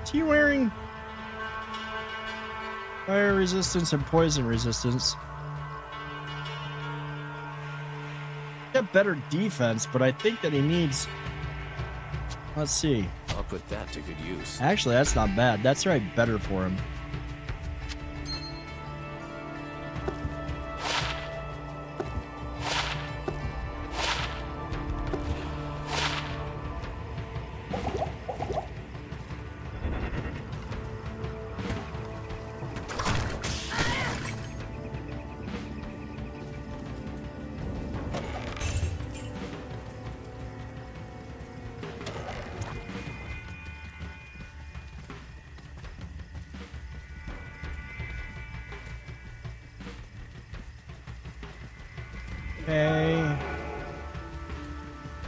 Is he wearing fire resistance and poison resistance? Got better defense, but I think that he needs. Let's see. I'll put that to good use. Actually, that's not bad. That's right, better for him.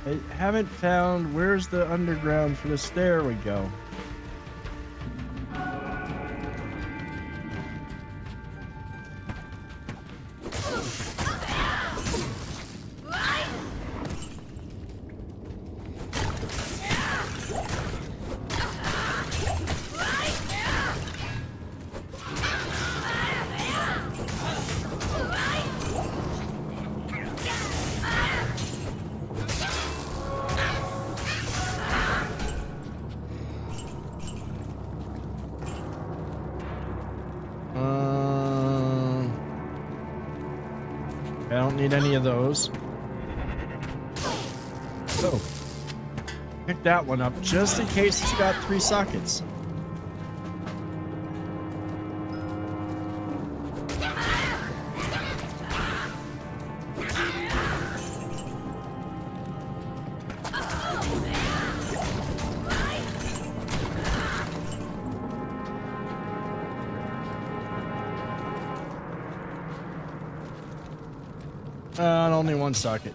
I haven't found where's the underground for this. There we go. I don't need any of those. So, pick that one up just in case it's got 3 sockets. Only 1 socket.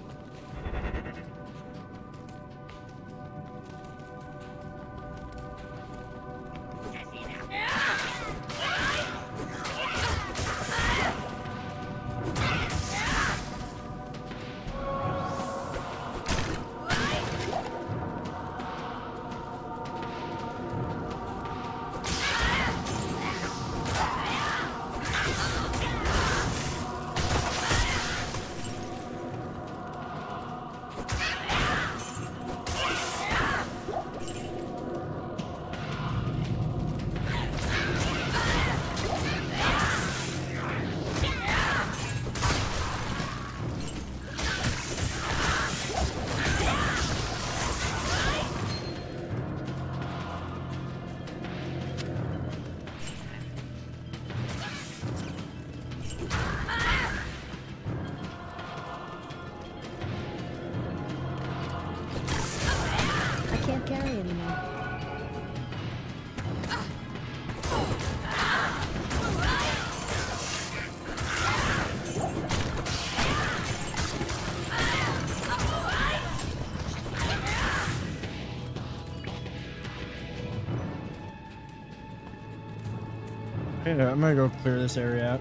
Yeah, I'm gonna go clear this area out.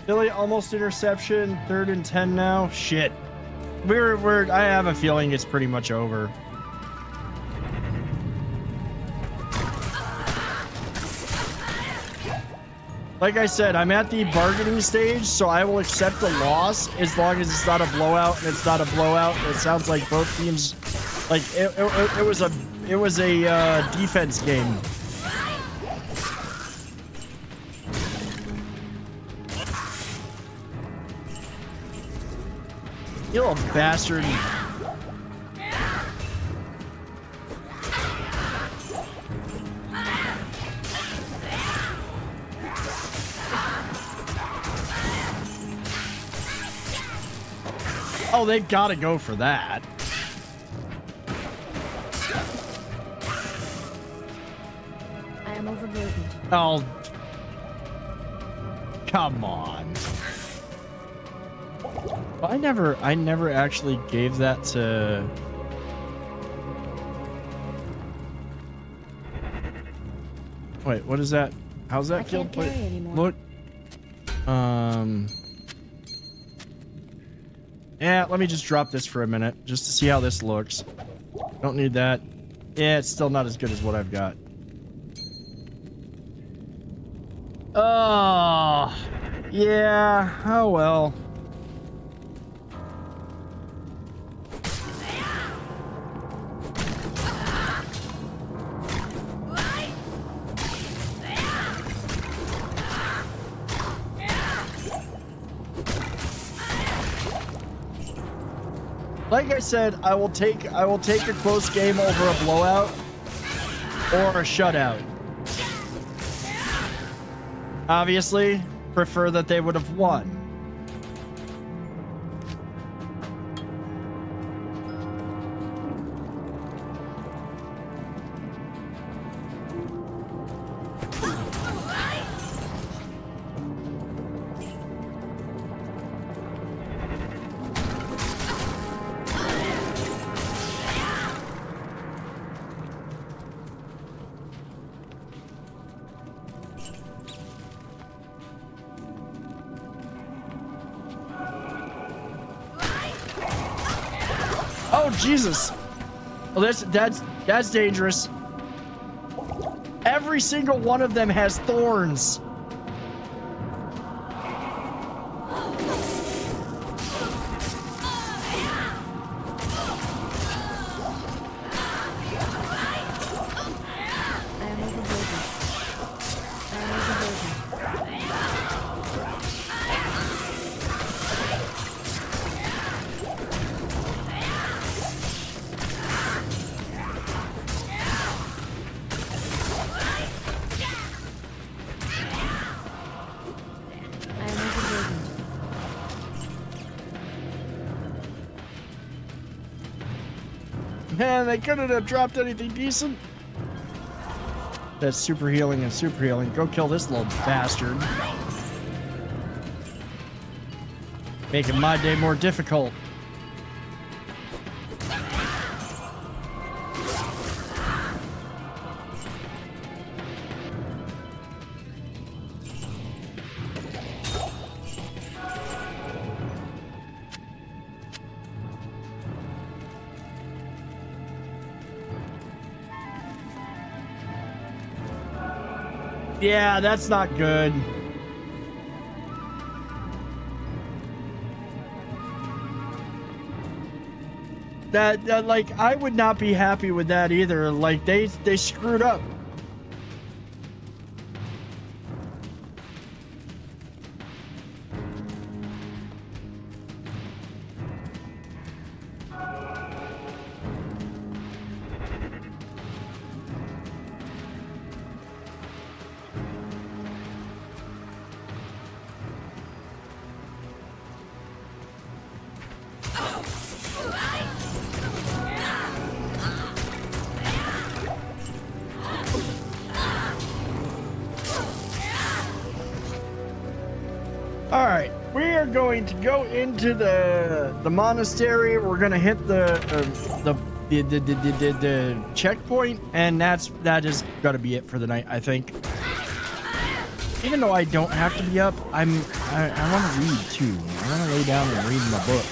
Billy, almost interception. 3rd and 10 now. Shit. I have a feeling it's pretty much over. Like I said, I'm at the bargaining stage, so I will accept a loss as long as it's not a blowout, and it's not a blowout. It sounds like both teams, like it was a defense game. You little bastard. Oh, they've got to go for that. I am overburdened. Oh. Come on. I never actually gave that to... Wait, what is that? How's that killed? Look. Yeah, let me just drop this for a minute, just to see how this looks. Don't need that. Yeah, it's still not as good as what I've got. Oh, yeah. Oh, well. Like I said, I will take a close game over a blowout or a shutout. Obviously, prefer that they would have won. Oh, Jesus. Oh, that's dangerous. Every single one of them has thorns. Man, they couldn't have dropped anything decent. That's super healing and super healing. Go kill this little bastard. Making my day more difficult. Yeah, that's not good. That like, I would not be happy with that either. Like, they screwed up. All right, we are going to go into the monastery. We're gonna hit the checkpoint, and that is gonna be it for the night, I think. Even though I don't have to be up, I want to read too. I want to lay down and read my book.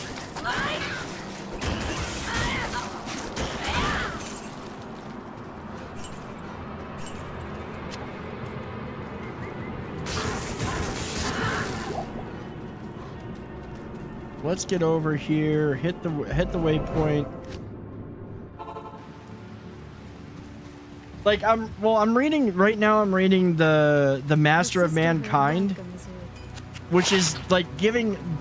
Let's get over here, hit the waypoint. Like, I'm reading right now. I'm reading the Master of Mankind, which is like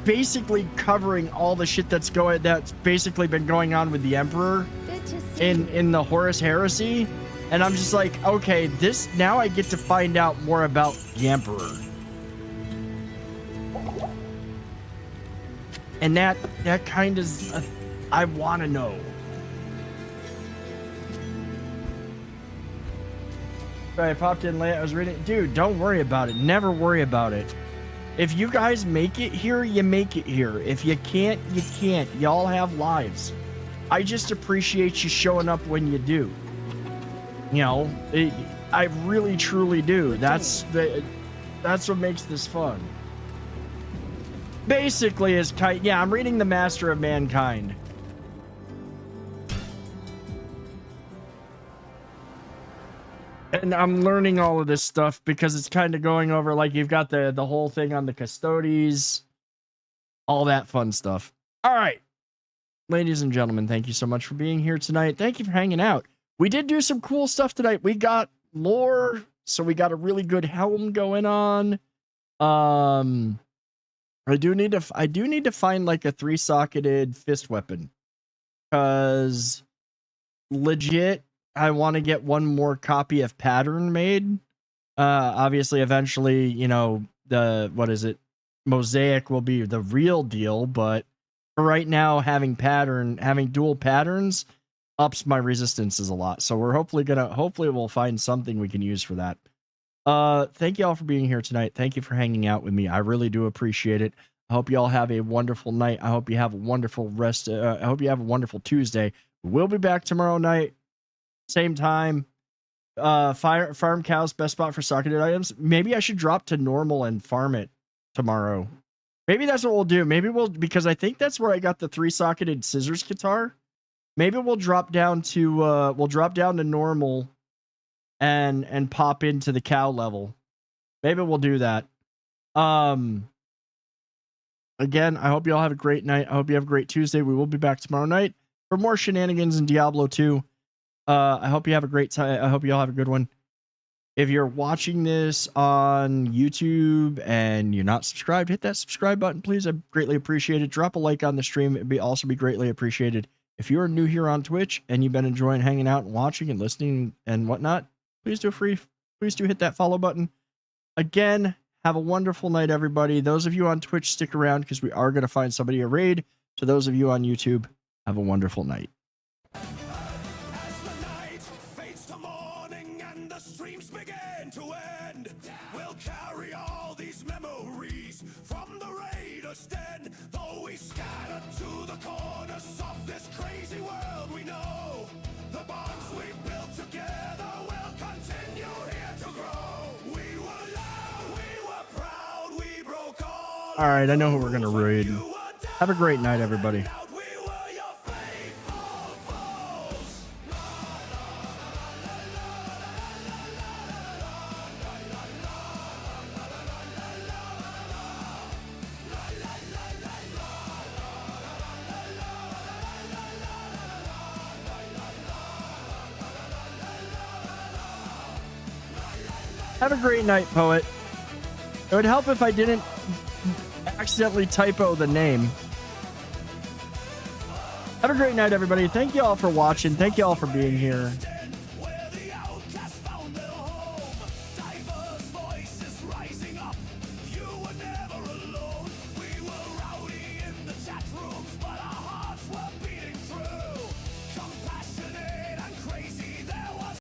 basically covering all the shit that's basically been going on with the Emperor in the Horus Heresy. And I'm just like, okay, now I get to find out more about the Emperor. And that kind of, I want to know. I popped in late. I was reading. Dude, don't worry about it. Never worry about it. If you guys make it here, you make it here. If you can't, you can't. Y'all have lives. I just appreciate you showing up when you do. You know, I really, truly do. That's what makes this fun. Basically, I'm reading the Master of Mankind. And I'm learning all of this stuff because it's kind of going over, like, you've got the whole thing on the Custodes, all that fun stuff. All right, ladies and gentlemen, thank you so much for being here tonight. Thank you for hanging out. We did do some cool stuff tonight. We got lore, so we got a really good helm going on. I do need to find like a 3-socketed fist weapon, because legit, I want to get one more copy of Pattern made. Obviously, eventually, you know, Mosaic will be the real deal, but for right now, having dual patterns ups my resistances a lot. So we're hopefully we'll find something we can use for that. Thank you all for being here tonight. Thank you for hanging out with me. I really do appreciate it. I hope you all have a wonderful night. I hope you have a wonderful rest. I hope you have a wonderful Tuesday. We'll be back tomorrow night, same time. Farm cows, best spot for socketed items. Maybe I should drop to normal and farm it tomorrow. Maybe that's what we'll do. Because I think that's where I got the 3-socketed scissors guitar. Maybe we'll drop down to normal and pop into the cow level. Maybe we'll do that. Again, I hope you all have a great night. I hope you have a great Tuesday. We will be back tomorrow night for more shenanigans in Diablo 2. I hope you have a great time. I hope you all have a good one. If you're watching this on YouTube and you're not subscribed, hit that subscribe button, please. I greatly appreciate it. Drop a like on the stream. It'd also be greatly appreciated. If you're new here on Twitch and you've been enjoying hanging out and watching and listening and whatnot, please do hit that follow button. Again, have a wonderful night, everybody. Those of you on Twitch, stick around because we are going to find somebody a raid. To those of you on YouTube, have a wonderful night. We'll carry all these memories from the Raiders' den, though we scatter to the corners of this crazy world we know. The bonds we've built together will continue here to grow. We were loud, we were proud, we broke all right, I know who we're gonna raid. Have a great night, everybody. Have a great night, Poet. It would help if I didn't accidentally typo the name. Have a great night, everybody. Thank you all for watching. Thank you all for being here.